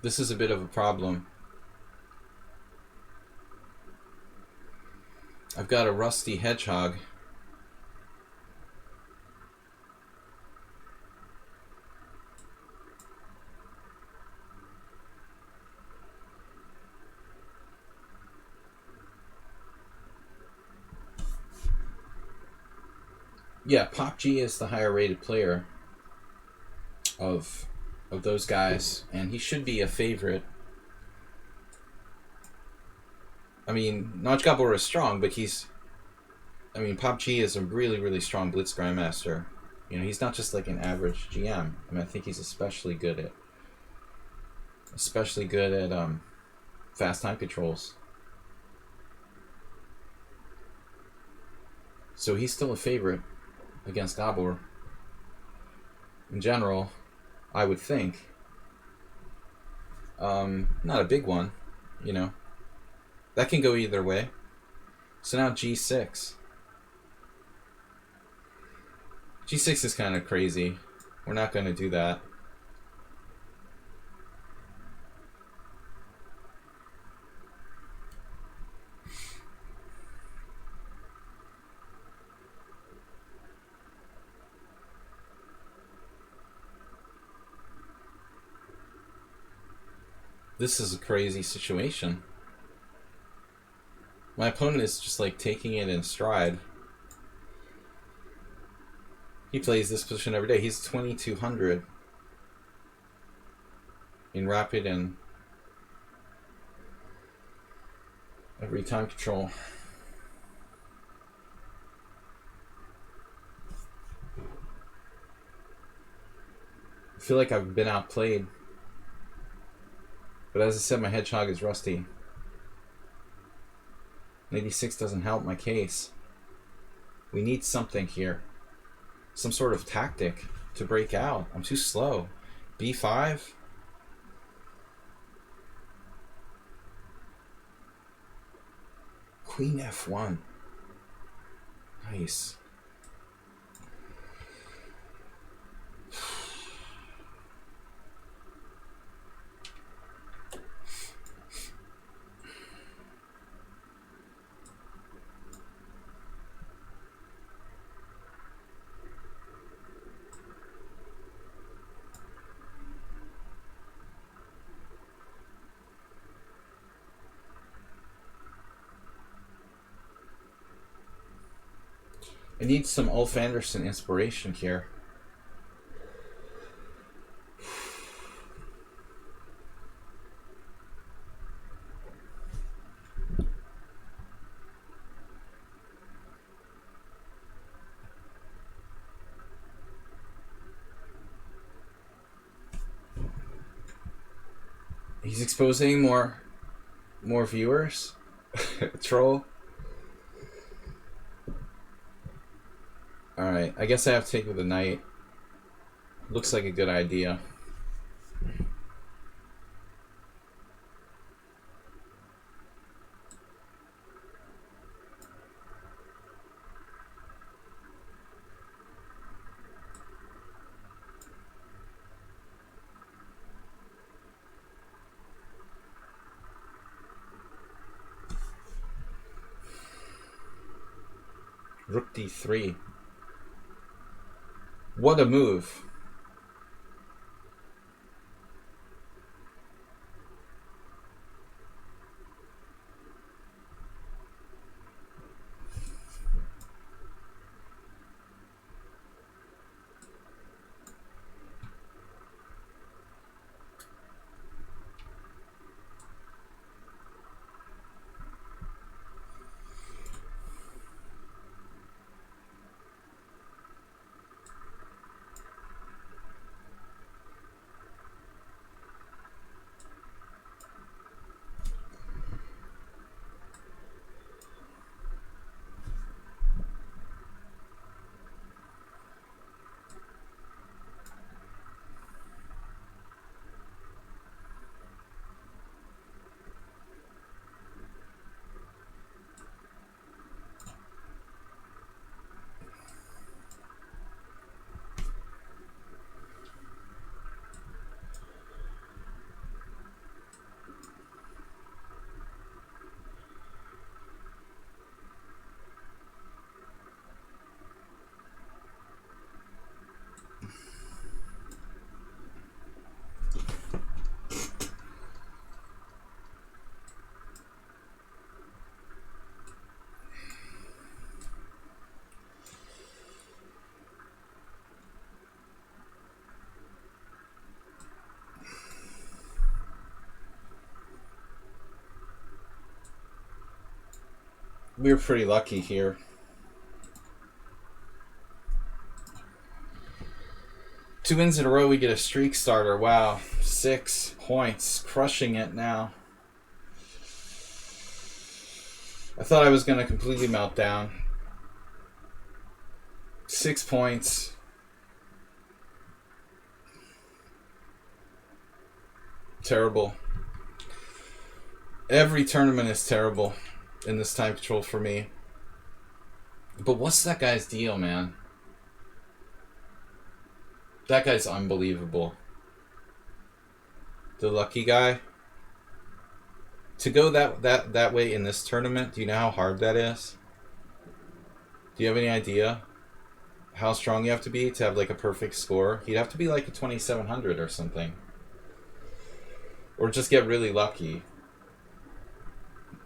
This is a bit of a problem. I've got a rusty hedgehog. Yeah, Pop G is the higher rated player of those guys, and he should be a favorite. I mean, Notch Gabor is strong, but Pop G is a really, really strong blitz grandmaster. You know, he's not just like an average GM. I mean, I think he's especially good at fast time controls. So he's still a favorite against Gabor. In general, I would think. Not a big one, you know. That can go either way. So now g6. g6 is kind of crazy. We're not going to do that. This is a crazy situation. My opponent is just like taking it in stride. He plays this position every day. He's 2200 in Rapid and every time control. I feel like I've been outplayed. But as I said, my hedgehog is rusty. 86 doesn't help my case. We need something here. Some sort of tactic to break out. I'm too slow. B5? Queen F1. Nice. I need some Ulf Anderson inspiration here. He's exposing more viewers. Troll. Alright, I guess I have to take with the knight. Looks like a good idea. Rook d3. What a move. We're pretty lucky here. Two wins in a row, we get a streak starter. Wow. 6 points. Crushing it now. I thought I was going to completely melt down. 6 points. Terrible. Every tournament is terrible in this time control for me. But what's that guy's deal, man? That guy's unbelievable. The lucky guy. To go that way in this tournament, do you know how hard that is? Do you have any idea how strong you have to be to have like a perfect score? You'd have to be like a 2700 or something. Or just get really lucky.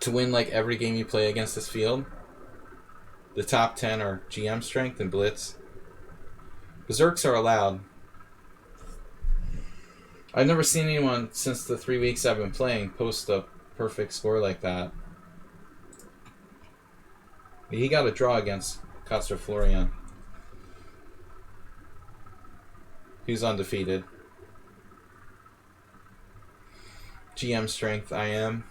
To win like every game you play against this field. The top 10 are GM strength and blitz. Berserks are allowed. I've never seen anyone since the 3 weeks I've been playing post a perfect score like that. He got a draw against Kotzer Florian. He's undefeated. GM strength IM.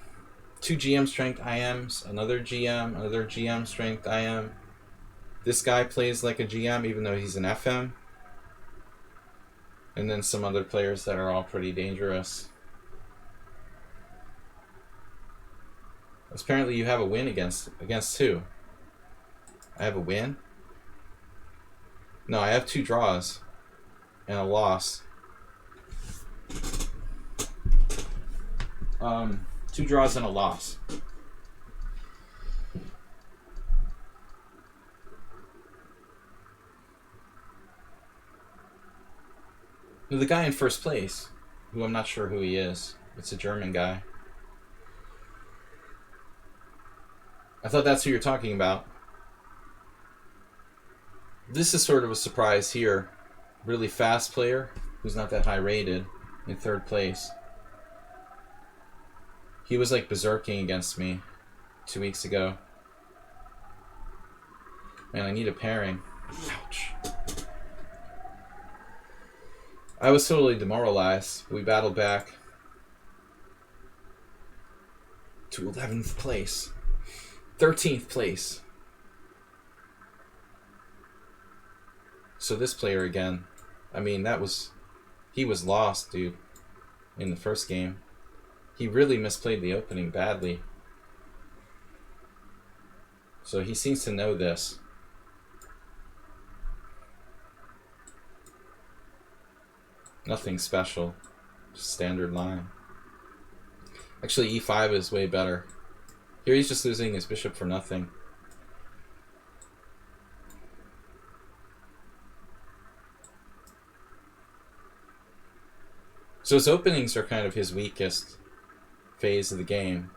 2 GM strength IMs, another GM strength IM. This guy plays like a GM even though he's an FM. And then some other players that are all pretty dangerous. Apparently you have a win against who? I have a win? No, I have 2 draws and a loss. 2 draws and a loss. The guy in first place, who I'm not sure who he is. It's a German guy. I thought that's who you're talking about. This is sort of a surprise here. Really fast player who's not that high rated in third place. He was like berserking against me 2 weeks ago. Man, I need a pairing. Ouch. I was totally demoralized. We battled back to 11th place. 13th place. So this player again, I mean, he was lost, dude, in the first game. He really misplayed the opening badly. So he seems to know this. Nothing special. Just standard line. Actually, e5 is way better. Here he's just losing his bishop for nothing. So his openings are kind of his weakest phase of the game,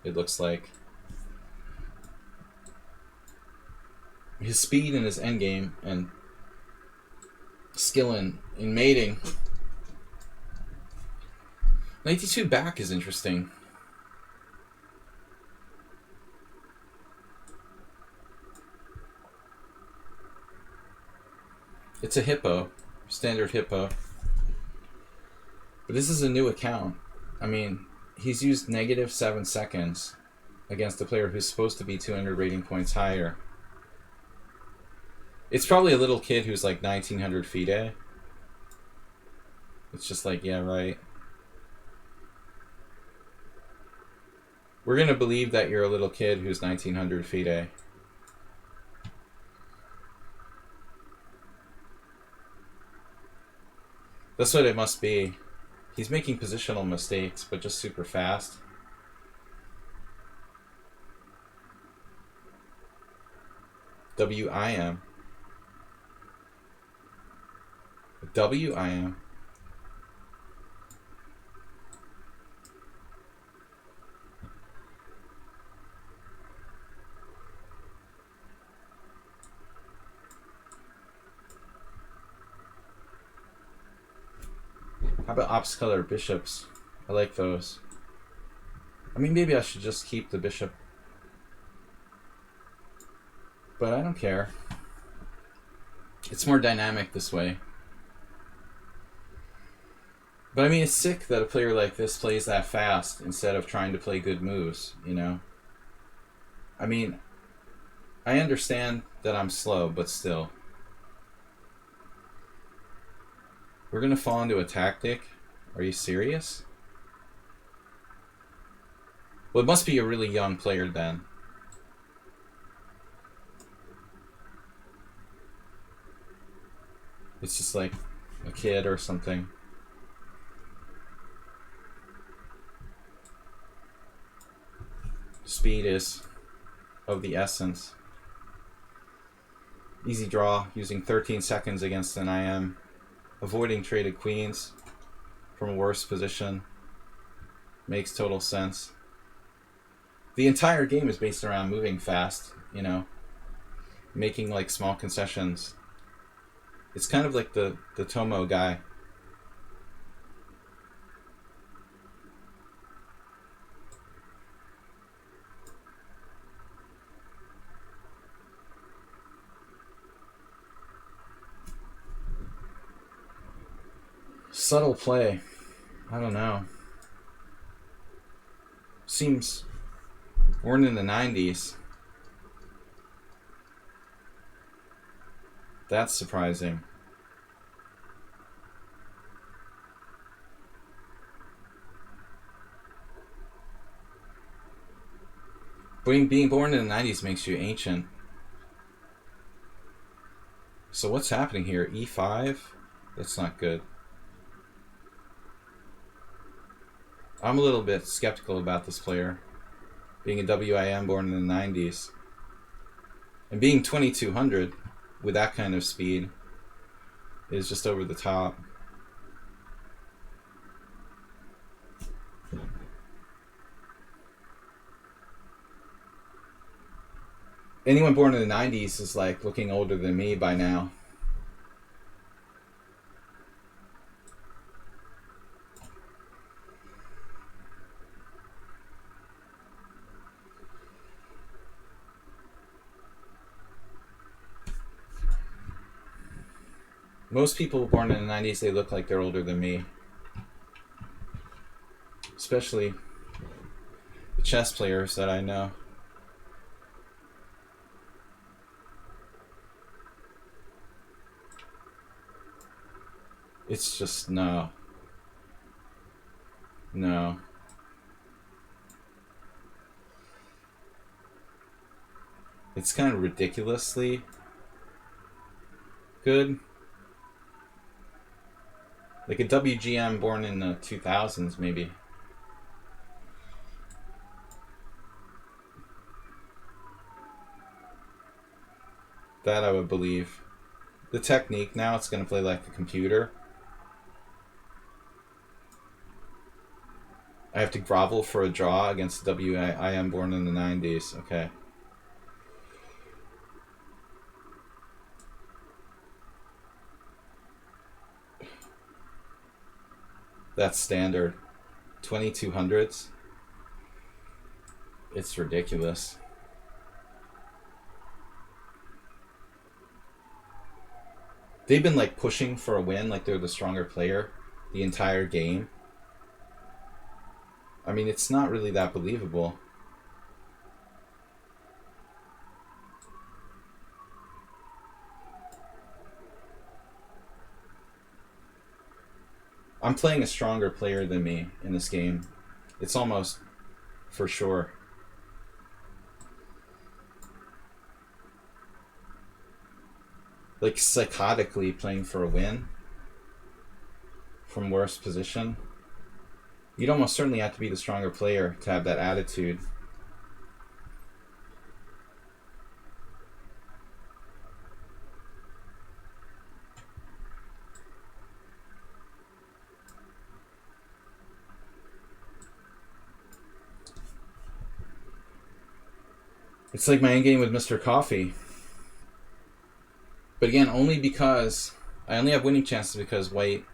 it looks like. His speed in his endgame and skill in mating. 92 back is interesting. It's a hippo, standard hippo. But this is a new account. I mean, he's used -7 seconds against a player who's supposed to be 200 rating points higher. It's probably a little kid who's like 1900 FIDE. It's just like, yeah, right. We're going to believe that you're a little kid who's 1900 FIDE. That's what it must be. He's making positional mistakes, but just super fast. WIM. WIM. How about opposite color bishops? I like those. I mean, maybe I should just keep the bishop. But I don't care. It's more dynamic this way. But I mean, it's sick that a player like this plays that fast instead of trying to play good moves, you know? I mean, I understand that I'm slow, but still. We're going to fall into a tactic? Are you serious? Well, it must be a really young player then. It's just like a kid or something. Speed is of the essence. Easy draw, using 13 seconds against an IM. Avoiding traded queens from a worse position. Makes total sense. The entire game is based around moving fast, you know. Making like small concessions. It's kind of like the Tomo guy. Subtle play. I don't know. Seems born in the 90s. That's surprising. Being born in the 90s makes you ancient. So what's happening here? E5? That's not good. I'm a little bit skeptical about this player. Being a WIM born in the 90s. And being 2200 with that kind of speed is just over the top. Anyone born in the 90s is like looking older than me by now. Most people born in the 90s, they look like they're older than me. Especially the chess players that I know. It's just no. No. It's kind of ridiculously good. Like a WGM born in the 2000s, maybe. That I would believe. The technique, now it's going to play like a computer. I have to grovel for a draw against the WIM born in the 90s. Okay. That's standard. 2200s. It's ridiculous. They've been like pushing for a win, like they're the stronger player the entire game. I mean, it's not really that believable. I'm playing a stronger player than me in this game. It's almost for sure. Like psychotically playing for a win from worst position. You'd almost certainly have to be the stronger player to have that attitude. It's like my endgame with Mr. Coffee. But again, only because I only have winning chances because white.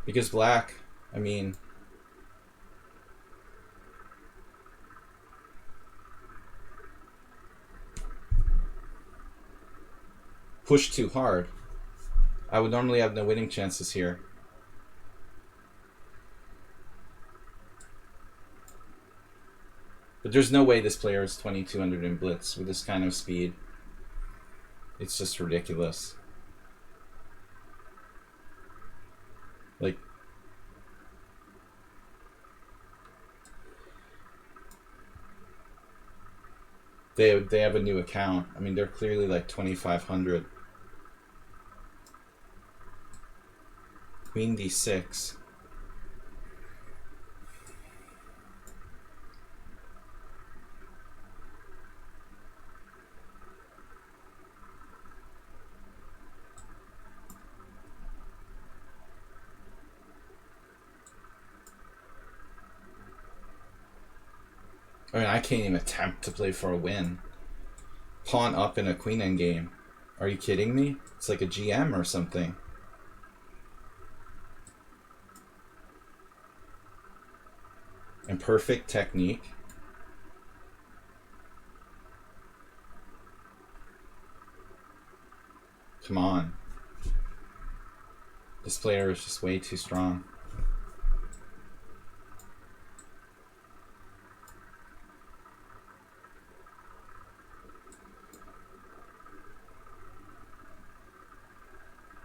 Because black, I mean, push too hard. I would normally have no winning chances here. But there's no way this player is 2200 in blitz with this kind of speed. It's just ridiculous. Like, they have a new account. I mean, they're clearly like 2500. Queen d6. I mean, I can't even attempt to play for a win. Pawn up in a queen endgame. Are you kidding me? It's like a GM or something. And perfect technique. Come on. This player is just way too strong.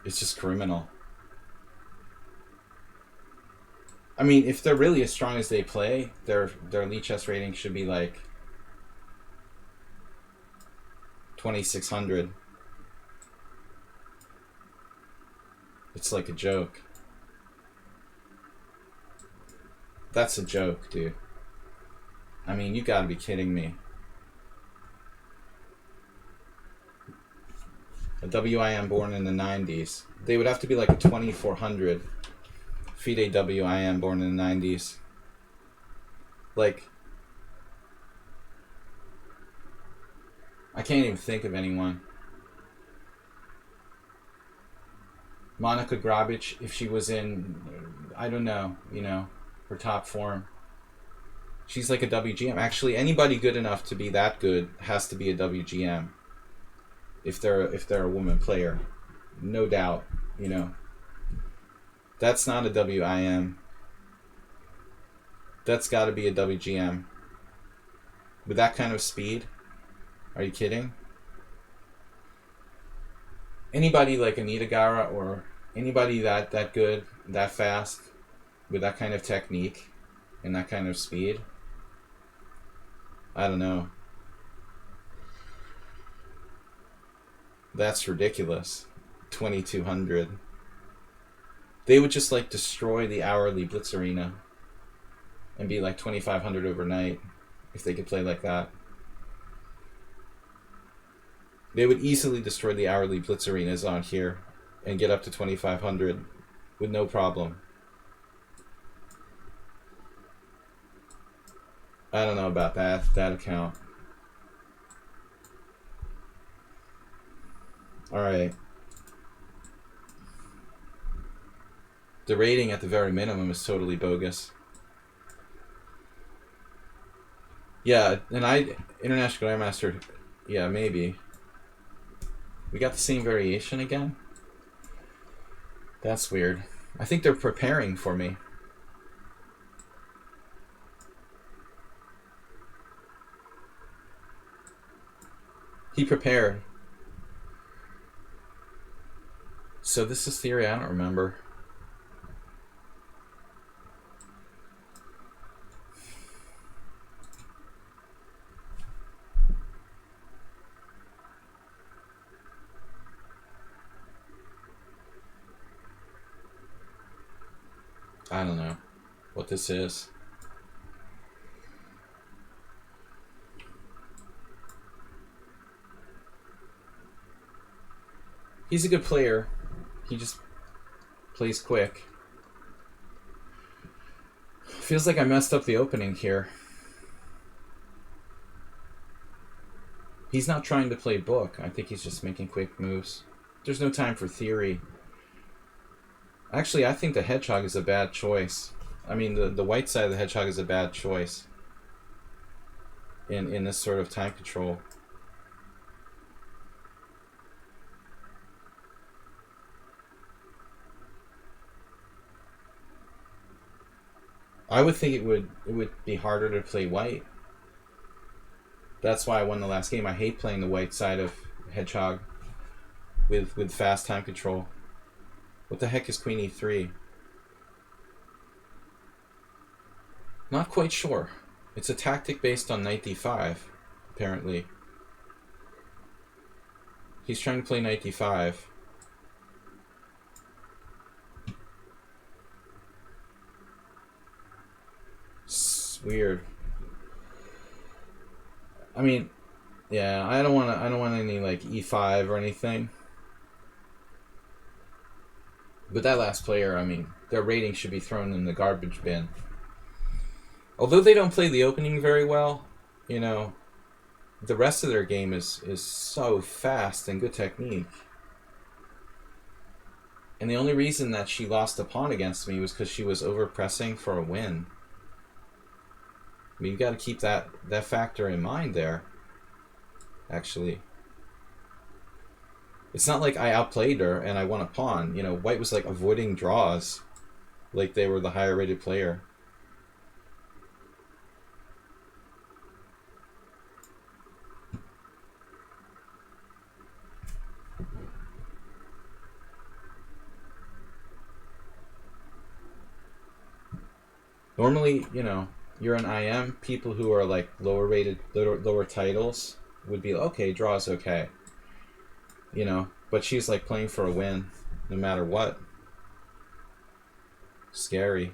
It's just criminal. I mean, if they're really as strong as they play, their lichess rating should be like 2,600. It's like a joke. That's a joke, dude. I mean, you gotta be kidding me. A WIM born in the 90s. They would have to be like a 2,400. FIDE WIM born in the 90s. Like, I can't even think of anyone. Monica Grabic, if she was in, I don't know, you know, her top form. She's like a WGM. Actually, anybody good enough to be that good has to be a WGM. If they're a woman player, no doubt, you know. That's not a WIM. That's got to be a WGM. With that kind of speed? Are you kidding? Anybody like Anita Gara or anybody that good, that fast, with that kind of technique and that kind of speed, I don't know. That's ridiculous. 2,200. They would just like destroy the hourly Blitz Arena and be like 2,500 overnight if they could play like that. They would easily destroy the hourly Blitz Arenas on here and get up to 2,500 with no problem. I don't know about that account. Alright. The rating at the very minimum is totally bogus. Yeah, and International Grandmaster, yeah, maybe. We got the same variation again? That's weird. I think they're preparing for me. He prepared. So this is theory, I don't remember. I don't know what this is. He's a good player. He just plays quick. Feels like I messed up the opening here. He's not trying to play book. I think he's just making quick moves. There's no time for theory. Actually, I think the hedgehog is a bad choice. I mean, the white side of the hedgehog is a bad choice in this sort of time control. I would think it would be harder to play white. That's why I won the last game. I hate playing the white side of hedgehog with fast time control. What the heck is Queen E3? Not quite sure. It's a tactic based on Knight D5, apparently. He's trying to play Knight D5. It's weird. I mean, yeah, I don't want any like E5 or anything. But that last player, I mean, their rating should be thrown in the garbage bin. Although they don't play the opening very well, you know, the rest of their game is so fast and good technique. And the only reason that she lost a pawn against me was because she was overpressing for a win. I mean, you got to keep that factor in mind there, actually. It's not like I outplayed her and I won a pawn. You know, white was like avoiding draws like they were the higher rated player. Normally, you know, you're an IM. People who are like lower rated, lower titles would be okay. Draw's okay. You know, but she's like playing for a win, no matter what. Scary.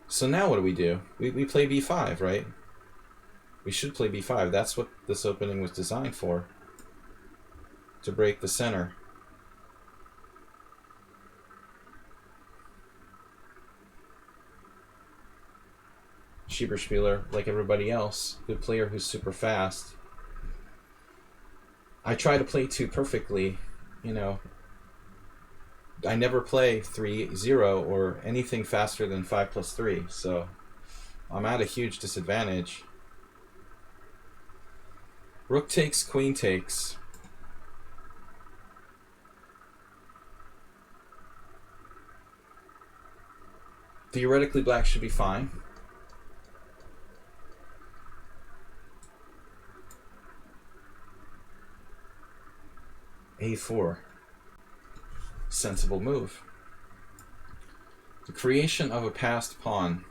So now what do? We play b5, right? We should play b5. That's what this opening was designed for. To break the center. Schieberspieler, like everybody else, good player who's super fast. I try to play 2 perfectly, you know. I never play 3-0 or anything faster than 5+3, so I'm at a huge disadvantage. Rook takes, queen takes. Theoretically, black should be fine. A4. Sensible move. The creation of a passed pawn.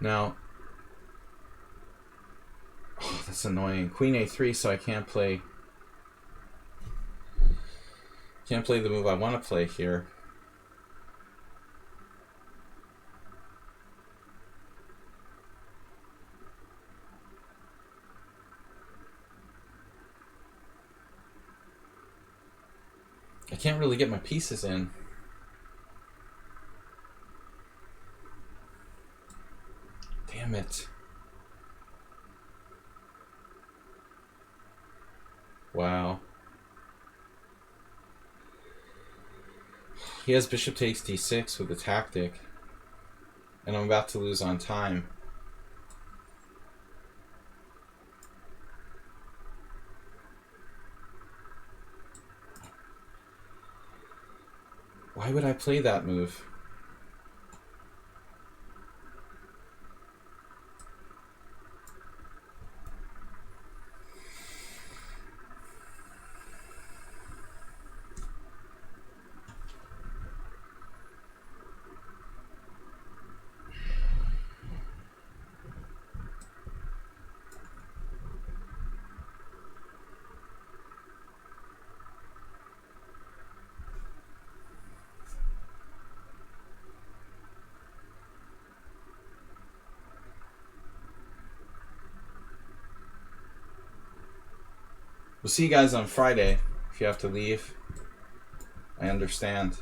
Now, oh, that's annoying. Queen A3, so I can't play the move I want to play here. I can't really get my pieces in. Damn it. Wow. He has bishop takes d6 with a tactic. And I'm about to lose on time. Why would I play that move? We'll see you guys on Friday. If you have to leave, I understand.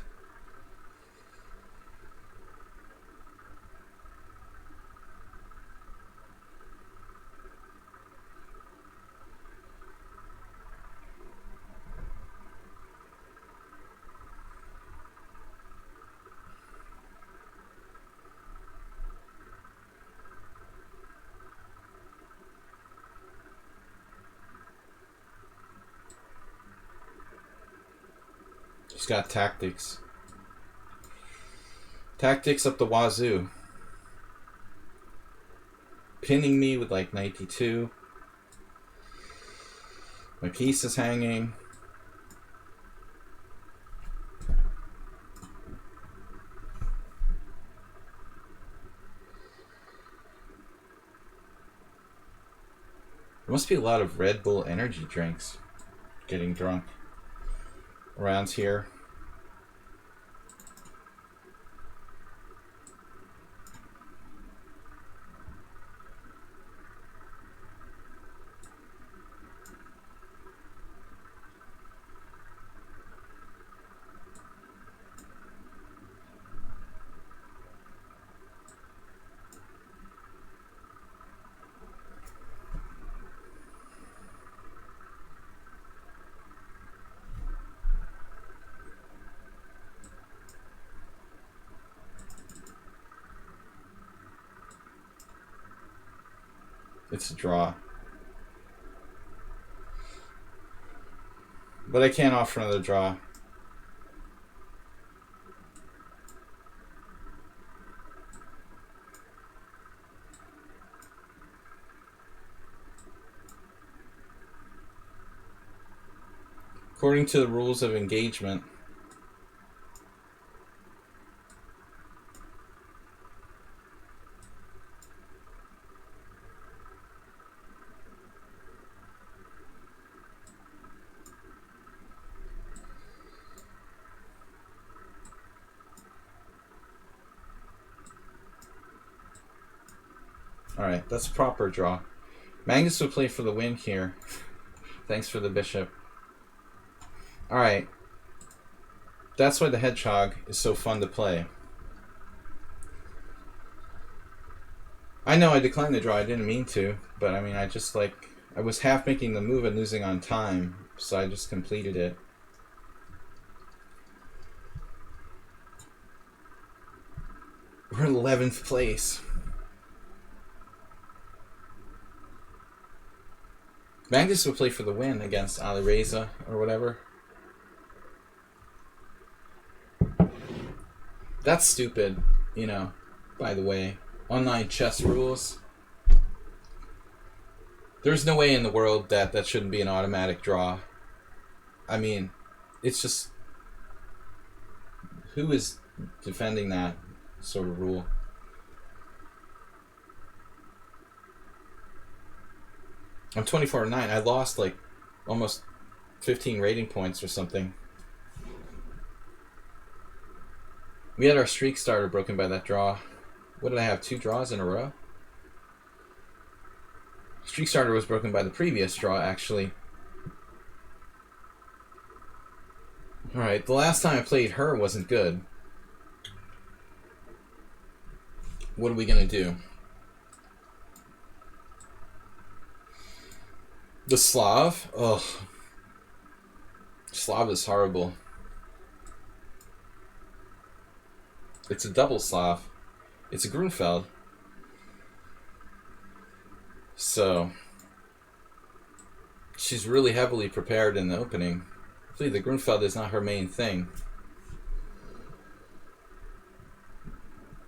He's got tactics. Tactics up the wazoo. Pinning me with like knight d2. My piece is hanging. There must be a lot of Red Bull energy drinks getting drunk around here. It's a draw. But I can't offer another draw. According to the rules of engagement. Alright, that's a proper draw. Magnus would play for the win here. Thanks for the bishop. Alright. That's why the hedgehog is so fun to play. I know I declined the draw, I didn't mean to, but I mean, I just like, I was half making the move and losing on time, so I just completed it. We're in 11th place. Magnus would play for the win against Ali Reza or whatever. That's stupid, you know, by the way. Online chess rules. There's no way in the world that that shouldn't be an automatic draw. I mean, it's just... Who is defending that sort of rule? I'm 24-9. I lost like almost 15 rating points or something. We had our streak starter broken by that draw. What did I have? 2 draws in a row? Streak starter was broken by the previous draw, actually. Alright, the last time I played her wasn't good. What are we going to do? The Slav? Ugh. Slav is horrible. It's a double Slav. It's a Grunfeld. So, she's really heavily prepared in the opening. Hopefully the Grunfeld is not her main thing.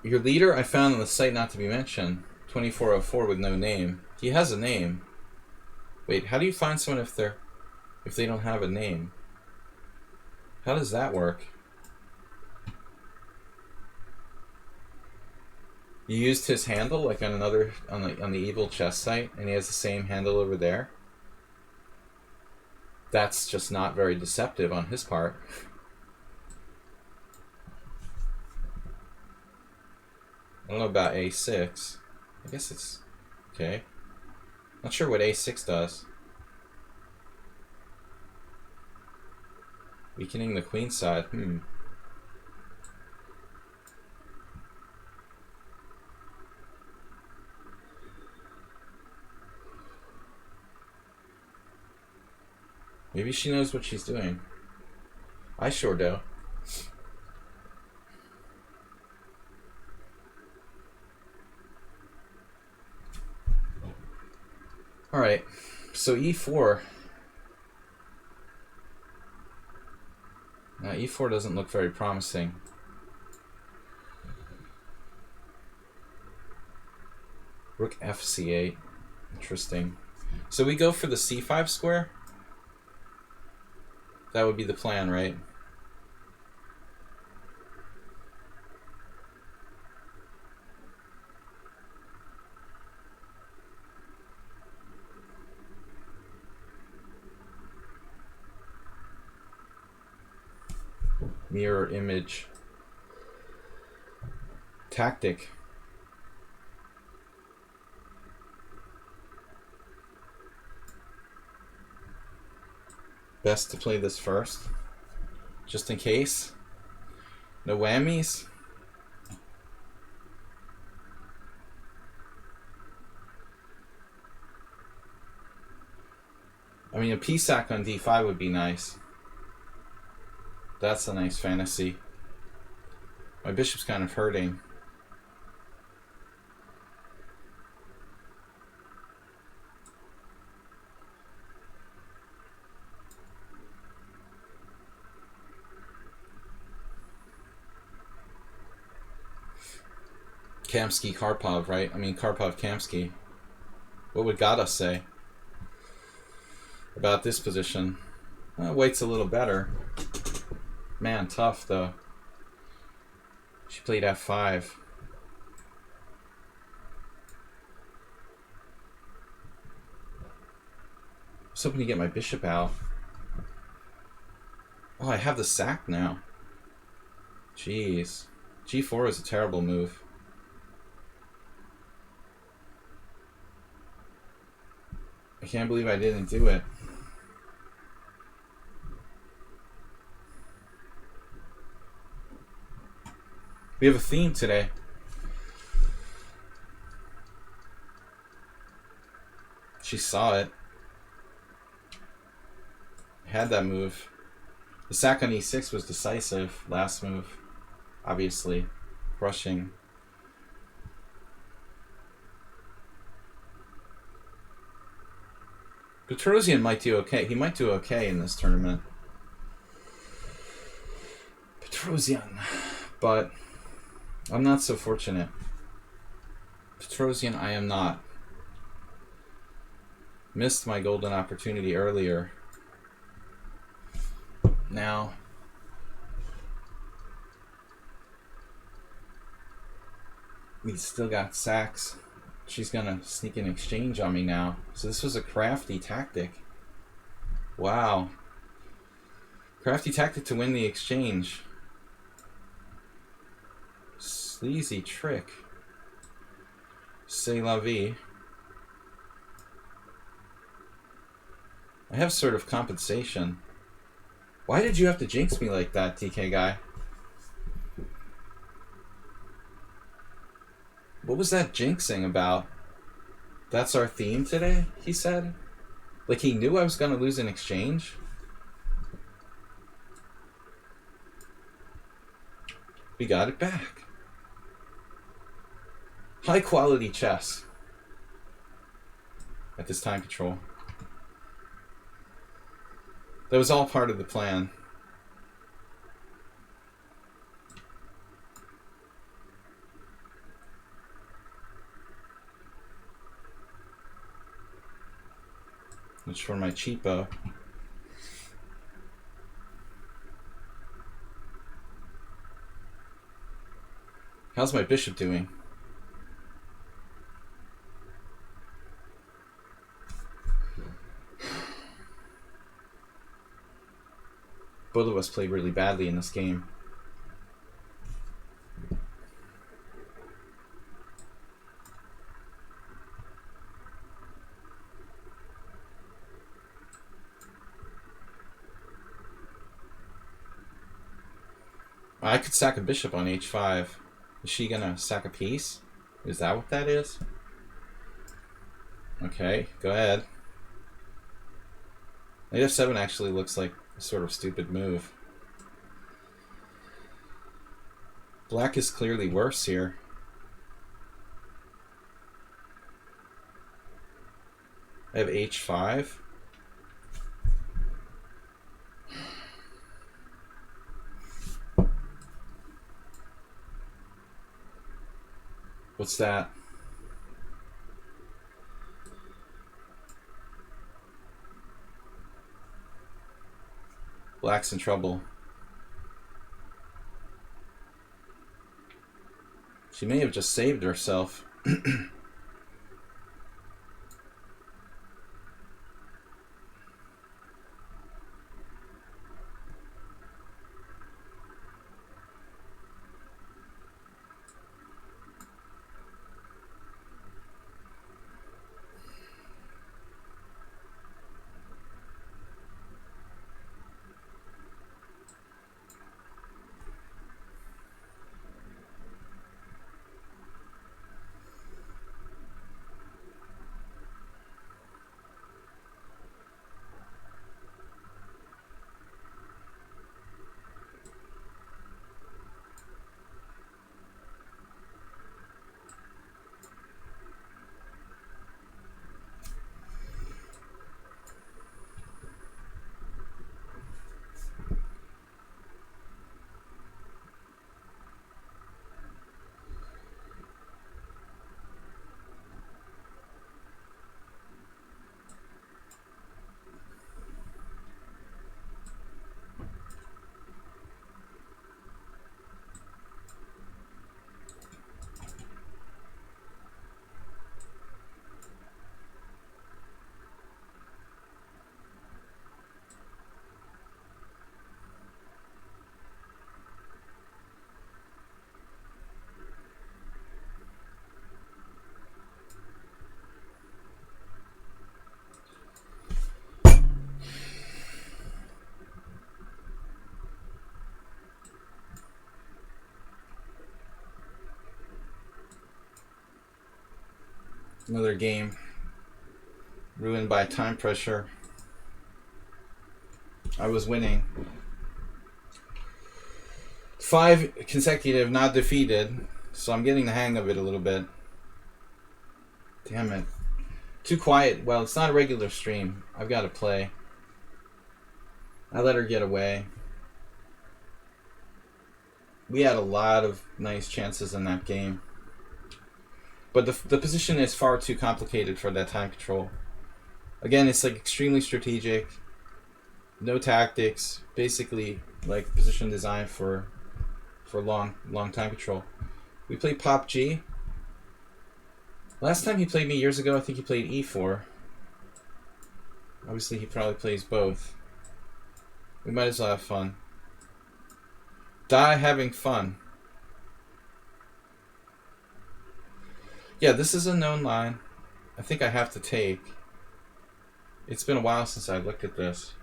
Your leader I found on the site not to be mentioned. 2404 with no name. He has a name. Wait, how do you find someone if they don't have a name? How does that work? You used his handle like on another on the evil chess site, and he has the same handle over there. That's just not very deceptive on his part. I don't know about A6. I guess it's okay. Not sure what A6 does. Weakening the queen side. Maybe she knows what she's doing. I sure do. Alright, so E4. Now E4 doesn't look very promising. Rook FC8. Interesting. So we go for the C5 square? That would be the plan, right? Mirror image. Tactic. Best to play this first, just in case. No whammies. I mean, a p-sack on d5 would be nice. That's a nice fantasy. My bishop's kind of hurting. Kamsky Karpov, right? I mean Karpov Kamsky. What would Gada say about this position? White's a little better. Man, tough though. She played f5. I was hoping to get my bishop out. Oh, I have the sack now. Jeez. G4 is a terrible move. I can't believe I didn't do it. We have a theme today. She saw it. Had that move. The sack on e6 was decisive. Last move, obviously, crushing. Petrosian might do okay. He might do okay in this tournament. Petrosian. But I'm not so fortunate. Petrosian, I am not. Missed my golden opportunity earlier. Now, we still got sacks. She's gonna sneak an exchange on me now. So this was a crafty tactic. Wow. Crafty tactic to win the exchange. Sleazy trick. C'est la vie. I have sort of compensation. Why did you have to jinx me like that, TK guy? What was that jinxing about? That's our theme today, he said? Like he knew I was going to lose an exchange? We got it back. High quality chess. At this time control. That was all part of the plan. Which for my cheapo. How's my bishop doing? Both of us played really badly in this game. I could sack a bishop on h5. Is she gonna sack a piece? Is that what that is? Okay, go ahead. Knight f7 actually looks like a sort of stupid move. Black is clearly worse here. I have h5. What's that? Black's in trouble. She may have just saved herself. Another game ruined by time pressure. I was winning. 5 consecutive not defeated, so I'm getting the hang of it a little bit. Damn it. Too quiet. Well, it's not a regular stream. I've got to play. I let her get away. We had a lot of nice chances in that game. But the position is far too complicated for that time control. Again, it's like extremely strategic. No tactics. Basically, like position design for long time control. We played Pop G. Last time he played me years ago, I think he played E4. Obviously, he probably plays both. We might as well have fun. Die having fun. Yeah, this is a known line. I think I have to take. It's been a while since I looked at this.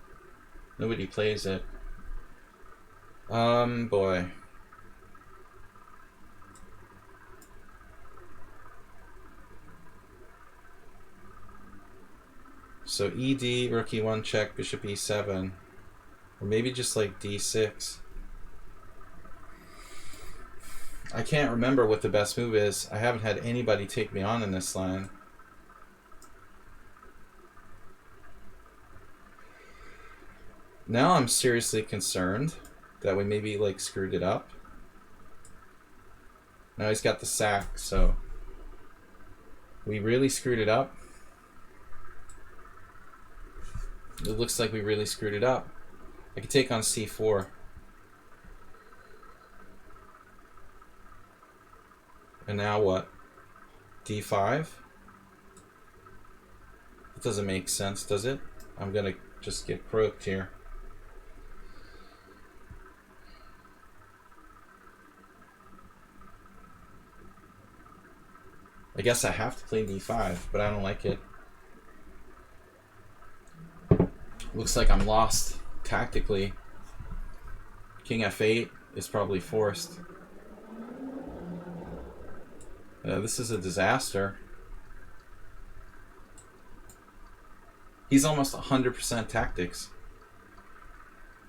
Nobody plays it. Boy. So ED, rook E1 check, bishop E7. Or maybe just like D6. I can't remember what the best move is. I haven't had anybody take me on in this line. Now I'm seriously concerned that we maybe like screwed it up. Now he's got the sack, so we really screwed it up. It looks like we really screwed it up. I could take on C4. And now what? D5? It doesn't make sense, does it? I'm gonna just get croaked here. I guess I have to play D5, but I don't like it. Looks like I'm lost tactically. King F8 is probably forced. This is a disaster. He's almost 100% tactics.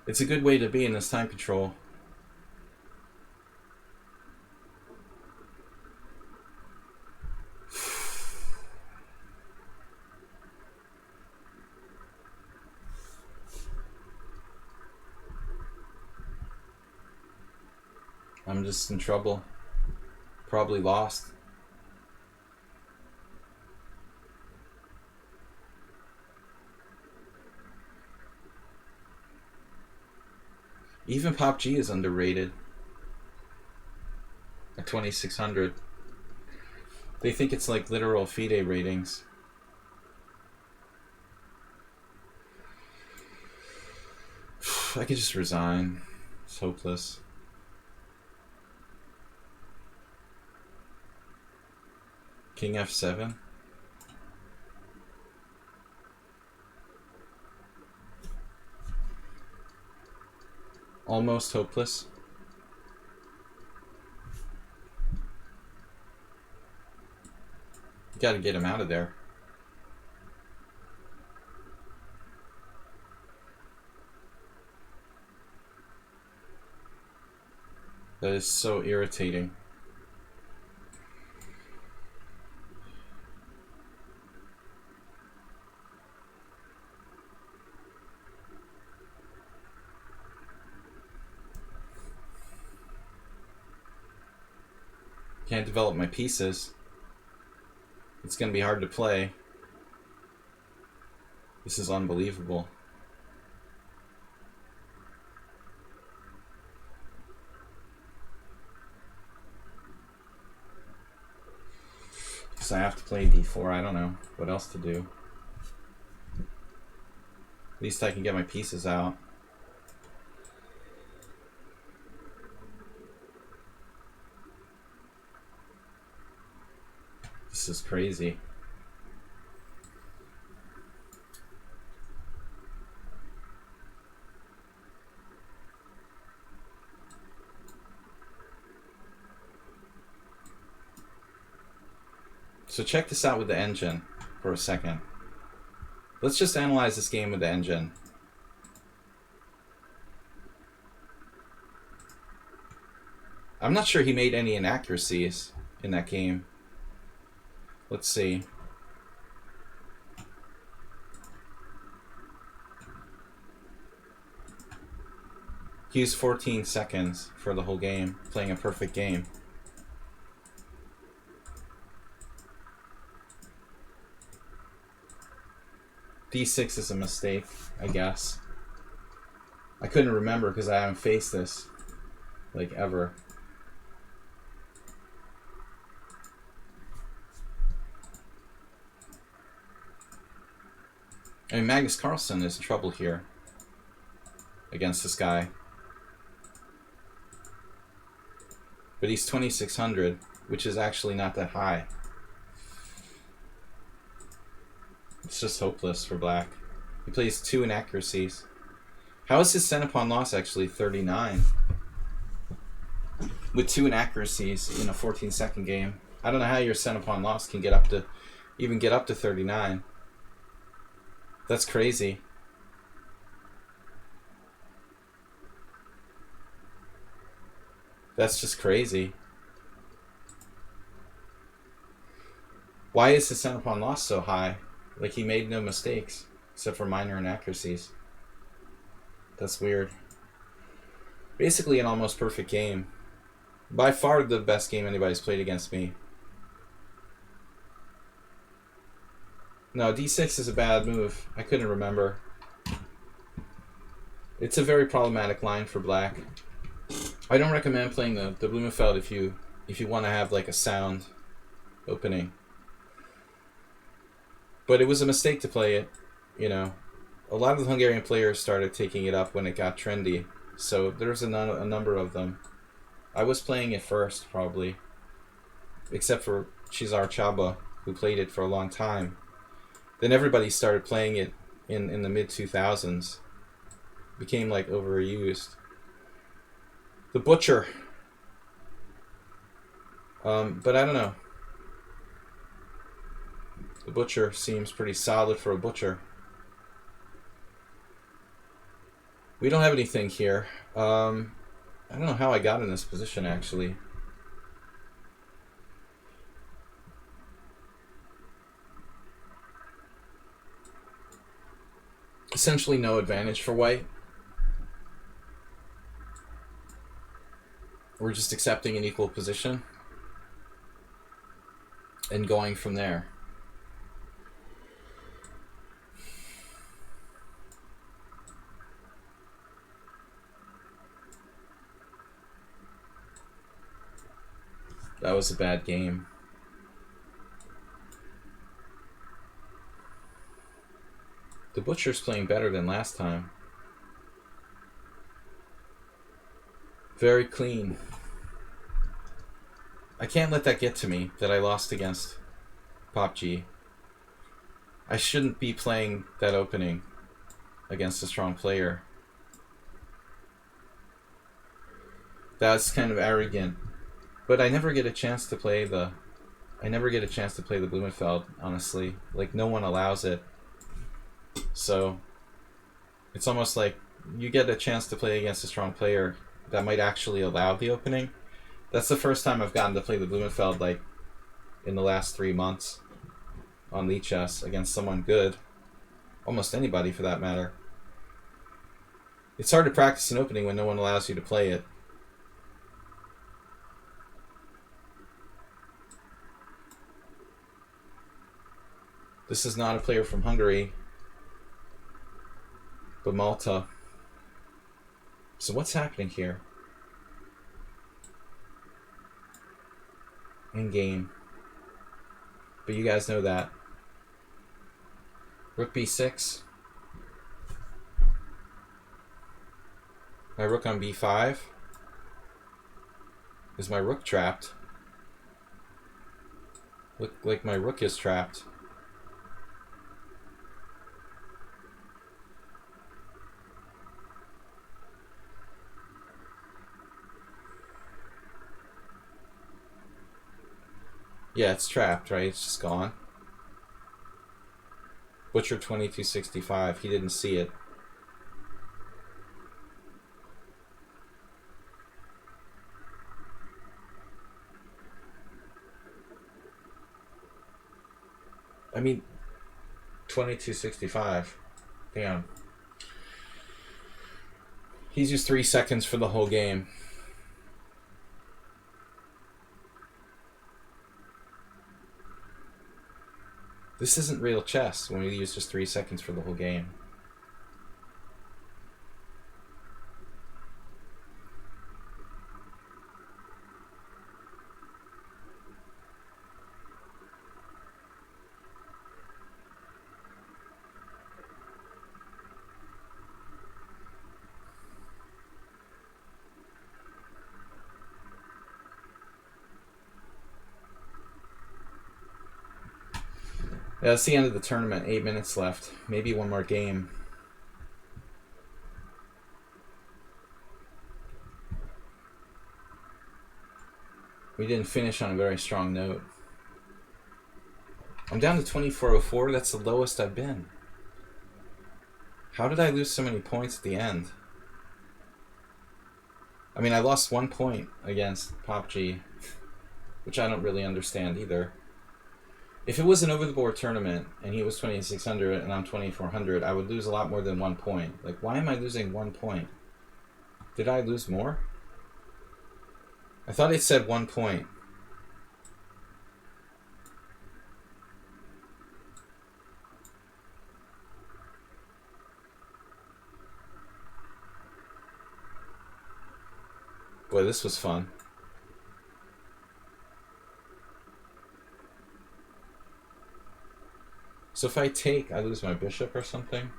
It's a good way to be in this time control. I'm just in trouble. Probably lost. Even Pop G is underrated at 2600. They think it's like literal FIDE ratings. I could just resign. It's hopeless. King F7. Almost hopeless. You gotta get him out of there. That is so irritating. Can't develop my pieces. It's gonna be hard to play. This is unbelievable. Because I have to play D4. I don't know what else to do. At least I can get my pieces out. This is crazy. So check this out with the engine for a second. Let's just analyze this game with the engine. I'm not sure he made any inaccuracies in that game. Let's see. He used 14 seconds for the whole game, playing a perfect game. D6 is a mistake, I guess. I couldn't remember because I haven't faced this, like, ever. I mean, Magnus Carlsen is in trouble here against this guy. But he's 2,600, which is actually not that high. It's just hopeless for black. He plays 2 inaccuracies. How is his center pawn loss actually 39? With 2 inaccuracies in a 14-second game. I don't know how your center pawn loss can get up to, even get up to 39. That's crazy. That's just crazy. Why is his center pawn loss so high? Like, he made no mistakes, except for minor inaccuracies. That's weird. Basically an almost perfect game. By far the best game anybody's played against me. No, d6 is a bad move. I couldn't remember. It's a very problematic line for black. I don't recommend playing the Blumenfeld if you want to have like a sound opening. But it was a mistake to play it, you know. A lot of the Hungarian players started taking it up when it got trendy. So there's a number of them. I was playing it first, probably. Except for Cesar Chaba, who played it for a long time. Then everybody started playing it in the mid-2000s. Became, like, overused. The Butcher. But I don't know. The Butcher seems pretty solid for a butcher. We don't have anything here. I don't know how I got in this position, actually. Essentially no advantage for white. We're just accepting an equal position and going from there. That was a bad game. The Butcher's playing better than last time. Very clean. I can't let that get to me, that I lost against Pop G. I shouldn't be playing that opening against a strong player. That's kind of arrogant. But I never get a chance to play the Blumenfeld, honestly. Like, no one allows it. So it's almost like you get a chance to play against a strong player that might actually allow the opening. That's the first time I've gotten to play the Blumenfeld, like, in the last 3 months on lichess against someone good. Almost anybody, for that matter. It's hard to practice an opening when no one allows you to play it. This is not a player from Hungary, but Malta. So what's happening here? In game. But you guys know that. Rook b6. My rook on b5. Is my rook trapped? Look like my rook is trapped. Yeah, it's trapped, right? It's just gone. Butcher 2265. He didn't see it. I mean, 2265. Damn. He's used 3 seconds for the whole game. This isn't real chess when we use just 3 seconds for the whole game. Yeah, that's the end of the tournament. 8 minutes left. Maybe one more game. We didn't finish on a very strong note. I'm down to 2404. That's the lowest I've been. How did I lose so many points at the end? I mean, I lost 1 point against Pop G, which I don't really understand either. If it was an over-the-board tournament and he was 2600 and I'm 2400, I would lose a lot more than 1 point. Like, why am I losing 1 point? Did I lose more? I thought it said 1 point. Boy, this was fun. So if I take, I lose my bishop or something?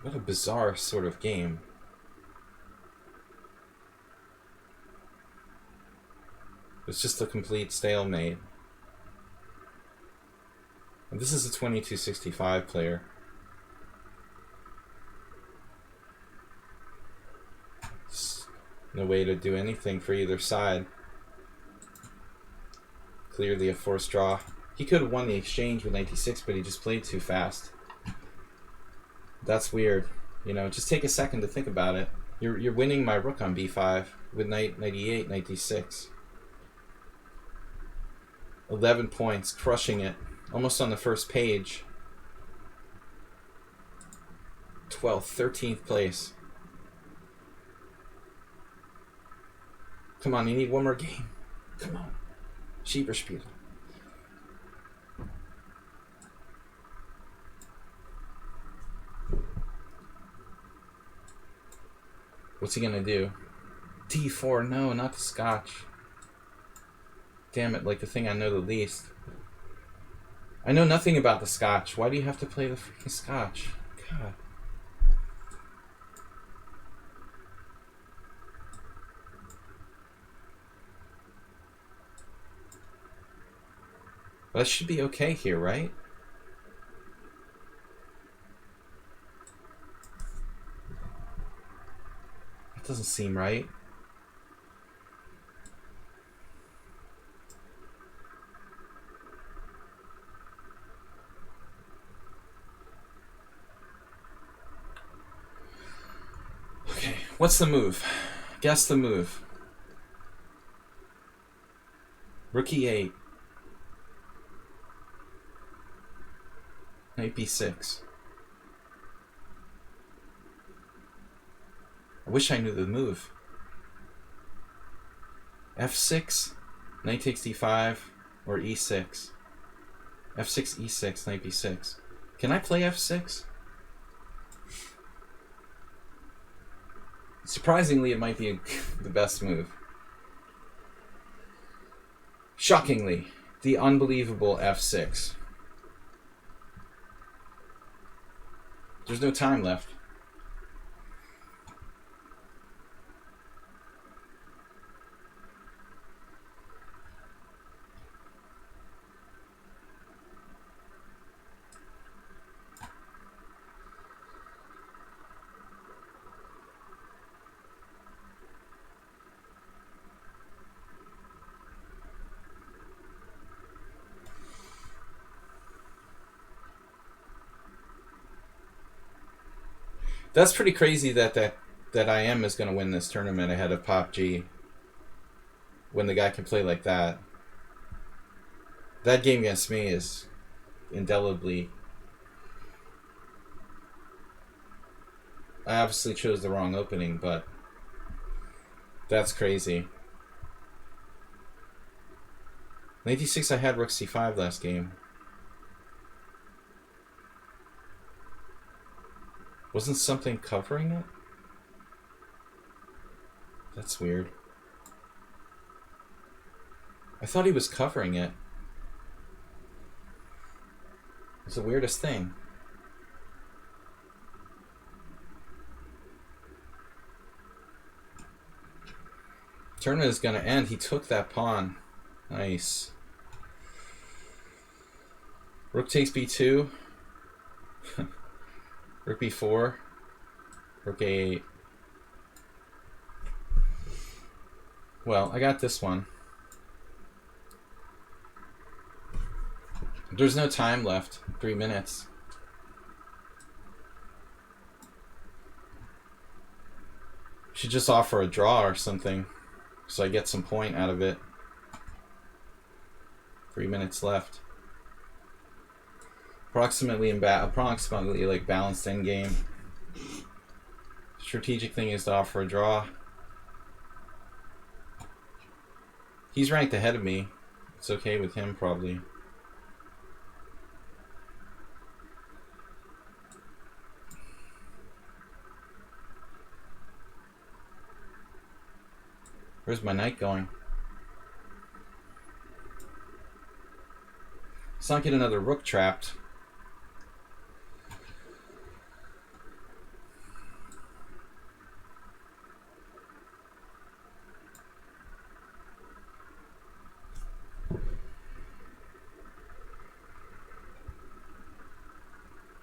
What a bizarre sort of game. It's just a complete stalemate. And this is a 2265 player. Just no way to do anything for either side. Clearly a forced draw. He could have won the exchange with 96, but he just played too fast. That's weird. You know, just take a second to think about it. You're winning my rook on b5 with knight 98, knight d6. 11 points, crushing it. Almost on the first page. 12th, 13th place. Come on, you need one more game. Come on. Schieberspiel. What's he gonna do? D4, no, not the Scotch. Damn it, like the thing I know the least. I know nothing about the Scotch. Why do you have to play the freaking Scotch? God. That should be okay here, right? That doesn't seem right. Okay, what's the move? Guess the move. Rook e8. Knight b6. I wish I knew the move. f6, knight takes d5, or e6. f6, e6, knight b6. Can I play f6? Surprisingly, it might be the best move. Shockingly, the unbelievable f6. There's no time left. That's pretty crazy that I am is going to win this tournament ahead of Pop G. When the guy can play like that. That game against me is indelibly... I obviously chose the wrong opening, but that's crazy. Knight d6, I had rook c5 last game. Wasn't something covering it? That's weird. I thought he was covering it. It's the weirdest thing. Tournament is going to end. He took that pawn. Nice. Rook takes b2. Rook b4. Rook a8. Well, I got this one. There's no time left. 3 minutes. Should just offer a draw or something, so I get some point out of it. 3 minutes left. Approximately like balanced endgame. Strategic thing is to offer a draw. He's ranked ahead of me. It's okay with him probably. Where's my knight going? Let's not get another rook trapped.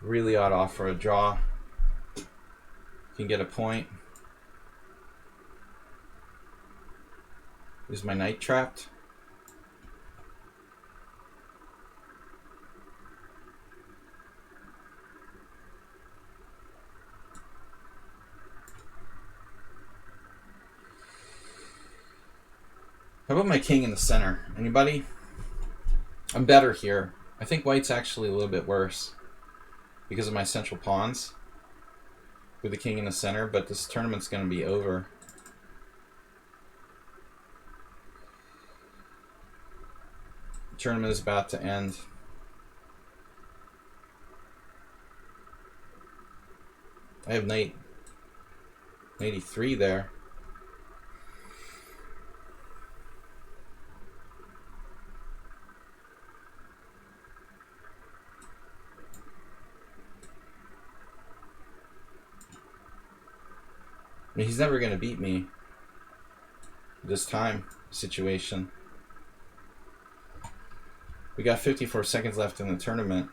Really ought to offer a draw. Can get a point. Is my knight trapped? How about my king in the center? Anybody? I'm better here. I think white's actually a little bit worse because of my central pawns with the king in the center, but this tournament's going to be over. The tournament is about to end. I have knight e3 there. I mean, he's never going to beat me this time situation. We got 54 seconds left in the tournament.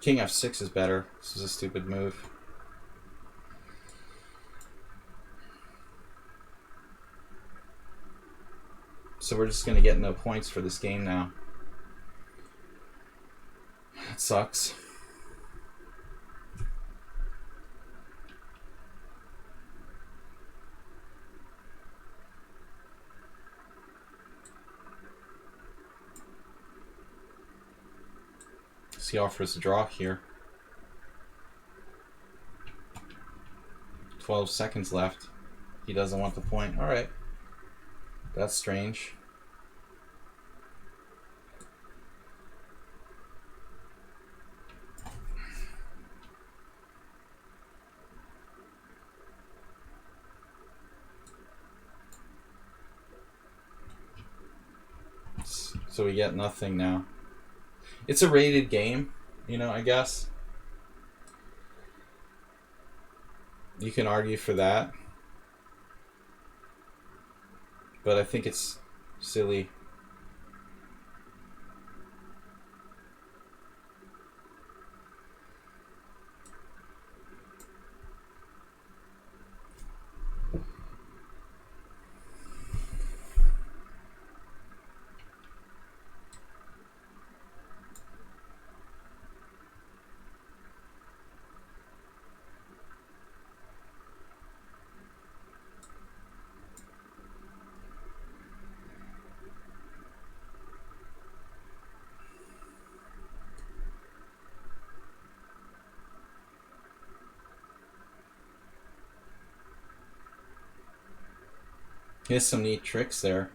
King f6 is better. This is a stupid move. So we're just going to get no points for this game now. That sucks. He offers a draw here. 12 seconds left. He doesn't want the point. All right. That's strange. So we get nothing now. It's a rated game, you know, I guess. You can argue for that. But I think it's silly. He has some neat tricks there.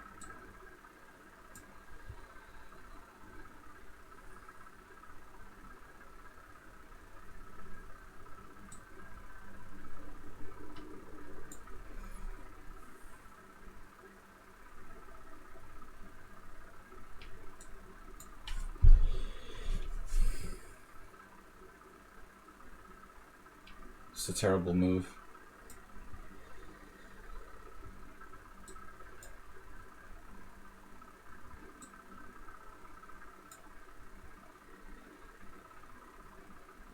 It's a terrible move.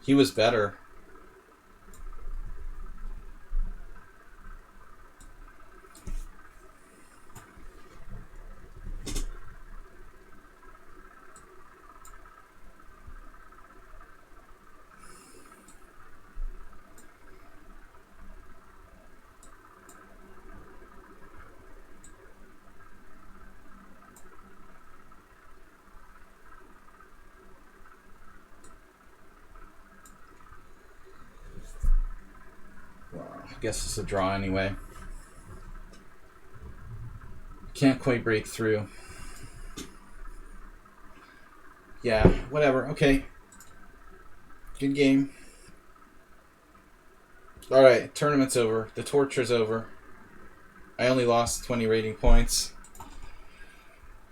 He was better. I guess it's a draw anyway. Can't quite break through. Yeah, whatever. Okay. Good game. Alright, tournament's over. The torture's over. I only lost 20 rating points.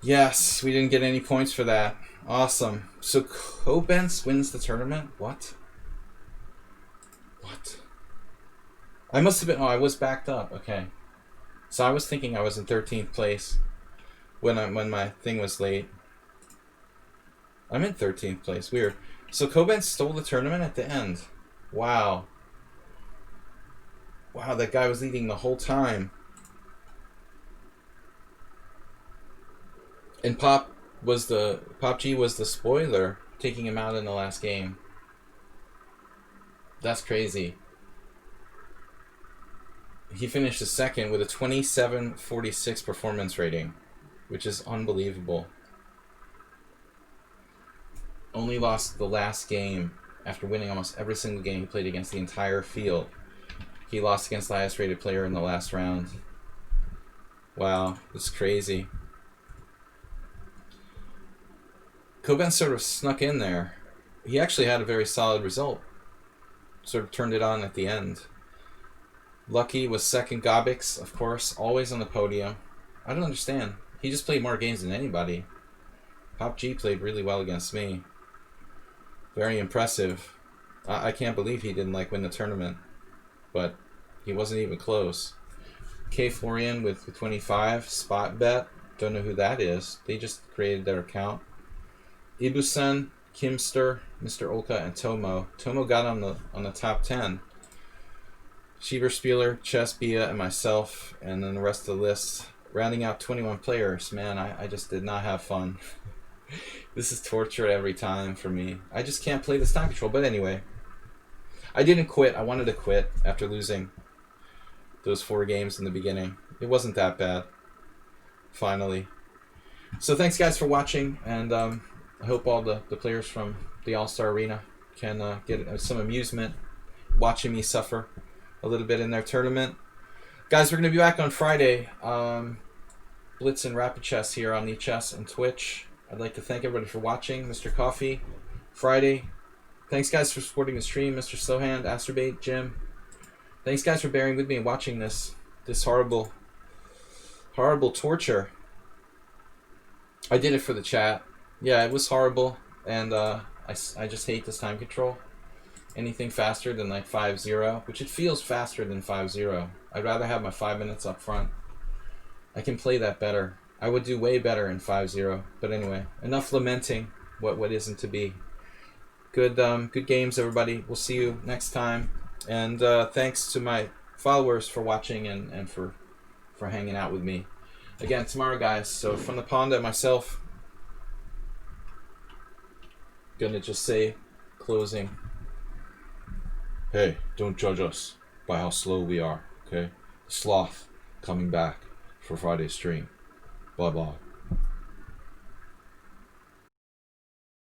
Yes, we didn't get any points for that. Awesome. So Koblenz wins the tournament? What? What? I must have been... Oh, I was backed up. Okay. So I was thinking I was in 13th place when my thing was late. I'm in 13th place. Weird. So Koblenz stole the tournament at the end. Wow. Wow, that guy was leading the whole time. And Pop G was the spoiler, taking him out in the last game. That's crazy. He finished the second with a 27.46 performance rating, which is unbelievable. Only lost the last game after winning almost every single game he played against the entire field. He lost against the highest rated player in the last round. Wow, it's crazy. Koblenz sort of snuck in there. He actually had a very solid result. Sort of turned it on at the end. Lucky was second. Gobix, of course, always on the podium. I don't understand. He just played more games than anybody. Pop G played really well against me. Very impressive. I can't believe he didn't win the tournament. But he wasn't even close. K Florian with 25. Spot bet. Don't know who that is. They just created their account. Ibusen, Kimster, Mr. Olka, and Tomo. Tomo got on the top 10. Schieberspieler, Chess, Bia, and myself, and then the rest of the list. Rounding out 21 players. Man, I just did not have fun. This is torture every time for me. I just can't play this time control. But anyway, I didn't quit. I wanted to quit after losing those 4 games in the beginning. It wasn't that bad. Finally. So thanks, guys, for watching, and I hope all the players from the All-Star Arena can get some amusement watching me suffer a little bit in their tournament. Guys, we're going to be back on Friday. Blitz and Rapid Chess here on lichess and Twitch. I'd like to thank everybody for watching. Mr. Coffee, Friday. Thanks, guys, for supporting the stream. Mr. Slowhand, Asterbait, Jim. Thanks, guys, for bearing with me and watching this horrible torture. I did it for the chat. Yeah, it was horrible, and I just hate this time control. Anything faster than 5-0, which it feels faster than 5-0. I'd rather have my 5 minutes up front. I can play that better. I would do way better in 5-0. But anyway, enough lamenting what isn't to be. Good games, everybody. We'll see you next time. And thanks to my followers for watching and for hanging out with me. Again, tomorrow, guys. So from the pond and myself, gonna just say, closing. Hey, don't judge us by how slow we are, okay? Sloth coming back for Friday's stream. Bye-bye.